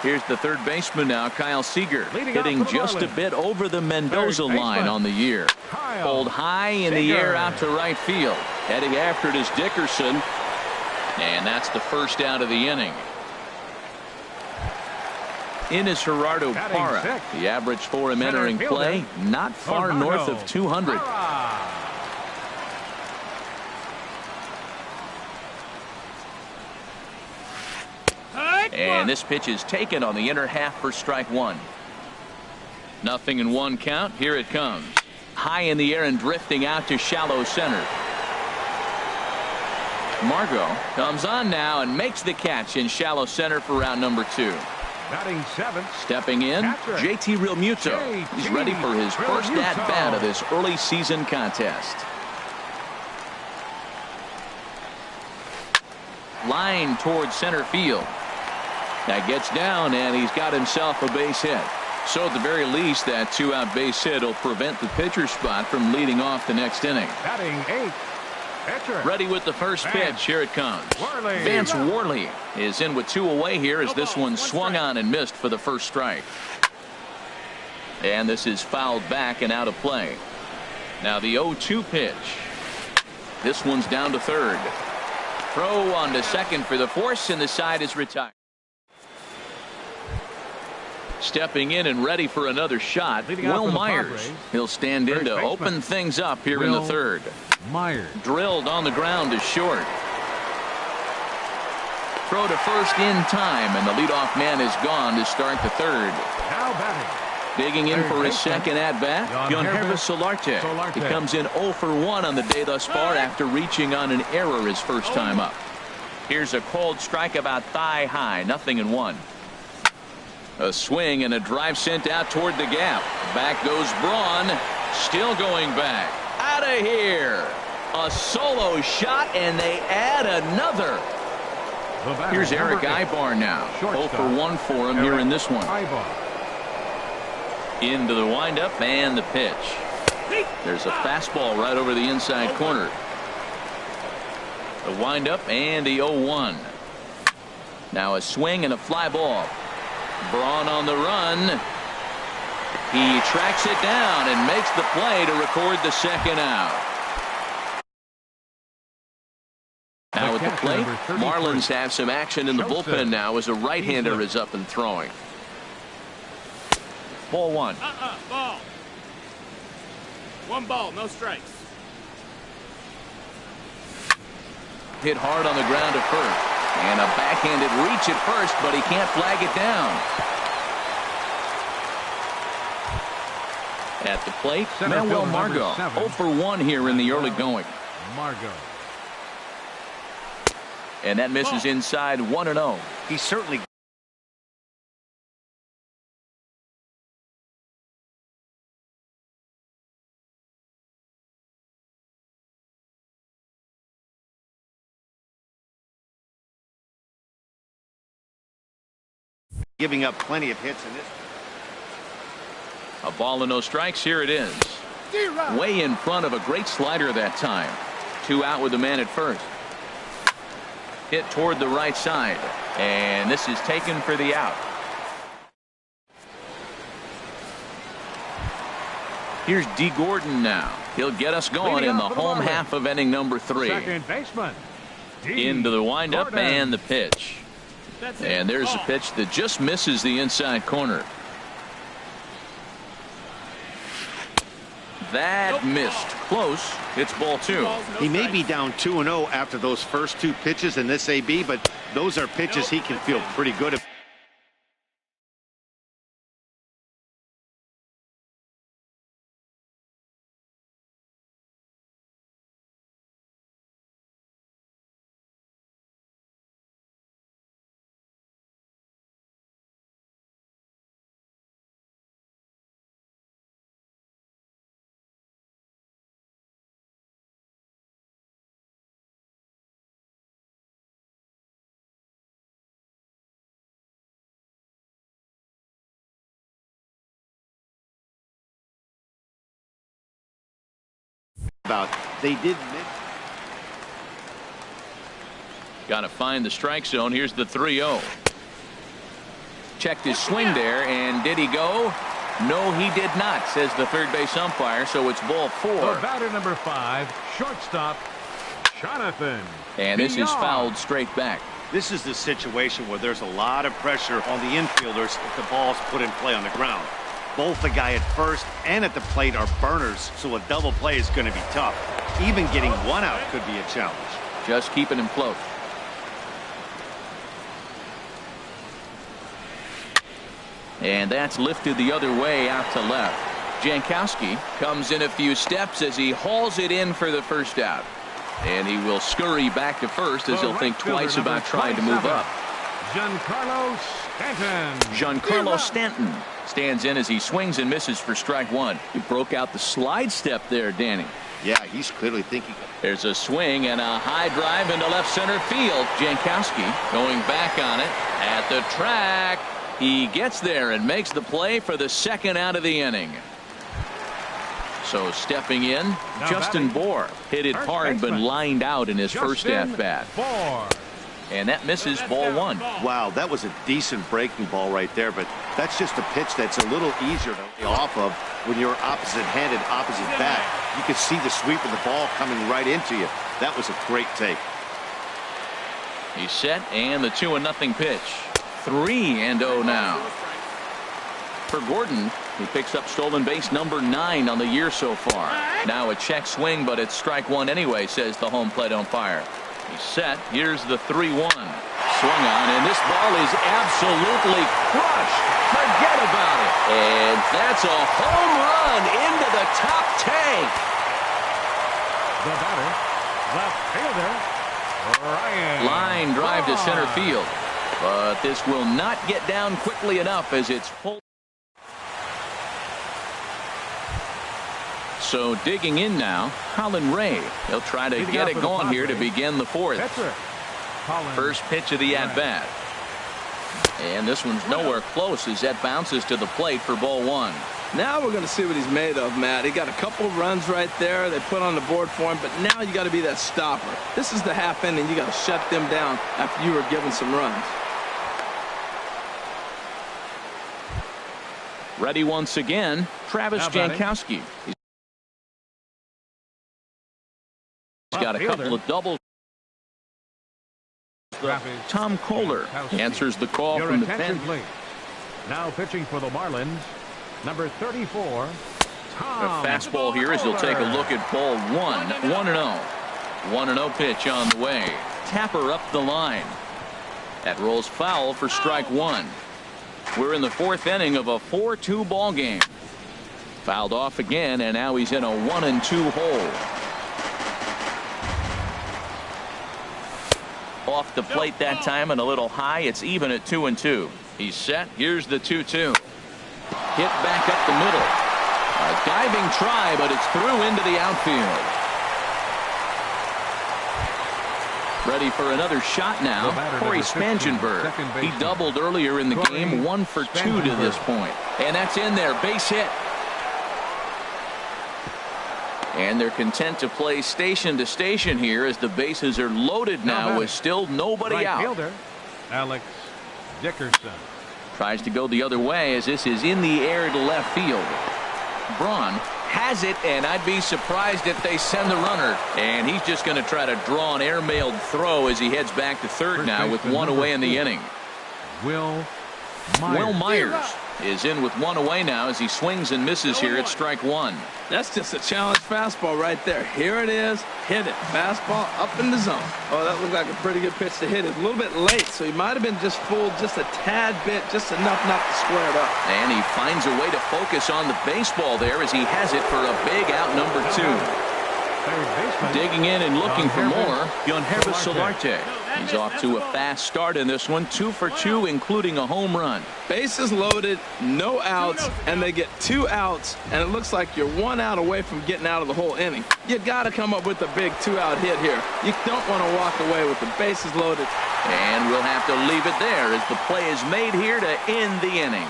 Here's the third baseman now, Kyle Seager, hitting just a bit over the Mendoza line on the year. Pulled high in the air out to right field. Heading after it is Dickerson, and that's the first out of the inning. In is Gerardo Parra. The average for him entering play, not far north of 200. And this pitch is taken on the inner half for strike one. 0-1 count. Here it comes. High in the air and drifting out to shallow center. Margot comes on now and makes the catch in shallow center for round number 2. Batting 7th. Stepping in, JT Realmuto. He's ready for his first at-bat of this early season contest. Line towards center field. That gets down, and he's got himself a base hit. So at the very least, that 2-out base hit will prevent the pitcher spot from leading off the next inning. Batting 8th. Pitcher. Ready with the first pitch. Here it comes. Worley. Vance Worley is in with 2 away here as this one swung on and missed for the first strike. And this is fouled back and out of play. Now the 0-2 pitch. This one's down to third. Throw on to second for the force, and the side is retired. Stepping in and ready for another shot, Will Myers. He'll stand in to open things up here in the third. Myers. Drilled on the ground to short. Throw to first in time, and the leadoff man is gone to start the third. Now batting. Digging in for his second at-bat, Yangervis Solarte. He comes in 0 for 1 on the day thus far after reaching on an error his first time up. Here's a cold strike about thigh high, 0-1. A swing and a drive sent out toward the gap. Back goes Braun. Still going back. Out of here. A solo shot, and they add another. Here's Eric Ibar now. 0 for 1 for him here in this one. Into the windup and the pitch. There's a fastball right over the inside corner. The windup and the 0-1. Now a swing and a fly ball. Braun on the run. He tracks it down and makes the play to record the second out. Now at the plate, Marlins have some action in the bullpen now as a right-hander is up and throwing. Ball 1. Ball. 1 ball, no strikes. hit hard on the ground at first. And a backhanded reach at first, but he can't flag it down. At the plate, Manuel Margot. 0 for 1 here in the early going. Margot. And that misses inside 1-0. He certainly giving up plenty of hits in this. A ball and no strikes. Here it is. Way in front of a great slider that time. 2 out with the man at first. Hit toward the right side. And this is taken for the out. Here's D. Gordon now. He'll get us going in the home half of inning number 3. Second baseman. D. Into the windup Gordon. and the pitch. And there's a pitch that just misses the inside corner. That missed. Close. It's ball 2. He may be down 2-0 after those first 2 pitches in this AB, but those are pitches he can feel pretty good about. They did miss. Got to find the strike zone. Here's the 3-0. Checked his swing there, and did he go? No, he did not, says the third base umpire. So it's ball 4. The batter number 5, shortstop Jonathan. And this is Villar. fouled straight back. This is the situation where there's a lot of pressure on the infielders if the ball's put in play on the ground. Both the guy at first and at the plate are burners, so a double play is going to be tough. Even getting 1 out could be a challenge. Just keeping him close. And that's lifted the other way out to left. Jankowski comes in a few steps as he hauls it in for the first out. And he will scurry back to first as he'll think twice about trying to move up. Giancarlo Stanton. Giancarlo Stanton stands in as he swings and misses for strike 1. He broke out the slide step there, Danny. Yeah, he's clearly thinking. There's a swing and a high drive into left center field. Jankowski going back on it at the track. He gets there and makes the play for the second out of the inning. So stepping in, Now Justin batting. Bohr hit it First hard but baseman. lined out in his first Justin at bat. Bohr. And that misses ball 1. Wow, that was a decent breaking ball right there, but that's just a pitch that's a little easier to lay off of when you're opposite-handed, opposite bat. You can see the sweep of the ball coming right into you. That was a great take. He's set, and the 2-0 pitch. 3-0 now. For Gordon, he picks up stolen base number 9 on the year so far. Now a check swing, but it's strike 1 anyway, says the home plate umpire. He's set. Here's the 3-1. Swung on, and this ball is absolutely crushed. Forget about it. And that's a home run into the top tank. The batter, left fielder, Ryan. Line drive to center Braun. field. But this will not get down quickly enough as it's pulled. So digging in now, Colin Ray. He'll try to Leading get off it for the going here to Padres. begin the 4th. Pitcher, Colin First pitch of the at-bat. And this one's nowhere close as that bounces to the plate for ball 1. Now we're going to see what he's made of, Matt. He got a couple runs right there they put on the board for him, but now you got to be that stopper. This is the half inning. You got to shut them down after you were given some runs. Ready once again, Travis How about it? Jankowski. He's got a couple of doubles. Tom Kohler answers the call Your from the attention, pen. please. Now pitching for the Marlins, number 34, A Tom fastball here as he'll take a look at ball 1. 1-0. 1-0 pitch on the way. tapper up the line. That rolls foul for strike one. We're in the fourth inning of a 4-2 ball game. Fouled off again, and now he's in a 1-2 hole. Off the plate that time and a little high. It's even at 2-2. He's set. Here's the 2-2. Hit back up the middle. A diving try, but it's through into the outfield. Ready for another shot now. Corey Spangenberg. He doubled earlier in the game. 1 for 2 to this point. And that's in there. Base hit. And they're content to play station to station here as the bases are loaded now with still nobody out. Fielder, Alex Dickerson. Tries to go the other way as this is in the air to left field. Braun has it, and I'd be surprised if they send the runner. And he's just going to try to draw an airmailed throw as he heads back to third now with 1 away in the inning. Will Myers is in with 1 away now as he swings and misses here at strike 1. That's just a challenge fastball right there. Here it is. Hit it. Fastball up in the zone. Oh, that looked like a pretty good pitch to hit it. A little bit late, so he might have been just fooled just a tad bit, just enough not to square it up. And he finds a way to focus on the baseball there as he has it for a big out number 2. Digging in and looking for more, Yonhervis Solarte. He's off to a fast start in this one. 2 for 2, including a home run. Bases loaded, no outs, and they get 2 outs, and it looks like you're 1 out away from getting out of the whole inning. You got to come up with a big 2-out hit here. You don't want to walk away with the bases loaded. And we'll have to leave it there as the play is made here to end the inning.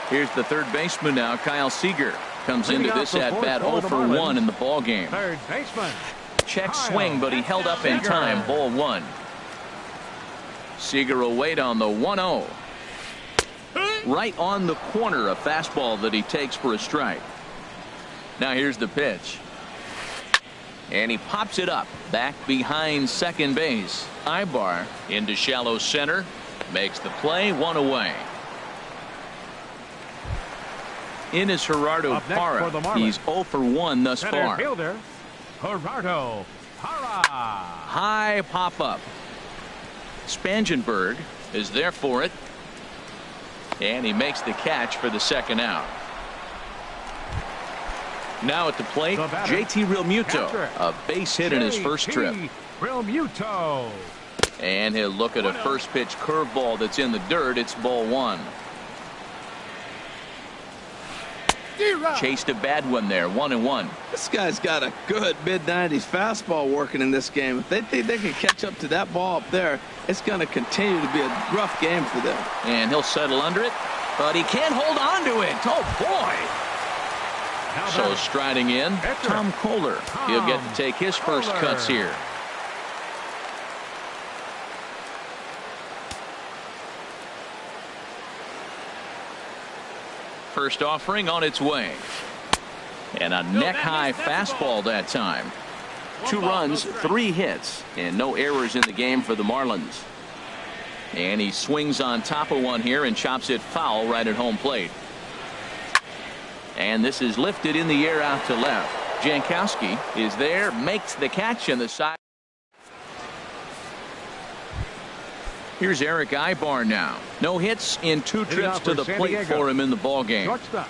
Here's the third baseman now, Kyle Seager. Comes into this at-bat 0 for 1 in the ball game. Third baseman. Check swing, but he held up in time. Ball 1. Seager will wait on the 1-0. Right on the corner, a fastball that he takes for a strike. Now here's the pitch. And he pops it up back behind second base. Ibar into shallow center. Makes the play. 1 away. In is Gerardo Parra. He's 0 for 1 thus far. Fielder, Gerardo Parra. High pop-up. Spangenberg is there for it. And he makes the catch for the second out. Now at the plate, JT Realmuto. A base hit in his first trip. Realmuto. And he'll look at a first pitch curveball that's in the dirt. It's ball 1. Chased a bad one there. 1-1. This guy's got a good mid-90s fastball working in this game. If they think they can catch up to that ball up there, it's going to continue to be a rough game for them. And he'll settle under it, but he can't hold on to it. Oh, boy. So striding in, Tom Kohler. He'll get to take his first cuts here. First offering on its way. And a neck-high fastball that time. 2 runs, 3 hits, and no errors in the game for the Marlins. And he swings on top of one here and chops it foul right at home plate. And this is lifted in the air out to left. Jankowski is there, makes the catch on the side. Here's Eric Ibar now. No hits in 2 trips to the plate for him in the ball game. Shortstop,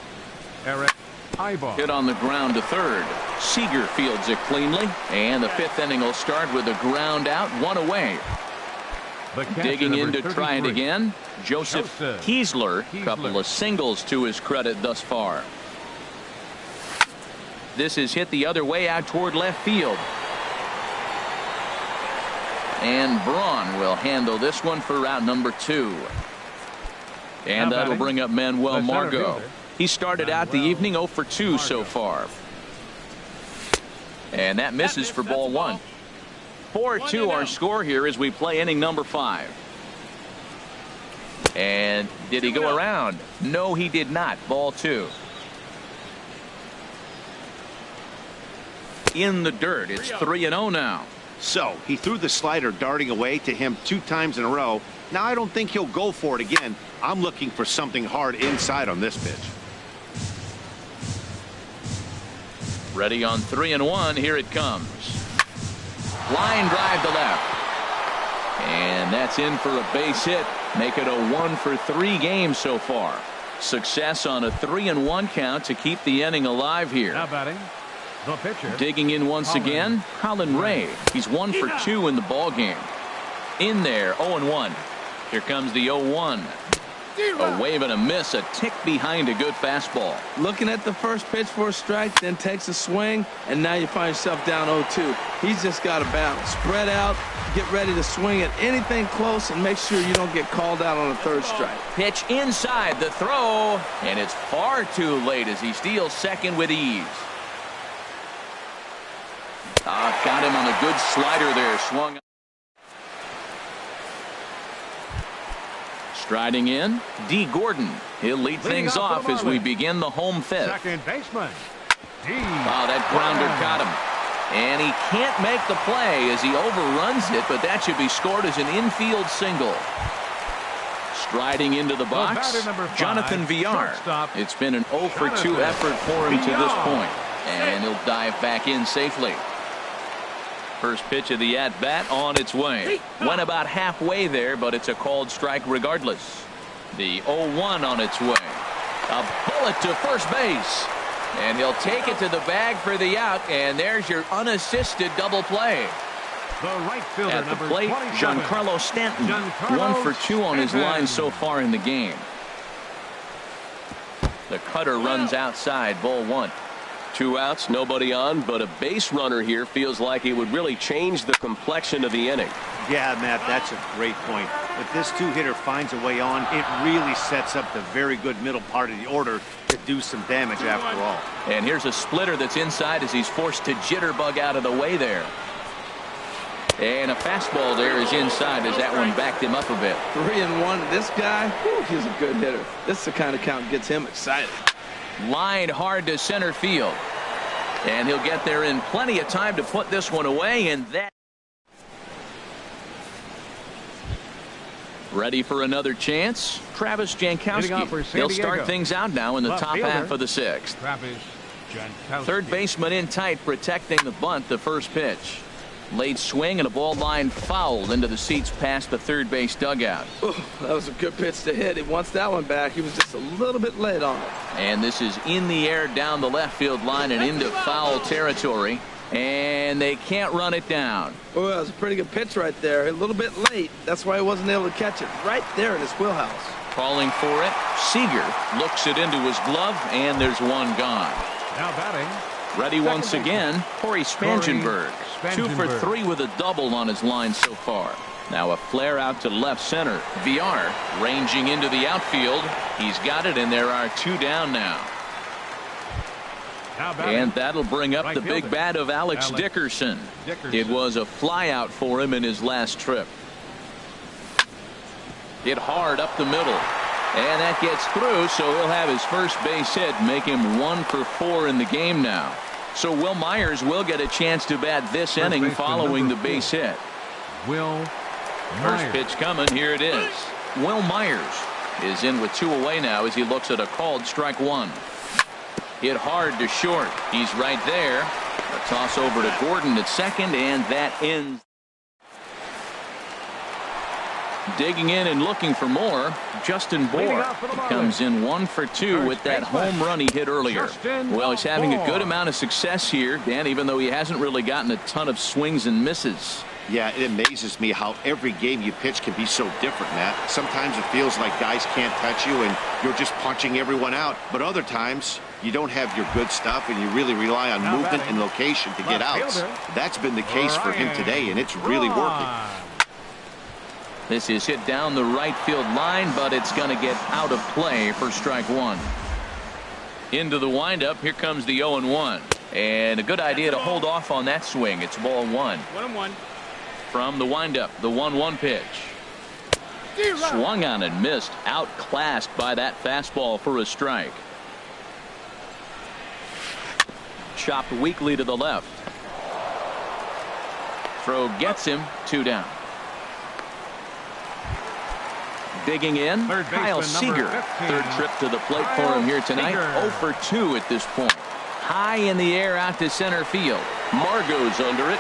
Eric Ibar. Hit on the ground to third. Seager fields it cleanly. And the 5th inning will start with a ground out, 1 away. Digging in to try it again. Joseph Kiesler. Couple of singles to his credit thus far. This is hit the other way out toward left field. And Braun will handle this one for route number 2. And that'll bring up Manuel Margot. He started out the evening 0 for 2 so far. And that misses for ball 1. 4-2 our score here as we play inning number 5. And did he go around? No, he did not. Ball 2. In the dirt. It's 3-0 now. So he threw the slider darting away to him 2 times in a row. Now I don't think he'll go for it again. I'm looking for something hard inside on this pitch. Ready on 3-1. Here it comes. Line drive to left. And that's in for a base hit. Make it a 1-for-3 game so far. Success on a 3-1 count to keep the inning alive here. Now batting, the pitcher. Digging in once again, Colin Ray. He's 1 for 2 in the ball game. In there, 0-1. Here comes the 0-1. A wave and a miss, a tick behind a good fastball. Looking at the first pitch for a strike, then takes a swing, and now you find yourself down 0-2. He's just got to balance. Spread out, get ready to swing at anything close, and make sure you don't get called out on a third strike. Pitch inside the throw, and it's far too late as he steals second with ease. Got him on a good slider there. Swung. Striding in, D. Gordon. He'll lead things off as we begin the home fifth. Second baseman. D. That grounder caught him. And he can't make the play as he overruns it, but that should be scored as an infield single. Striding into the box, Jonathan Villar. It's been an 0 for 2 effort for him to this point, and he'll dive back in safely. First pitch of the at-bat on its way. Went about halfway there, but it's a called strike regardless. The 0-1 on its way. A bullet to first base. And he'll take it to the bag for the out, and there's your unassisted double play. The right fielder, at the plate, Giancarlo Stanton. 1 for 2 on his line so far in the game. The cutter runs outside, ball 1. 2 outs, nobody on, but a base runner here feels like it would really change the complexion of the inning. Yeah, Matt, that's a great point. If this two-hitter finds a way on, it really sets up the very good middle part of the order to do some damage after all. And here's a splitter that's inside as he's forced to jitterbug out of the way there. And a fastball there is inside as that one backed him up a bit. 3-1. This guy, he's a good hitter. This is the kind of count gets him excited. Lined hard to center field. And he'll get there in plenty of time to put this one away, and that. Ready for another chance? Travis Jankowski. He'll start things out now in the top half of the 6th. Third baseman in tight, protecting the bunt, the first pitch. Late swing and a ball line fouled into the seats past the third base dugout. That was a good pitch to hit. He wants that one back. He was just a little bit late on it. And this is in the air down the left field line and into foul territory. And they can't run it down. Oh, that was a pretty good pitch right there. A little bit late. That's why he wasn't able to catch it. Right there in his wheelhouse. Calling for it. Seager looks it into his glove, and there's one gone. Now batting. Ready once again, Corey Spangenberg. 2 for 3 with a double on his line so far. Now a flare out to left center. Villar ranging into the outfield. He's got it, and there are 2 down now. And that'll bring up the big bat of Alex Dickerson. It was a flyout for him in his last trip. Hit hard up the middle. And that gets through, so he'll have his first base hit, make him 1 for 4 in the game now. So Will Myers will get a chance to bat this inning following the base hit. First pitch coming, here it is. Will Myers is in with 2 away now as he looks at a called strike 1. Hit hard to short. He's right there. A toss over to Gordon at second, and that ends. Digging in and looking for more, Justin Bour comes in 1 for 2 with that home run he hit earlier. Well, he's having a good amount of success here, Dan, even though he hasn't really gotten a ton of swings and misses. Yeah, it amazes me how every game you pitch can be so different, Matt. Sometimes it feels like guys can't touch you and you're just punching everyone out. But other times, you don't have your good stuff and you really rely on movement and location to get outs. That's been the case for him today, and it's really working. This is hit down the right field line, but it's going to get out of play for strike 1. Into the windup, here comes the 0-1. And a good idea to hold off on that swing. It's ball 1. 1-1. From the windup, the 1-1 pitch. Swung on and missed, outclassed by that fastball for a strike. Chopped weakly to the left. Throw gets him, 2 down. Digging in, Kyle Seager. Third trip to the plate for him here tonight. 0 for 2 at this point. high in the air out to center field. Margot's under it.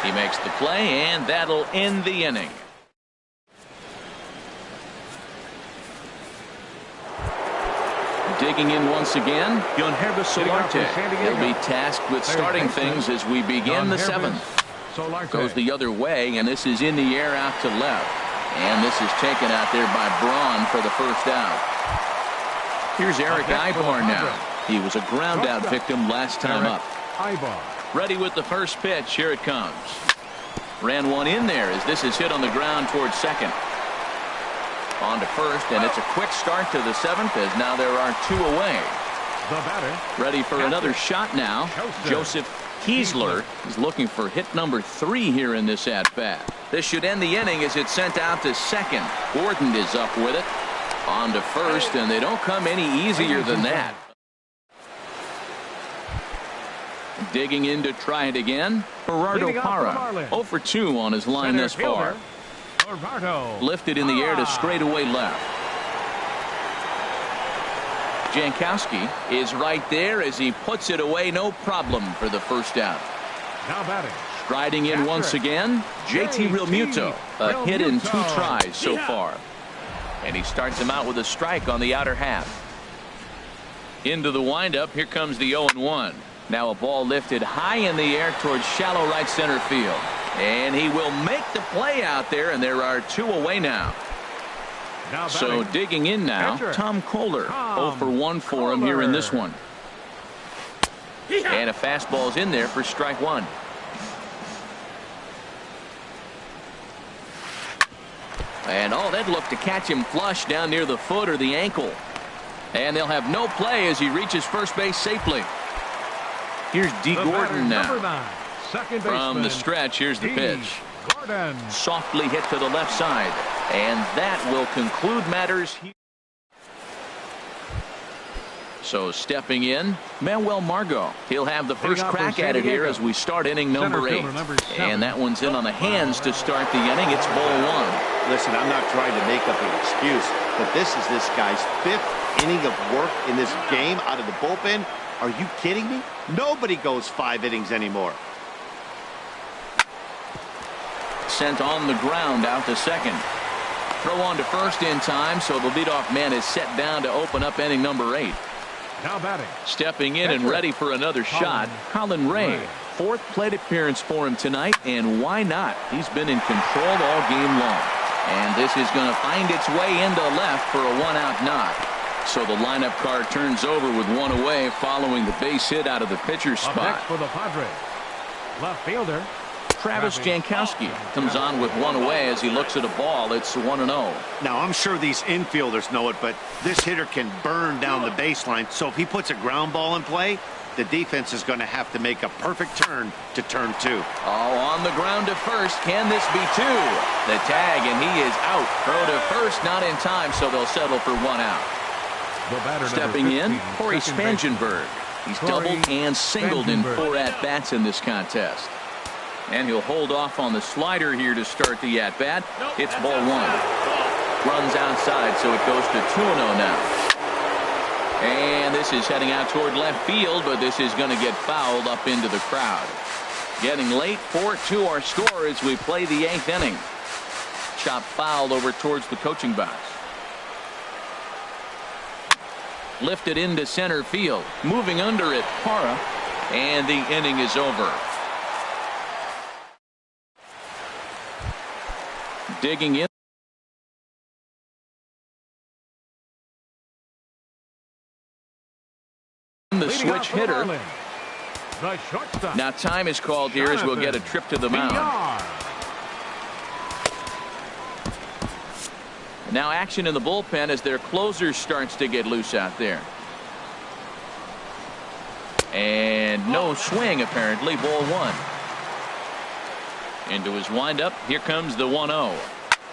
He makes the play, and that'll end the inning. Digging in once again, Solarte. He'll be tasked with starting things as we begin the seventh. Goes the other way, and this is in the air out to left. And this is taken out there by Braun for the first out. Here's Eric Ibar now. He was a ground out victim last time up. Ready with the first pitch. Here it comes. Ran one in there as this is hit on the ground towards second. On to first, and it's a quick start to the seventh as now there are two away. Ready for another shot now. Joseph Kiesler is looking for hit number 3 here in this at-bat. This should end the inning as it's sent out to second. Gordon is up with it. On to first, and they don't come any easier than that. Digging in to try it again. Gerardo Parra, 0 for 2 on his line thus far. Lifted in the air to straightaway left. Jankowski is right there as he puts it away, no problem for the first out. Now batting. Striding in once again, JT Realmuto. A hit in 2 tries so far. And he starts him out with a strike on the outer half. Into the windup, here comes the 0-1. Now a ball lifted high in the air towards shallow right center field. And he will make the play out there, and there are 2 away now. So digging in now, Tom Kohler. 0 for 1 for him here in this one. And a fastball's in there for strike 1. And that looked to catch him flush down near the foot or the ankle. And they'll have no play as he reaches first base safely. Here's D. Gordon now. From the stretch, here's the pitch. Softly hit to the left side. And that will conclude matters here. So stepping in, Manuel Margot. He'll have the first crack at it here as we start inning number 8. And that one's in on the hands to start the inning. It's ball 1. Listen, I'm not trying to make up an excuse, but this is this guy's 5th inning of work in this game out of the bullpen. Are you kidding me? Nobody goes 5 innings anymore. Sent on the ground out to second. Throw on to first in time, so the leadoff man is set down to open up inning number 8. Now batting. Stepping in and ready for another shot, Colin Ray. 4th plate appearance for him tonight, and why not? He's been in control all game long. And this is going to find its way into left for a 1-out knock. So the lineup card turns over with 1 away following the base hit out of the pitcher's spot. Next for the Padres, left fielder Travis Jankowski comes on with 1 away as he looks at a ball. It's 1-0. Now, I'm sure these infielders know it, but this hitter can burn down the baseline. So if he puts a ground ball in play, the defense is going to have to make a perfect turn to turn 2. On the ground to first. Can this be 2? The tag, and he is out. Throw to first, not in time, so they'll settle for 1 out. Stepping in, Corey Spangenberg. He's doubled and singled in 4 at-bats in this contest. And he'll hold off on the slider here to start the at-bat. It's ball 1. Runs outside, so it goes to 2-0 now. And this is heading out toward left field, but this is going to get fouled up into the crowd. Getting late, 4-2 our score as we play the 8th inning. Chop fouled over towards the coaching box. Lifted into center field. Moving under it, Parra. And the inning is over. Digging in. The switch hitter. Now time is called here as we'll get a trip to the mound. Now action in the bullpen as their closer starts to get loose out there. And no swing apparently. Ball 1. Into his windup. Here comes the 1-0.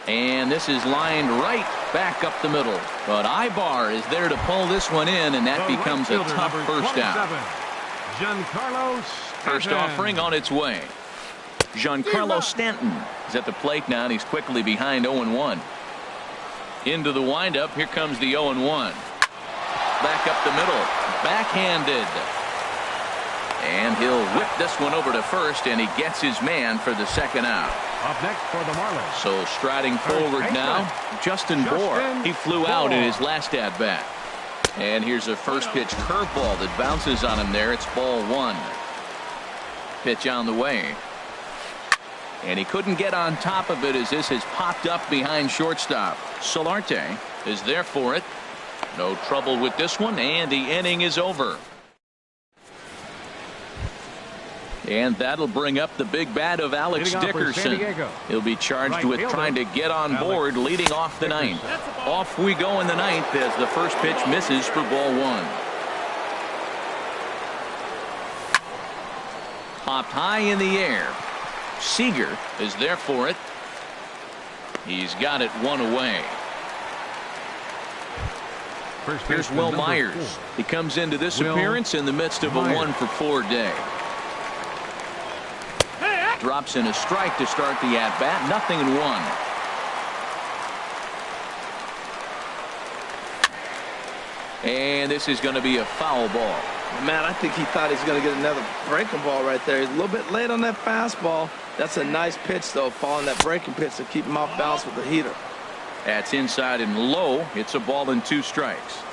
And this is lined right back up the middle. But Ibar is there to pull this one in, and that becomes a tough first out. First offering on its way. Giancarlo Stanton is at the plate now, and he's quickly behind 0-1. Into the windup. Here comes the 0-1. Back up the middle. backhanded. And he'll whip this one over to first, and he gets his man for the second out. Up next for the Marlins. So striding forward now, Justin Bour. He flew out in his last at bat. And here's a first pitch curveball that bounces on him there. It's ball one. Pitch on the way. And he couldn't get on top of it as this has popped up behind shortstop. Solarte is there for it. No trouble with this one, and the inning is over. And that'll bring up the big bat of Alex Dickerson. He'll be charged with trying to get on board, leading off the ninth. Off we go in the ninth as the first pitch misses for ball one. Popped high in the air. Seager is there for it. He's got it one away. Here's Will Myers. He comes into this appearance in the midst of a 1-for-4 day. Drops in a strike to start the at-bat. 0-1. And this is going to be a foul ball. Man, I think he thought he's going to get another breaking ball right there. He's a little bit late on that fastball. That's a nice pitch, though, following that breaking pitch to keep him off balance with the heater. That's inside and low. It's a ball and 2 strikes.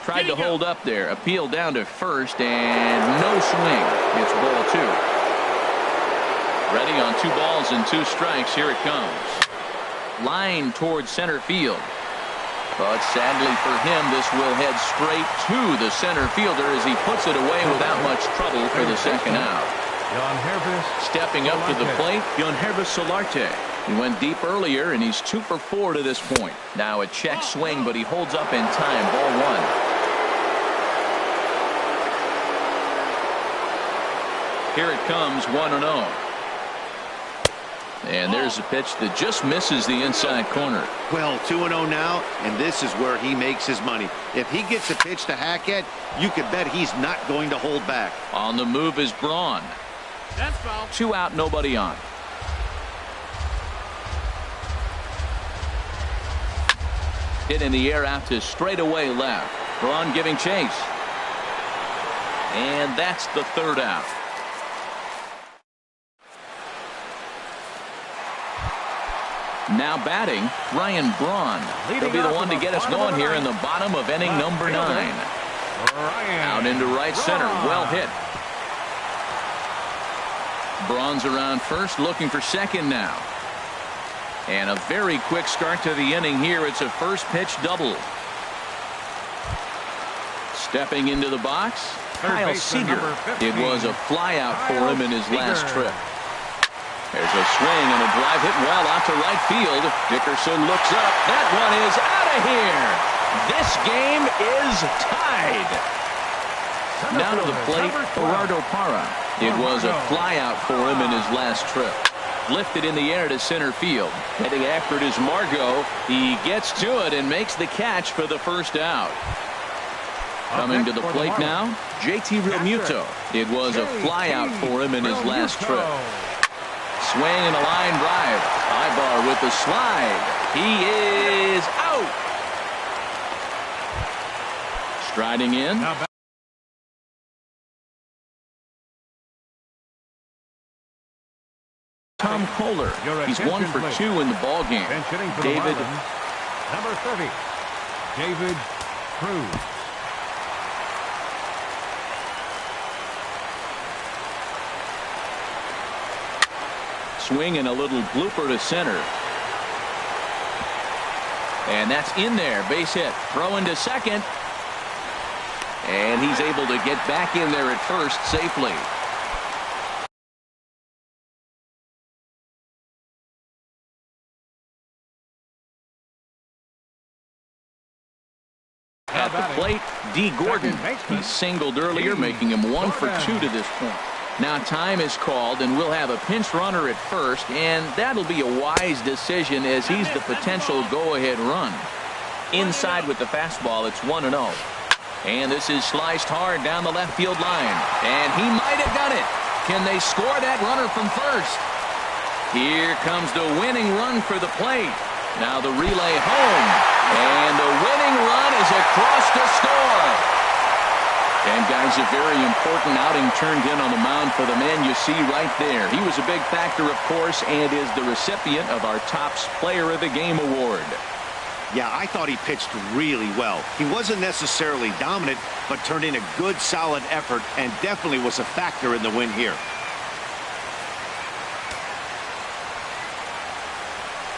Tried to hold up there. Appeal down to first, and no swing. It's ball 2. Ready on 2 balls and 2 strikes. Here it comes. Line towards center field. But sadly for him, this will head straight to the center fielder as he puts it away without much trouble for the second out. Stepping up to the plate, Yangervis Solarte. He went deep earlier, and he's 2 for 4 to this point. Now a check swing, but he holds up in time. Ball 1. Here it comes, 1-0. And there's a pitch that just misses the inside corner. Well, 2-0 now, and this is where he makes his money. If he gets a pitch to hack at, you could bet he's not going to hold back. On the move is Braun. That's foul. 2 out, nobody on. Hit in the air out to straightaway left. Braun giving chase. And that's the 3rd out. Now batting, Ryan Braun. He'll be the one to get us going here in the bottom of inning number 9. Out into right center. Well hit. Braun's around first, looking for second now. And a very quick start to the inning here. It's a first pitch double. Stepping into the box, Kyle Seager. It was a fly out for him in his last trip. There's a swing and a drive hit well out to right field. Dickerson looks up. That one is out of here. This game is tied. Now to the plate, Gerardo Parra. It was a fly out for him in his last trip. Lifted in the air to center field. Heading after it is Margot. He gets to it and makes the catch for the first out. Coming to the plate now, JT Realmuto. It was a fly out for him in his last trip. Swing and a line drive. Ibar with the slide. He is out. Striding in. Tom Kohler. He's 1 for 2 in the ball game. David. Number 30. David Cruz. Swing and a little blooper to center. And that's in there. Base hit. Throw into second. And he's able to get back in there at first safely. At the plate, D. Gordon. He singled earlier, making him 1 for 2 to this point. Now time is called, and we'll have a pinch runner at first, and that'll be a wise decision as he's the potential go-ahead run. Inside with the fastball, it's 1-0. And this is sliced hard down the left field line. And he might have done it. Can they score that runner from first? Here comes the winning run for the plate. Now the relay home. And the winning run is across to score. And guys, a very important outing turned in on the mound for the man you see right there. He was a big factor, of course, and is the recipient of our Topps Player of the Game award. Yeah, I thought he pitched really well. He wasn't necessarily dominant, but turned in a good, solid effort and definitely was a factor in the win here.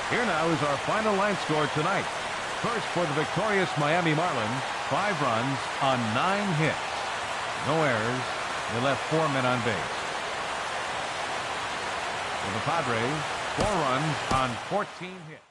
Here now is our final line score tonight. First for the victorious Miami Marlins, 5 runs on 9 hits. No errors. They left 4 men on base. For the Padres, 4 runs on 14 hits.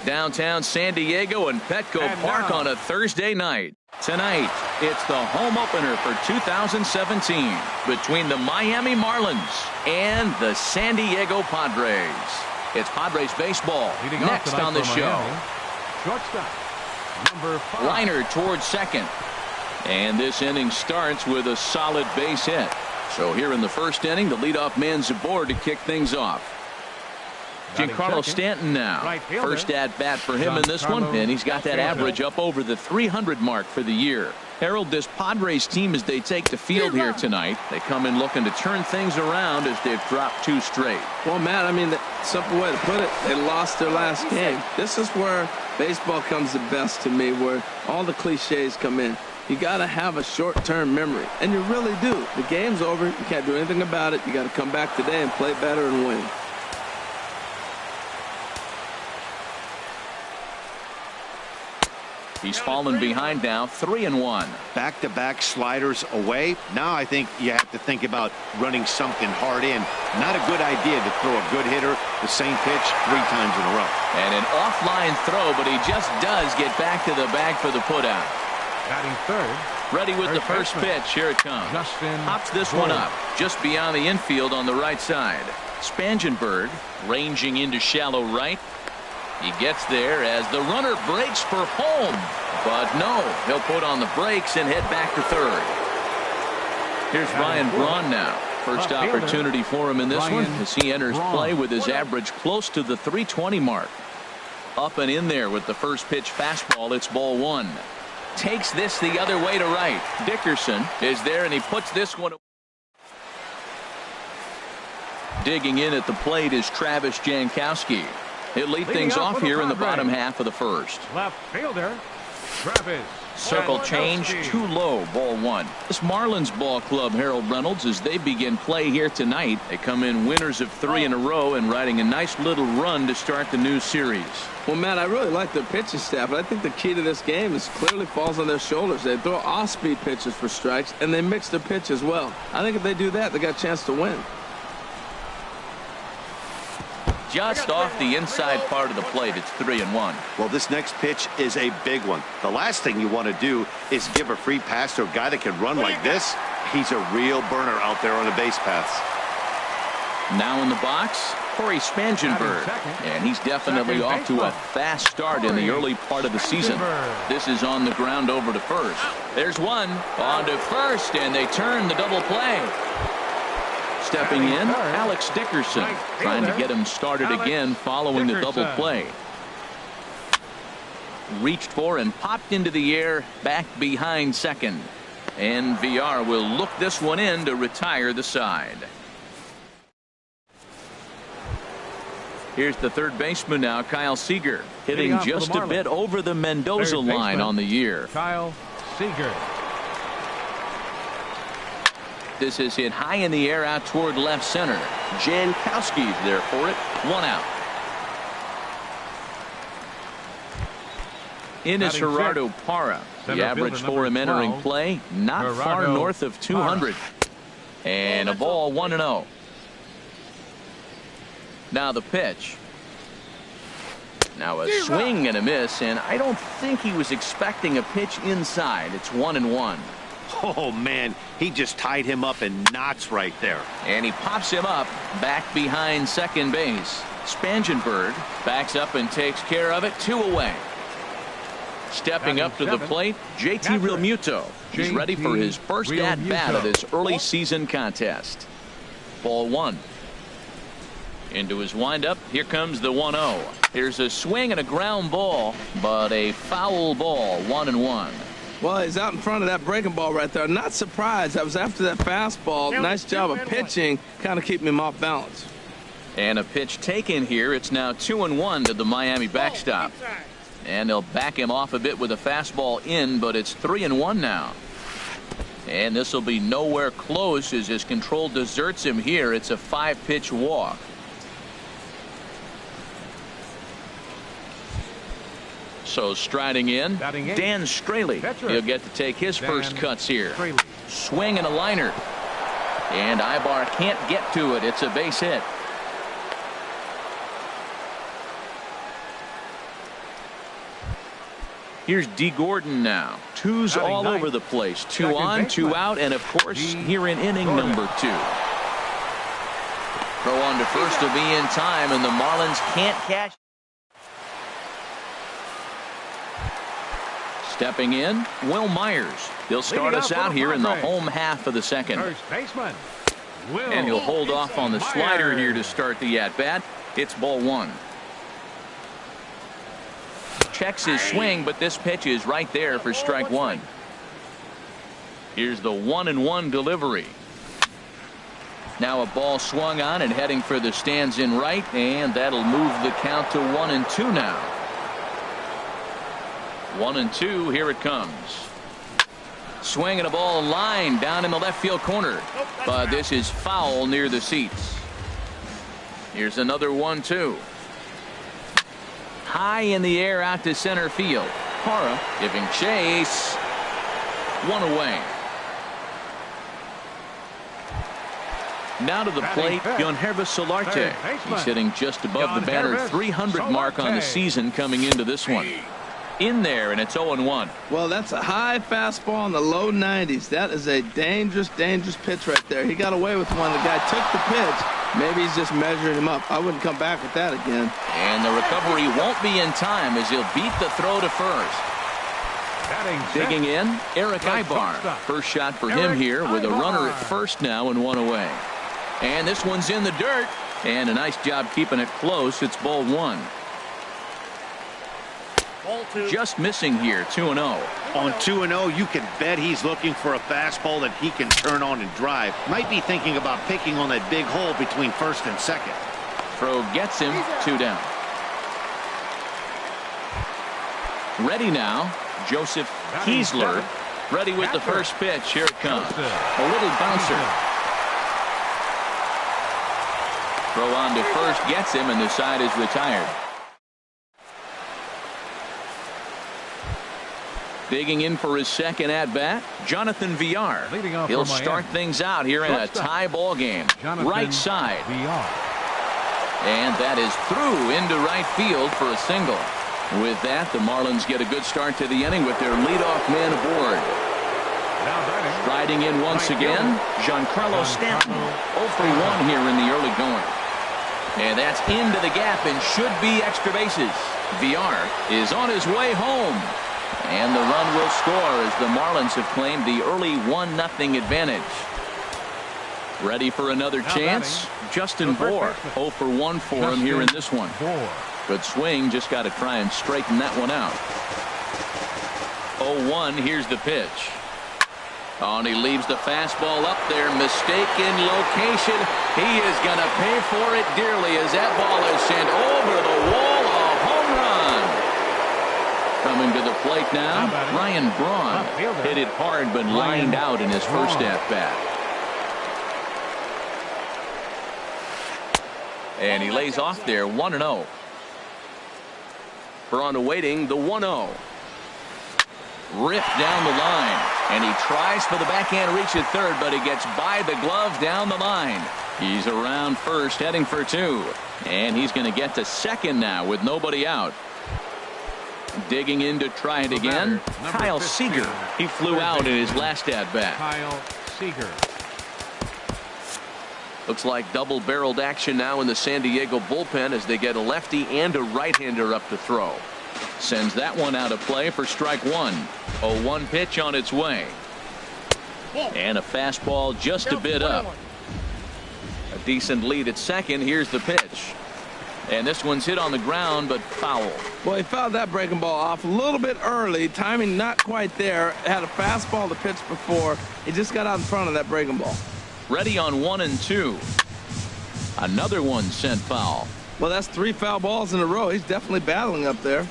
Downtown San Diego and Petco Park on a Thursday night. Tonight, it's the home opener for 2017 between the Miami Marlins and the San Diego Padres. It's Padres baseball next on the show. Shortstop, number 5. Liner towards second. And this inning starts with a solid base hit. So here in the first inning, the leadoff man's aboard to kick things off. Giancarlo Stanton now. First at bat for him in this one, and he's got that average up over the 300 mark for the year. Harold, this Padres team, as they take the field here tonight, they come in looking to turn things around as they've dropped 2 straight. Well, Matt, I mean, the simple way to put it, they lost their last game. This is where baseball comes the best to me, where all the cliches come in. You got to have a short-term memory, and you really do. The game's over. You can't do anything about it. You got to come back today and play better and win. He's fallen behind now, 3-1. Back-to-back sliders away. Now I think you have to think about running something hard in. Not a good idea to throw a good hitter the same pitch 3 times in a row. And an offline throw, but he just does get back to the bag for the putout. Batting third. Ready with the first pitch. Here it comes. Pops this one up just beyond the infield on the right side. Spangenberg ranging into shallow right. He gets there as the runner breaks for home. But no, he'll put on the brakes and head back to third. Here's Ryan Braun now. First opportunity for him in this one as he enters play with his average close to the 320 mark. Up and in there with the first pitch fastball. It's ball 1. Takes this the other way to right. Dickerson is there and he puts this one. Digging in at the plate is Travis Jankowski. He'll lead things off here in the bottom half of the first. Left fielder, Travis. Circle change, too low, ball one. This Marlins ball club, Harold Reynolds, as they begin play here tonight. They come in winners of 3 in a row and riding a nice little run to start the new series. Well, Matt, I really like their pitching staff, but I think the key to this game is clearly falls on their shoulders. They throw off-speed pitches for strikes, and they mix their pitch as well. I think if they do that, they got a chance to win. Just off the inside part of the plate, it's 3-1. Well, this next pitch is a big one. The last thing you want to do is give a free pass to a guy that can run like this. He's a real burner out there on the base paths. Now in the box, Corey Spangenberg, and he's definitely off to a fast start in the early part of the season. This is on the ground over to first. There's one on to first, and they turn the double play. Stepping in, Alex Dickerson, trying to get him started again following the double play. Reached for and popped into the air back behind second. And VR will look this one in to retire the side. Here's the third baseman now, Kyle Seager, hitting just a bit over the Mendoza line on the year. Kyle Seager. This is hit high in the air out toward left center. Jankowski's there for it. 1 out. In is Gerardo Parra. The average for him entering play, not far north of 200. And a ball 1-0. Now the pitch. Now a swing and a miss, and I don't think he was expecting a pitch inside. It's 1-1. Oh, man, he just tied him up in knots right there. And he pops him up back behind second base. Spangenberg backs up and takes care of it. 2 away. Stepping up to the plate, JT Realmuto. He's ready for his first at-bat of this early season contest. Ball 1. Into his windup. Here comes the 1-0. Here's a swing and a ground ball, but a foul ball. 1-1. Well, he's out in front of that breaking ball right there. Not surprised. That was after that fastball. Nice job of pitching, kind of keeping him off balance. And a pitch taken here. It's now 2-1 to the Miami backstop. And they'll back him off a bit with a fastball in, but it's 3-1 now. And this will be nowhere close as his control deserts him here. It's a 5-pitch walk. So striding in, Dan Straley. He'll get to take his first cuts here. Swing and a liner. And Ibar can't get to it. It's a base hit. Here's D. Gordon now. 2's all over the place. 2 on, 2 out, and of course here in inning number 2. Throw on to first will be in time, and the Marlins can't catch. Stepping in, Will Myers. He'll start us out here in the home half of the second. First baseman. And he'll hold off on the slider here to start the at-bat. It's ball 1. Checks his swing, but this pitch is right there for strike 1. Here's the 1-1 delivery. Now a ball swung on and heading for the stands in right, and that'll move the count to 1-2 now. 1-2, here it comes. Swing and a ball line down in the left field corner, but this is foul near the seats. Here's another 1-2. High in the air out to center field. Parra giving chase. 1 away. Now to the plate, Yonhervis Solarte. He's hitting just above the banner 300 mark on the season coming into this one. In there, and it's 0-1. Well, that's a high fastball in the low 90s. That is a dangerous, dangerous pitch right there. He got away with one. The guy took the pitch. Maybe he's just measuring him up. I wouldn't come back with that again. And the recovery won't be in time as he'll beat the throw to first. Digging in, Eric Ibar. First shot for him here with a runner at first now and 1 away. And this one's in the dirt. And a nice job keeping it close. It's ball 1. Just missing here, 2-0. On 2-0, you can bet he's looking for a fastball that he can turn on and drive. Might be thinking about picking on that big hole between first and second. Throw gets him, 2 down. Ready now, Joseph Kiesler ready with the first pitch. Here it comes. A little bouncer. Throw on to first gets him, and the side is retired. Digging in for his second at-bat, Jonathan Villar. He'll start things out here in a tie ball game. Right side. And that is through into right field for a single. With that, the Marlins get a good start to the inning with their leadoff man aboard. Striding in once again, Giancarlo Stanton. 0 for 1 here in the early going. And that's into the gap and should be extra bases. Villar is on his way home. And the run will score as the Marlins have claimed the early 1-0 advantage. Ready for another chance? Justin Bour. 0 for 1 for him here in this one. Good swing, just got to try and straighten that one out. 0-1, here's the pitch. Oh, and he leaves the fastball up there. Mistaken location. He is going to pay for it dearly as that ball is sent over the wall. A home run. Coming to the plate now, Ryan Braun. Hit it hard but lined out in his first at-bat. And he lays off there 1-0. Braun awaiting the 1-0. Ripped down the line. And he tries for the backhand reach at third, but he gets by the glove down the line. He's around first, heading for 2. And he's going to get to second now with nobody out. Digging in to try it again, Kyle Seager. He flew out in his last at-bat. Kyle Seager. Looks like double-barreled action now in the San Diego bullpen as they get a lefty and a right-hander up to throw. Sends that one out of play for strike 1. 0-1 pitch on its way. And a fastball just a bit up. A decent lead at second. Here's the pitch. And this one's hit on the ground, but foul. Well, he fouled that breaking ball off a little bit early. Timing not quite there. Had a fastball to pitch before. He just got out in front of that breaking ball. Ready on 1 and 2. Another one sent foul. Well, that's 3 foul balls in a row. He's definitely battling up there.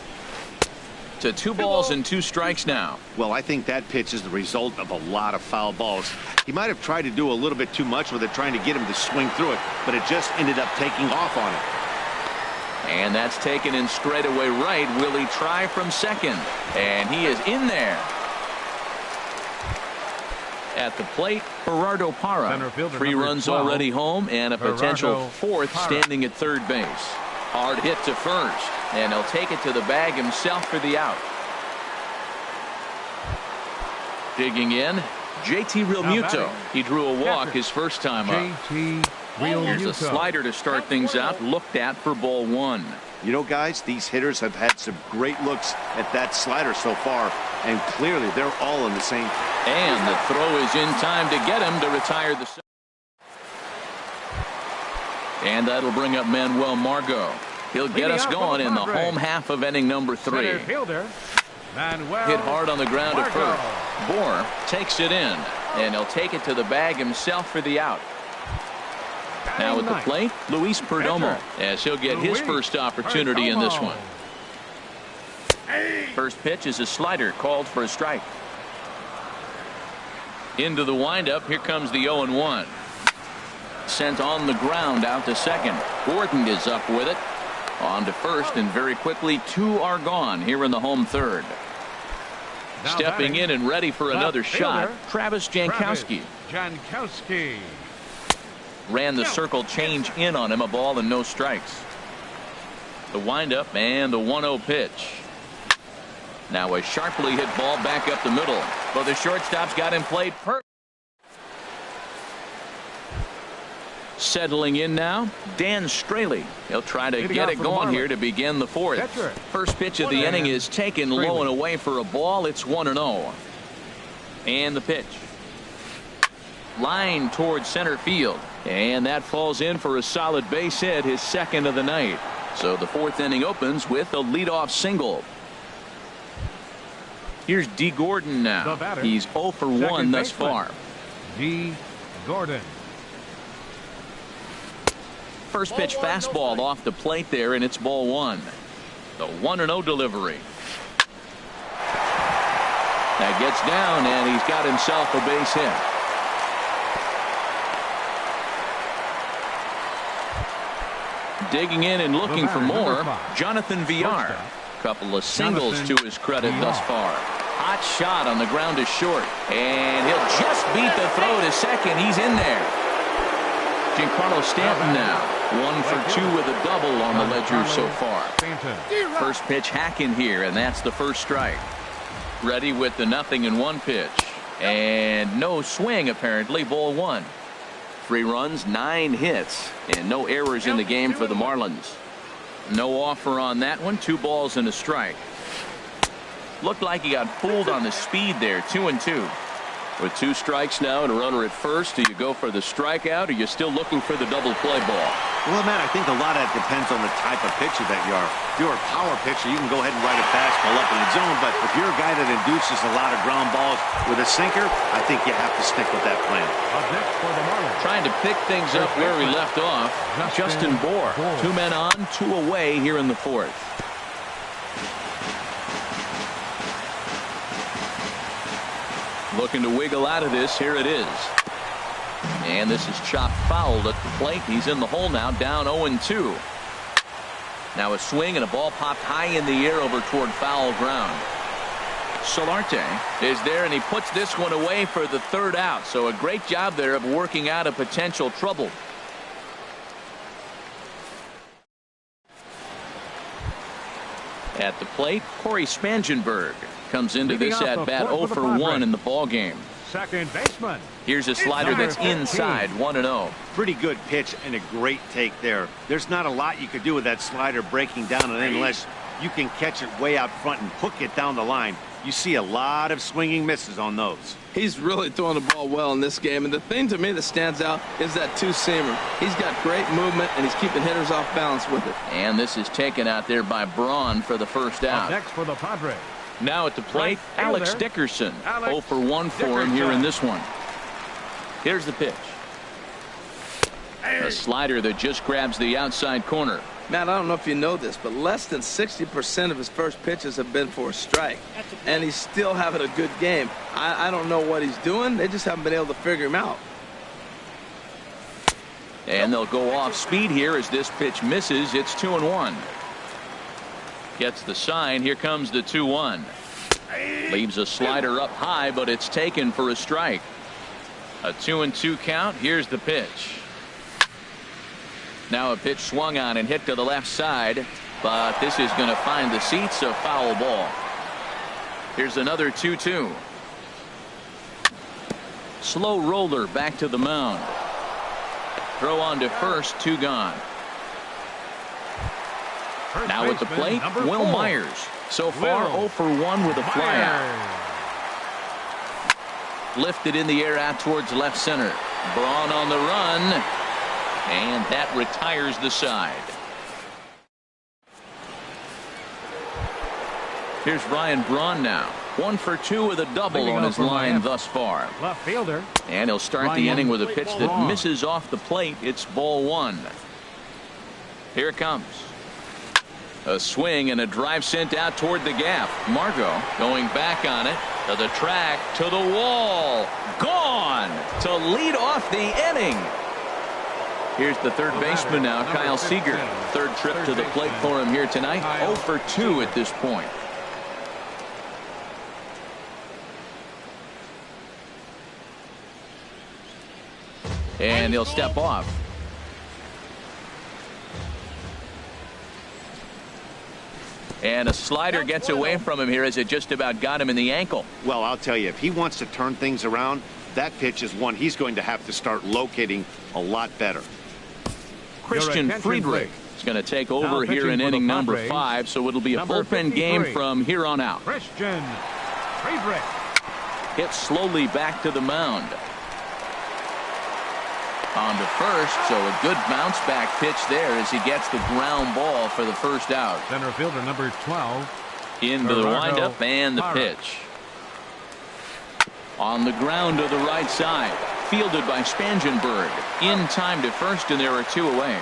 To 2 balls and 2 strikes now. Well, I think that pitch is the result of a lot of foul balls. He might have tried to do a little bit too much with it, trying to get him to swing through it, but it just ended up taking off on him. And that's taken in straightaway right. Will he try from second? And he is in there. At the plate, Gerardo Parra. 3 runs 12, already home and a potential 4th standing at third base. Hard hit to first. And he'll take it to the bag himself for the out. Digging in, JT Realmuto. He drew a walk his first time up. Here's a slider to start things out. Looked at for ball 1. You know, guys, these hitters have had some great looks at that slider so far, and clearly they're all in the same. And the throw is in time to get him to retire the. And that'll bring up Manuel Margot. He'll get us going in the home half of inning number 3. Hit hard on the ground at first. Bour takes it in, and he'll take it to the bag himself for the out. Now at the plate, Luis Perdomo, as he'll get his first opportunity in this one. First pitch is a slider called for a strike. Into the windup. Here comes the 0-1. Sent on the ground out to second. Gordon is up with it. On to first, and very quickly 2 are gone here in the home third. Stepping in and ready for another shot, Travis Jankowski. Ran the circle change in on him, a ball and no strikes. The windup and the 1-0 pitch. Now a sharply hit ball back up the middle, but the shortstop's got him played perfect. Settling in now, Dan Straley. He'll try to get it going here to begin the 4th. First pitch of the inning is taken low and away for a ball. It's 1-0. And the pitch. Line towards center field. And that falls in for a solid base hit, his second of the night. So the 4th inning opens with a leadoff single. Here's D. Gordon now. He's 0 for 1 thus far. D. Gordon. First pitch fastball off the plate there, and it's ball 1. The 1-0 delivery. That gets down, and he's got himself a base hit. Digging in and looking for more, Jonathan Villar. Couple of singles to his credit thus far. Hot shot on the ground is short, and he'll just beat the throw to second. He's in there. Giancarlo Stanton now 1 for 2 with a double on the ledger so far. First pitch hacking here, and that's the first strike. Ready with the 0-1 pitch, and no swing apparently. Ball 1. 3 runs, 9 hits, and no errors in the game for the Marlins. No offer on that one. 2 balls and a strike. Looked like he got fooled on the speed there. 2-2. With 2 strikes now and a runner at first, do you go for the strikeout, or are you still looking for the double play ball? Well, Matt, I think a lot of that depends on the type of pitcher that you are. If you're a power pitcher, you can go ahead and ride a fastball up in the zone, but if you're a guy that induces a lot of ground balls with a sinker, I think you have to stick with that plan. Up next for the Marlins. Trying to pick things up where we left off, Justin Bour. 2 men on, 2 away here in the 4th. Looking to wiggle out of this. Here it is. And this is chopped fouled at the plate. He's in the hole now, down 0-2. Now a swing and a ball popped high in the air over toward foul ground. Solarte is there, and he puts this one away for the 3rd out. So a great job there of working out a potential trouble. At the plate, Corey Spangenberg comes into this at bat 0 for 1 in the ball game. Second baseman. Here's a slider that's inside, 1-0. Pretty good pitch and a great take there. There's not a lot you could do with that slider breaking down and in unless you can catch it way out front and hook it down the line. You see a lot of swinging misses on those. He's really throwing the ball well in this game, and the thing to me that stands out is that 2-seamer. He's got great movement, and he's keeping hitters off balance with it. And this is taken out there by Braun for the 1st out. Up next for the Padres. Now at the plate, Alex Dickerson. 0 for 1 for him here in this one. Here's the pitch. A slider that just grabs the outside corner. Matt, I don't know if you know this, but less than 60% of his first pitches have been for a strike, and he's still having a good game. I don't know what he's doing. They just haven't been able to figure him out. And they'll go off speed here as this pitch misses. It's 2-1. Gets the sign. Here comes the 2-1. Leaves a slider up high, but it's taken for a strike. A 2-2 count. Here's the pitch. Now a pitch swung on and hit to the left side, but this is going to find the seats. A foul ball. Here's another 2-2. Slow roller back to the mound. Throw on to first, 2 gone. Now at the plate, Will Myers. So far 0 for 1 with a flyout. Lifted in the air out towards left center. Braun on the run, and that retires the side. Here's Ryan Braun now. 1 for 2 with a double on his line thus far. Left fielder. And he'll start the inning with a pitch that misses off the plate. It's ball 1. Here it comes. A swing and a drive sent out toward the gap. Margot going back on it to the track, to the wall. Gone to lead off the inning. Here's the 3rd baseman now, Kyle Seager. 3rd trip to the plate for him here tonight. 0 for 2 at this point. And he'll step off. And a slider gets away from him here as it just about got him in the ankle. Well, I'll tell you, if he wants to turn things around, that pitch is one he's going to have to start locating a lot better. Christian Friedrich is going to take over here in inning number 5, so it'll be a bullpen game from here on out. Christian Friedrich. Hit slowly back to the mound. On to first, so a good bounce back pitch there as he gets the ground ball for the 1st out. Center fielder number 12. Into the windup and the pitch. On the ground to the right side. Fielded by Spangenberg. In time to first, and there are 2 away.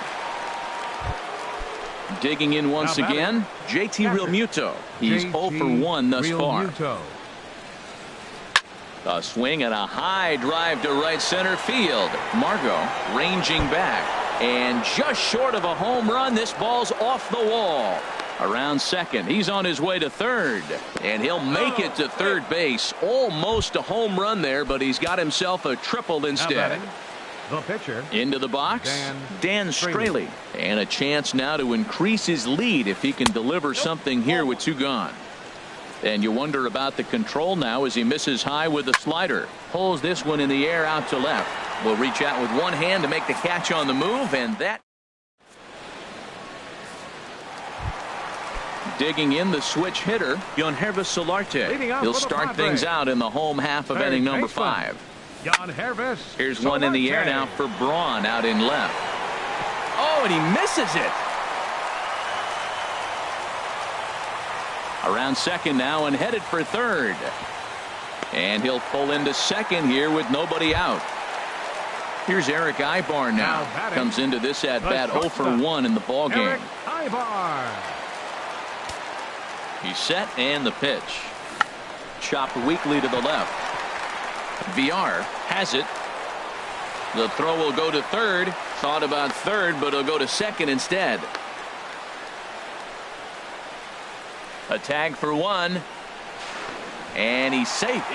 Digging in once again, JT Realmuto. He's 0 for 1 thus far. A swing and a high drive to right center field. Margot ranging back, and just short of a home run. This ball's off the wall. Around second, he's on his way to third, and he'll make it to third base. Almost a home run there, but he's got himself a triple instead. The pitcher. Into the box, Dan Straley, and a chance now to increase his lead if he can deliver something here with 2 gone. And you wonder about the control now as he misses high with the slider. Pulls this one in the air out to left. Will reach out with one hand to make the catch on the move, and that. Digging in the switch hitter, Yangervis Solarte. He'll start things out in the home half of inning number 5. Here's one in the air now for Braun out in left. Oh, and he misses it. Around second now and headed for third. And he'll pull into second here with nobody out. Here's Eric Ibar now. Comes into this at bat 0 for 1 in the ball game. He's set, and the pitch. Chopped weakly to the left. VR has it. The throw will go to third. Thought about third, but he'll go to second instead. A tag for 1. And he's safe.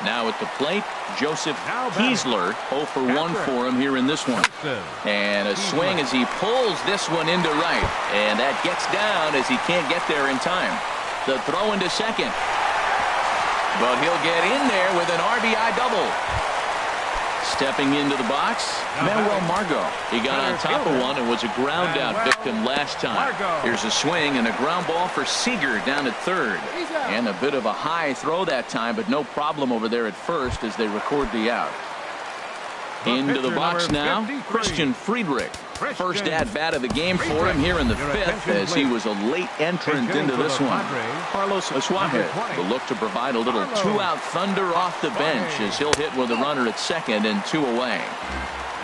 Now at the plate, Joseph Kiesler. 0 for 1 for him here in this one. And a swing as he pulls this one into right. And that gets down as he can't get there in time. The throw into second. But he'll get in there with an RBI double. Stepping into the box, Manuel Margot. He got on top of one and was a ground out victim last time. Here's a swing and a ground ball for Seager down at third. And a bit of a high throw that time, but no problem over there at first as they record the out. Into the box now, Christian Friedrich. First at bat of the game for him here in the 5th as he was a late entrant into this one. Carlos Asuaje will look to provide a little 2-out thunder off the bench as he'll hit with a runner at second and 2 away.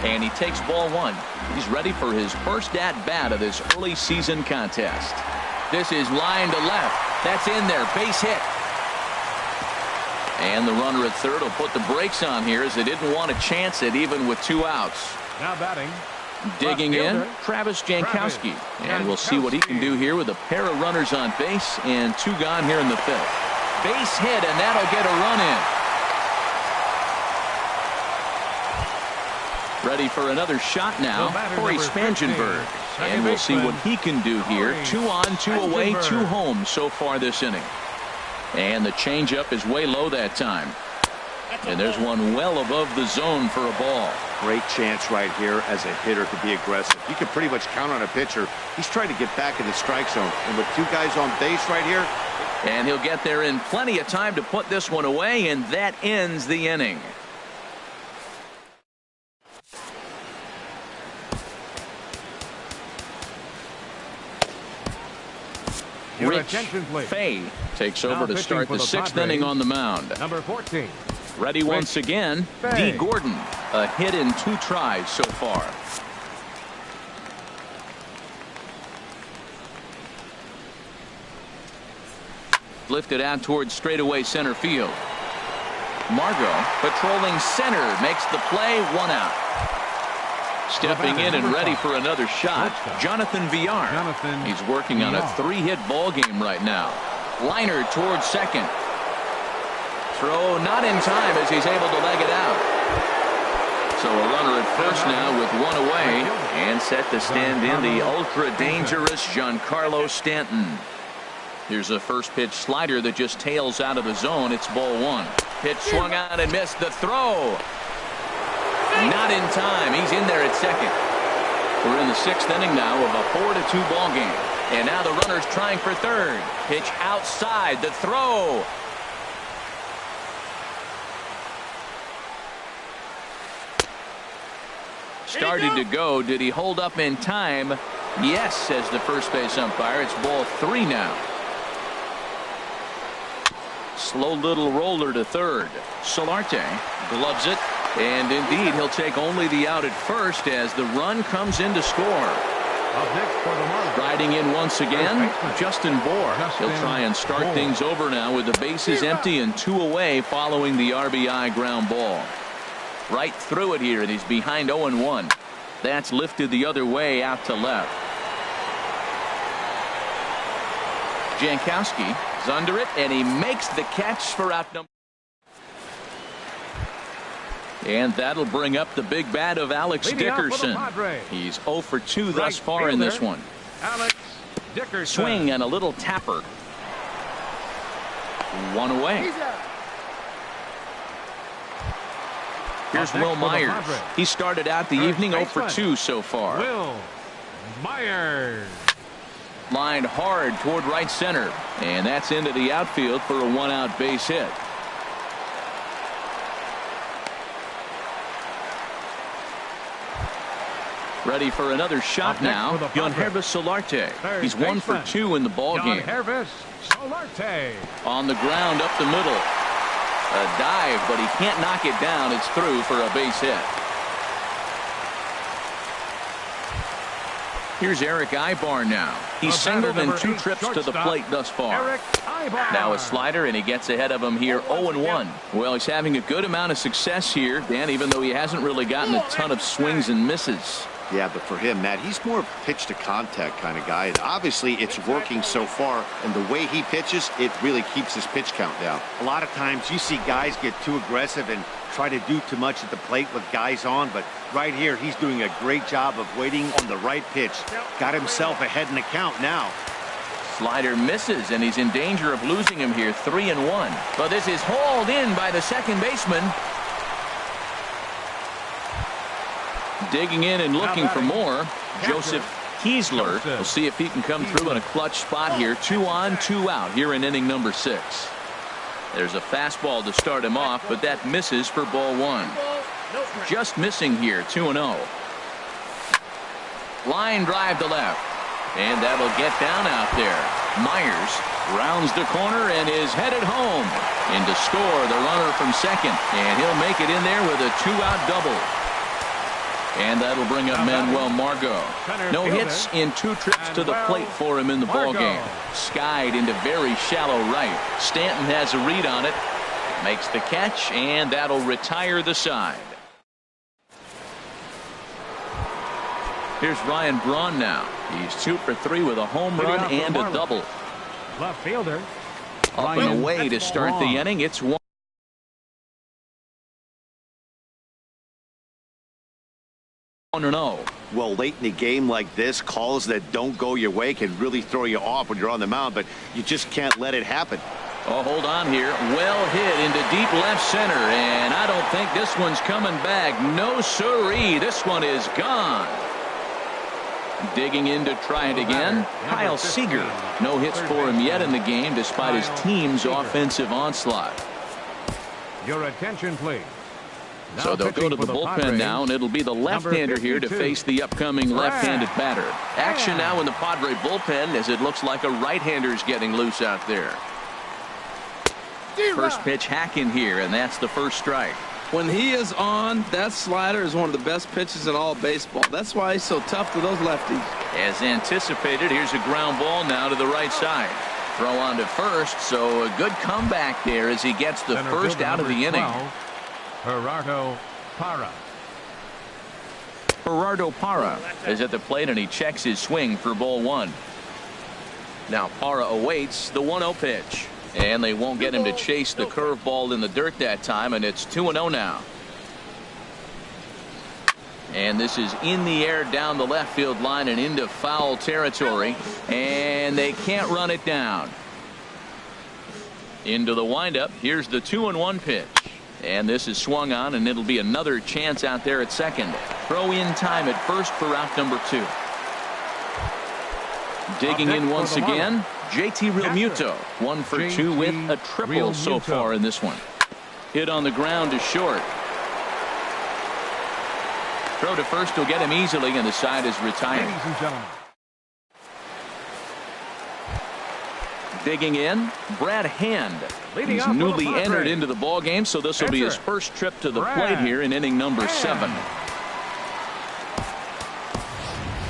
And he takes ball 1. He's ready for his first at bat of this early season contest. This is line to left. That's in there. Base hit. And the runner at third will put the brakes on here as they didn't want to chance it even with 2 outs. Now batting. Digging in, Travis Jankowski. And we'll see what he can do here with a pair of runners on base and 2 gone here in the 5th. Base hit, and that'll get a run in. Ready for another shot now, Corey Spangenberg. And we'll see what he can do here. 2 on, 2 away, 2 home so far this inning. And the changeup is way low that time. And there's one well above the zone for a ball. Great chance right here as a hitter to be aggressive. You can pretty much count on a pitcher. He's trying to get back in the strike zone. And with 2 guys on base right here. And he'll get there in plenty of time to put this one away, and that ends the inning. Rich Fay takes over to start the 6th inning on the mound. Number 14. Ready once again, D. Gordon. A hit in 2 tries so far. Lifted out towards straightaway center field. Margot patrolling center makes the play, 1 out. Stepping in and ready for another shot, Jonathan Villar. He's working on a 3-hit ball game right now. Liner towards second. Throw not in time as he's able to leg it out. So a runner at first now with 1 away and set to stand in the ultra-dangerous Giancarlo Stanton. Here's a first pitch slider that just tails out of the zone. It's ball 1. Pitch swung out and missed. The throw. Not in time. He's in there at second. We're in the 6th inning now of a 4-2 ball game. And now the runner's trying for third. Pitch outside. The throw. Started to go. Did he hold up in time? Yes, says the first base umpire. It's ball 3 now. Slow little roller to third. Solarte gloves it. And indeed, he'll take only the out at first as the run comes in to score. Up next for the Marlins. Riding in once again, Justin Bohr. He'll try and start things over now with the bases empty and 2 away following the RBI ground ball. Right through it here, and he's behind 0-1. That's lifted the other way out to left. Jankowski is under it, and he makes the catch for out number. And that'll bring up the big bat of Alex Dickerson. He's 0 for 2 thus far in this one. Alex Dickerson. Swing and a little tapper. 1 away. Here's Will Myers. He started out the evening 0 for 2 so far. Will Myers. Lined hard toward right center, and that's into the outfield for a 1-out base hit. Ready for another shot now. Yangervis Solarte. He's 1 for 2 in the ball game. Yangervis Solarte. On the ground up the middle. A dive, but he can't knock it down. It's through for a base hit. Here's Eric Ibar now. He's singled in 2 trips to the plate thus far. Now a slider, and he gets ahead of him here 0-1. Well, he's having a good amount of success here, Dan, even though he hasn't really gotten a ton of swings and misses. Yeah, but for him, Matt, he's more of a pitch to contact kind of guy. And obviously, it's working so far, and the way he pitches, it really keeps his pitch count down. A lot of times you see guys get too aggressive and try to do too much at the plate with guys on, but right here he's doing a great job of waiting on the right pitch. Got himself ahead in the count now. Slider misses, and he's in danger of losing him here 3-1. But this is hauled in by the second baseman. Digging in and looking for more. Joseph Kiesler. We'll see if he can come through in a clutch spot here. 2 on, 2 out here in inning number 6. There's a fastball to start him off, but that misses for ball 1. Just missing here, 2-0. Line drive to left, and that'll get down out there. Myers rounds the corner and is headed home. In to score the runner from second, and he'll make it in there with a 2-out double. And that'll bring up Manuel Margot. No hits in 2 trips to the plate for him in the ballgame. Skied into very shallow right. Stanton has a read on it. Makes the catch, and that'll retire the side. Here's Ryan Braun now. He's 2 for 3 with a home run and a double. Left fielder. Up and away to start the inning. It's 1-0. Well, late in a game like this, calls that don't go your way can really throw you off when you're on the mound, but you just can't let it happen. Oh, hold on here. Well hit into deep left center, and I don't think this one's coming back. No siree. This one is gone. Digging in to try it again. Kyle Seager. No hits for him yet in the game despite his team's offensive onslaught. Your attention, please. So they'll go to the bullpen now, and it'll be the left-hander here to face the upcoming left-handed batter. Action now in the Padre bullpen as it looks like a right-hander's getting loose out there. First pitch hacking here, and that's the first strike. When he is on, that slider is one of the best pitches in all baseball. That's why he's so tough to those lefties. As anticipated, here's a ground ball now to the right side. Throw on to first, so a good comeback there as he gets the first out of the inning. Gerardo Parra. Gerardo Parra is at the plate, and he checks his swing for ball 1. Now Parra awaits the 1-0 pitch, and they won't get him to chase the curveball in the dirt that time, and it's 2-0 now. And this is in the air down the left field line and into foul territory, and they can't run it down. Into the windup. Here's the 2-1 pitch. And this is swung on, and it'll be another chance out there at second. Throw in time at first for out number 2. Digging in once again, JT Realmuto. 1 for 2 with a triple so far in this one. Hit on the ground to short. Throw to first will get him easily, and the side is retired. Ladies and gentlemen. Digging in, Brad Hand. He's newly entered into the ball game, so this will be his first trip to the plate here in inning number 7.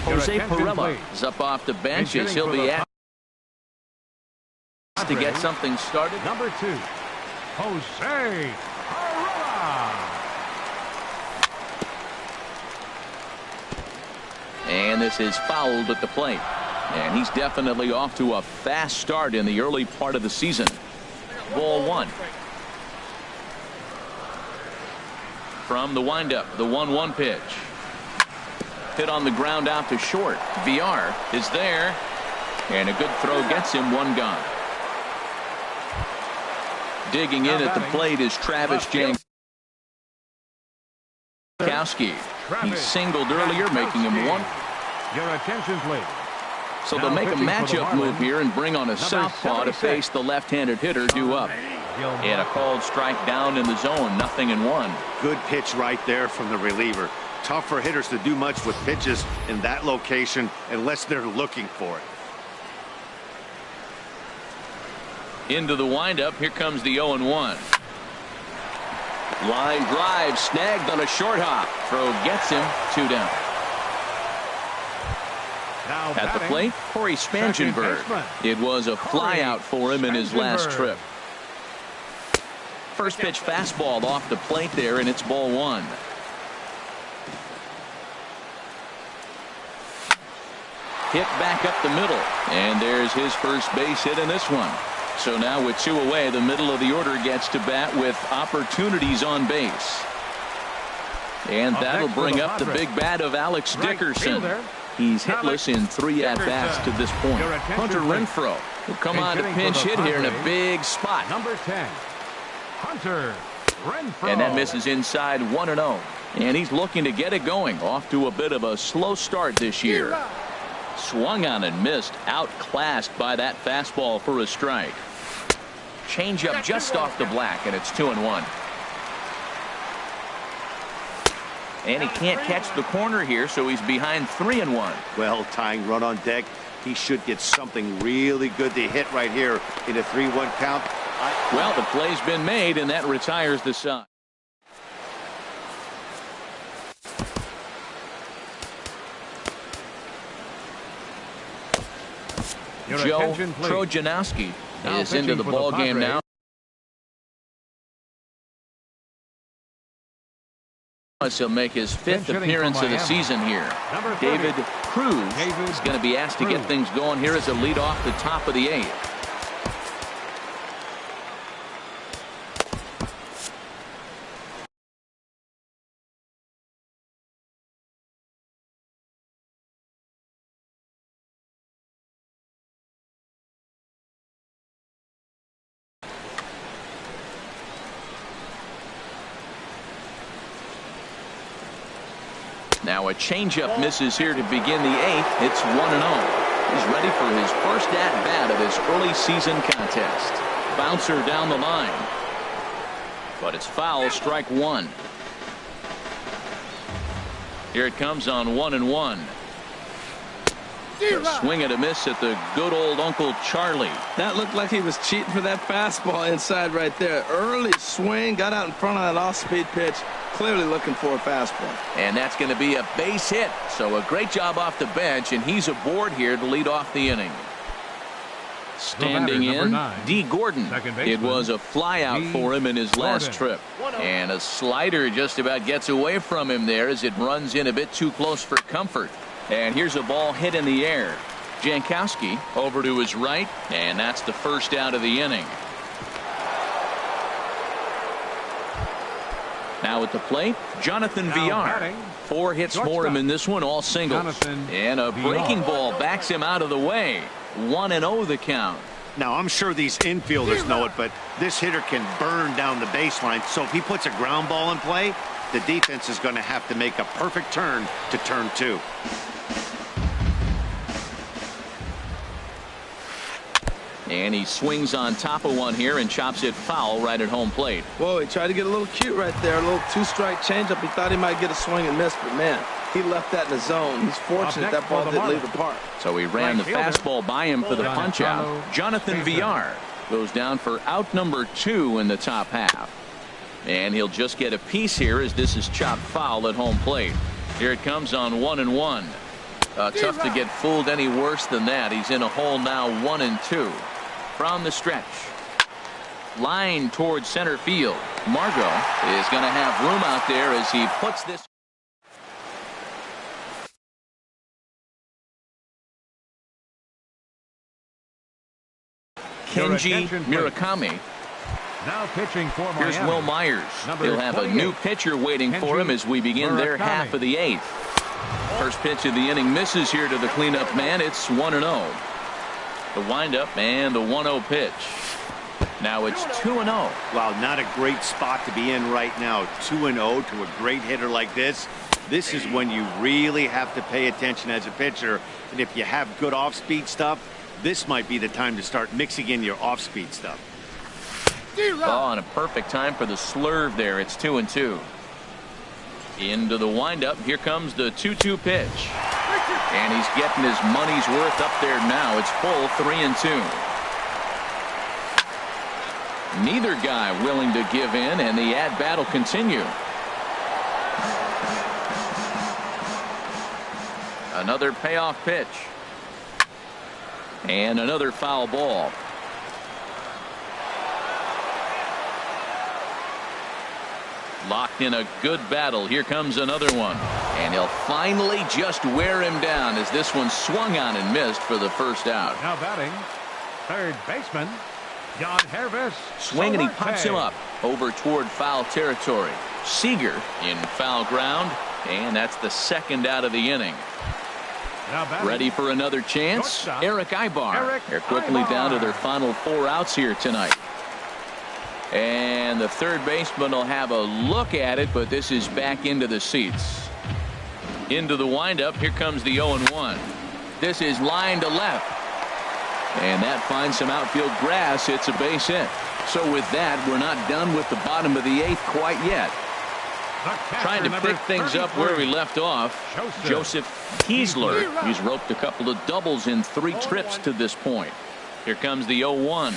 Jose attention, Pirela please. is up off the bench And as hitting he'll for be the asked to get something started. Number 2, Jose Pirela. And this is fouled at the plate. And he's definitely off to a fast start in the early part of the season. Ball 1. From the windup, the 1-1 pitch. Hit on the ground out to short. VR is there. And a good throw gets him one gone. Digging in at the plate is Travis Jankowski. He singled earlier, making him one. Your attention, please. So they'll make a matchup move here and bring on a southpaw to face the left-handed hitter due up. And a called strike down in the zone, 0-1. Good pitch right there from the reliever. Tough for hitters to do much with pitches in that location unless they're looking for it. Into the windup, here comes the 0-1. Line drive snagged on a short hop. Throw gets him, 2 down. Now At the batting, plate, Corey Spangenberg. It was a flyout for him in his last trip. First pitch fastball off the plate there, and it's ball 1. Hit back up the middle, and there's his first base hit in this one. So now with 2 away, the middle of the order gets to bat with opportunities on base. And that'll bring up the big bat of Alex Dickerson. He's hitless in 3 at-bats to this point. Hunter Renfroe will come on to pinch hit here in a big spot. Number 10, Hunter Renfroe. And that misses inside 1-0. And he's looking to get it going. Off to a bit of a slow start this year. Swung on and missed. Outclassed by that fastball for a strike. Changeup just off the black, and it's 2-1. And he can't catch the corner here, so he's behind 3-1. Well, tying run on deck. He should get something really good to hit right here in a 3-1 count. Well, the play's been made, and that retires the side. Joe Trojanowski is into the ball game now. He'll make his 5th appearance of the season here. David Cruz is going to be asked to get things going here as a lead off the top of the 8th. Now a changeup misses here to begin the 8th. It's 1-0. He's ready for his first at-bat of this early season contest. Bouncer down the line. But it's foul, strike 1. Here it comes on 1-1. A swing and a miss at the good old Uncle Charlie. That looked like he was cheating for that fastball inside right there. Early swing, got out in front of that off-speed pitch. Clearly looking for a fastball. And that's going to be a base hit. So a great job off the bench, and he's aboard here to lead off the inning. Standing in, D. Gordon. It was a flyout for him in his last trip. And a slider just about gets away from him there as it runs in a bit too close for comfort. And here's a ball hit in the air. Jankowski over to his right, and that's the first out of the inning. Now at the plate, Jonathan VR. 4 hits for him in this one, all singles. And a breaking ball backs him out of the way. 1-0 the count. Now, I'm sure these infielders know it, but this hitter can burn down the baseline. So if he puts a ground ball in play, the defense is going to have to make a perfect turn to turn 2. And he swings on top of one here and chops it foul right at home plate. Whoa, he tried to get a little cute right there. A little 2-strike changeup. He thought he might get a swing and miss, but man, he left that in the zone. He's fortunate that ball didn't leave the park. So he ran the fastball by him for the punch out. Jonathan VR goes down for out number 2 in the top half. And he'll just get a piece here as this is chopped foul at home plate. Here it comes on 1-1. Tough to get fooled any worse than that. He's in a hole now, 1-2 from the stretch. Line towards center field. Margot is going to have room out there as he puts this. Kenji Murakami. Now pitching for Miami. Here's Will Myers. He'll have a new pitcher waiting for him as we begin their half of the 8th. First pitch of the inning misses here to the cleanup man. It's 1-0. The windup and the 1-0 pitch. Now it's 2-0. Wow, not a great spot to be in right now. 2-0 to a great hitter like this. This is when you really have to pay attention as a pitcher. And if you have good off-speed stuff, this might be the time to start mixing in your off-speed stuff. Oh, and a perfect time for the slurve there. It's 2-2. Into the windup. Here comes the 2-2 pitch. And he's getting his money's worth up there now. It's full 3-2. Neither guy willing to give in, and the at-bat will continue. Another payoff pitch. And another foul ball. Locked in a good battle. Here comes another one. And he'll finally just wear him down as this one swung on and missed for the first out. Now batting, third baseman, Jan Hervis. Swing and he pops him up over toward foul territory. Seager in foul ground. And that's the second out of the inning. Ready for another chance. Eric Ibar. They're quickly down to their final 4 outs here tonight. And the third baseman will have a look at it, but this is back into the seats. Into the windup. Here comes the 0-1. This is line to left. And that finds some outfield grass. It's a base hit. So with that, we're not done with the bottom of the 8th quite yet. Trying to pick things up where we left off. Joseph Kiesler. He's roped a couple of doubles in 3 trips to this point. Here comes the 0-1.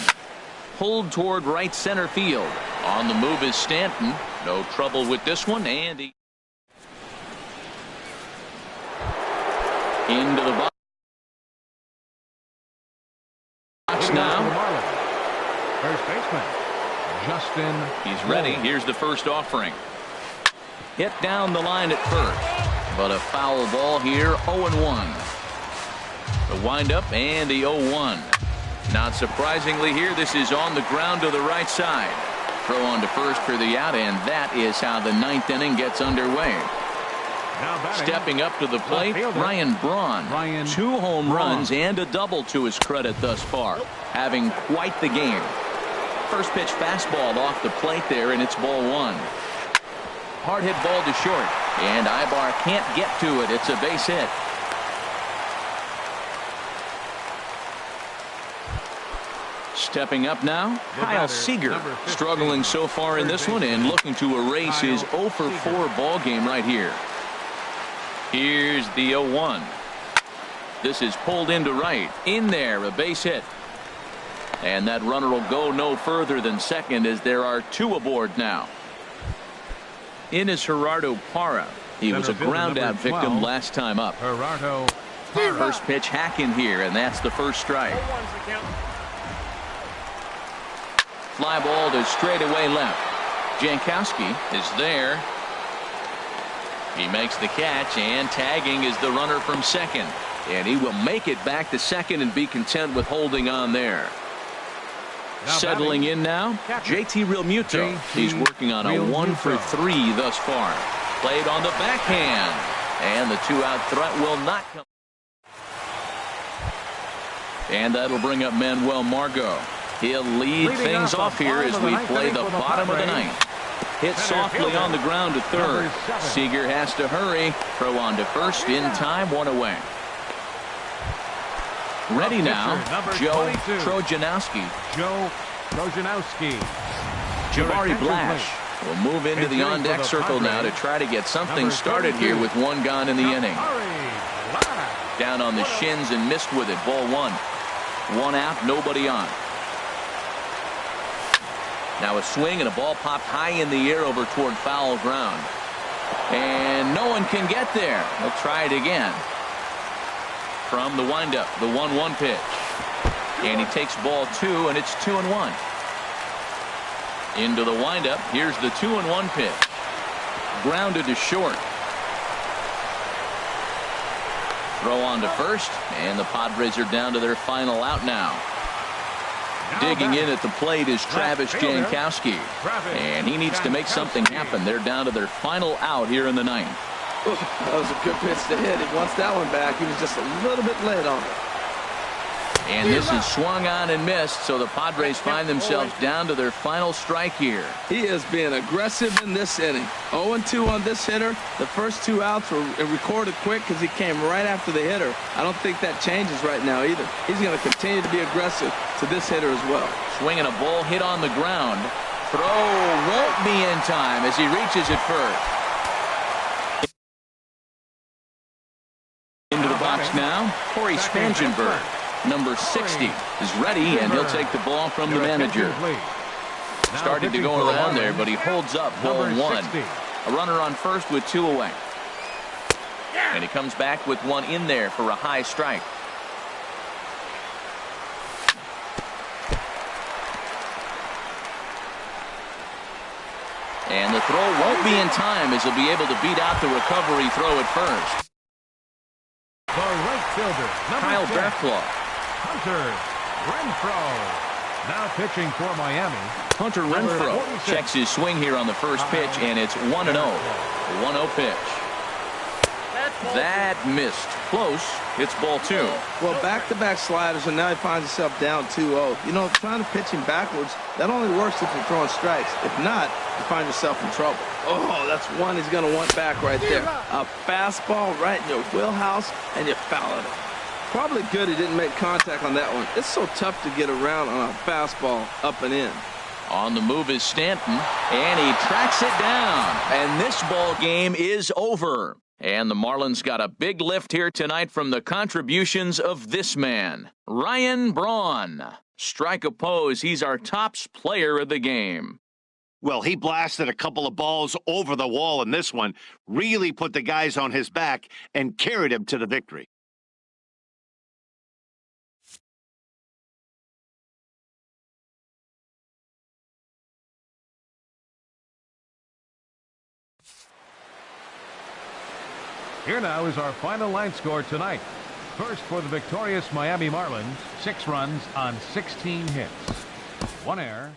Pulled toward right center field. On the move is Stanton. No trouble with this one. And he into the box now. First baseman Justin. He's ready. Here's the first offering. Hit down the line at first, but a foul ball here. 0-1. The windup and the 0-1. Not surprisingly here, this is on the ground to the right side. Throw on to first for the out, and that is how the 9th inning gets underway. Stepping up to the plate, Ryan Braun. 2 home runs and a double to his credit thus far. Having quite the game. First pitch fastball off the plate there, and it's ball 1. Hard hit ball to short, and Ibar can't get to it. It's a base hit. Stepping up now, Kyle Seager, struggling so far in this one and looking to erase his 0-for-4 ball game right here. Here's the 0-1. This is pulled into right. In there, a base hit. And that runner will go no further than second as there are 2 aboard now. In is Gerardo Parra. He was a ground out victim last time up. First pitch hack in here, and that's the first strike. Fly ball to straightaway left. Jankowski is there. He makes the catch, and tagging is the runner from second. And he will make it back to second and be content with holding on there. Settling in now, JT Realmuto. He's working on a 1-for-3 thus far. Played on the backhand. And the 2-out threat will not come. And that'll bring up Manuel Margot. He'll lead things off here as we play the bottom of the 9th. Hit softly on the ground to third. Seager has to hurry. Throw on to first in time, 1 away. Ready now, Joe Trojanowski. Jabari Blash will move into the on-deck circle now to try to get something started here with 1 gone in the inning. Down on the shins and missed with it. Ball 1. 1 out, nobody on. Now a swing and a ball popped high in the air over toward foul ground. And no one can get there. They'll try it again. from the windup, the 1-1 pitch. And he takes ball 2, and it's 2-1. Into the windup. Here's the 2-1 pitch. Grounded to short. Throw on to first, and the Padres are down to their final out now. Digging in at the plate is Travis Jankowski, and he needs to make something happen. They're down to their final out here in the ninth. That was a good pitch to hit. He wants that one back. He was just a little bit late on it. And this is swung on and missed, so the Padres find themselves down to their final strike here. He is being aggressive in this inning. 0-2 on this hitter. The first 2 outs were recorded quick because he came right after the hitter. I don't think that changes right now either. He's going to continue to be aggressive to this hitter as well. Swinging a ball hit on the ground. Throw won't be in time as he reaches it first. Into the box now, Corey Spangenberg. Number 60 is ready, and he'll take the ball from the manager. Started to go around there, but he holds up ball 1. A runner on first with 2 away. And he comes back with 1 in there for a high strike. And the throw won't be in time as he'll be able to beat out the recovery throw at first. The right fielder, Kyle number 10, Dreflaw. Hunter Renfroe. Now pitching for Miami. Hunter Renfroe checks his swing here on the first pitch, and it's 1-0. 1-0 pitch. That missed. Close. It's ball 2. Well, back-to-back sliders, and now he finds himself down 2-0. You know, trying to pitch him backwards, that only works if you're throwing strikes. If not, you find yourself in trouble. Oh, that's one he's going to want back right there. A fastball right in your wheelhouse, and you foul it. Probably good he didn't make contact on that one. It's so tough to get around on a fastball up and in. On the move is Stanton, and he tracks it down. And this ball game is over. And the Marlins got a big lift here tonight from the contributions of this man, Ryan Braun. Strike oppose, he's our tops player of the game. Well, he blasted a couple of balls over the wall in this one, really put the guys on his back and carried him to the victory. Here now is our final line score tonight. First for the victorious Miami Marlins, 6 runs on 16 hits. 1 error.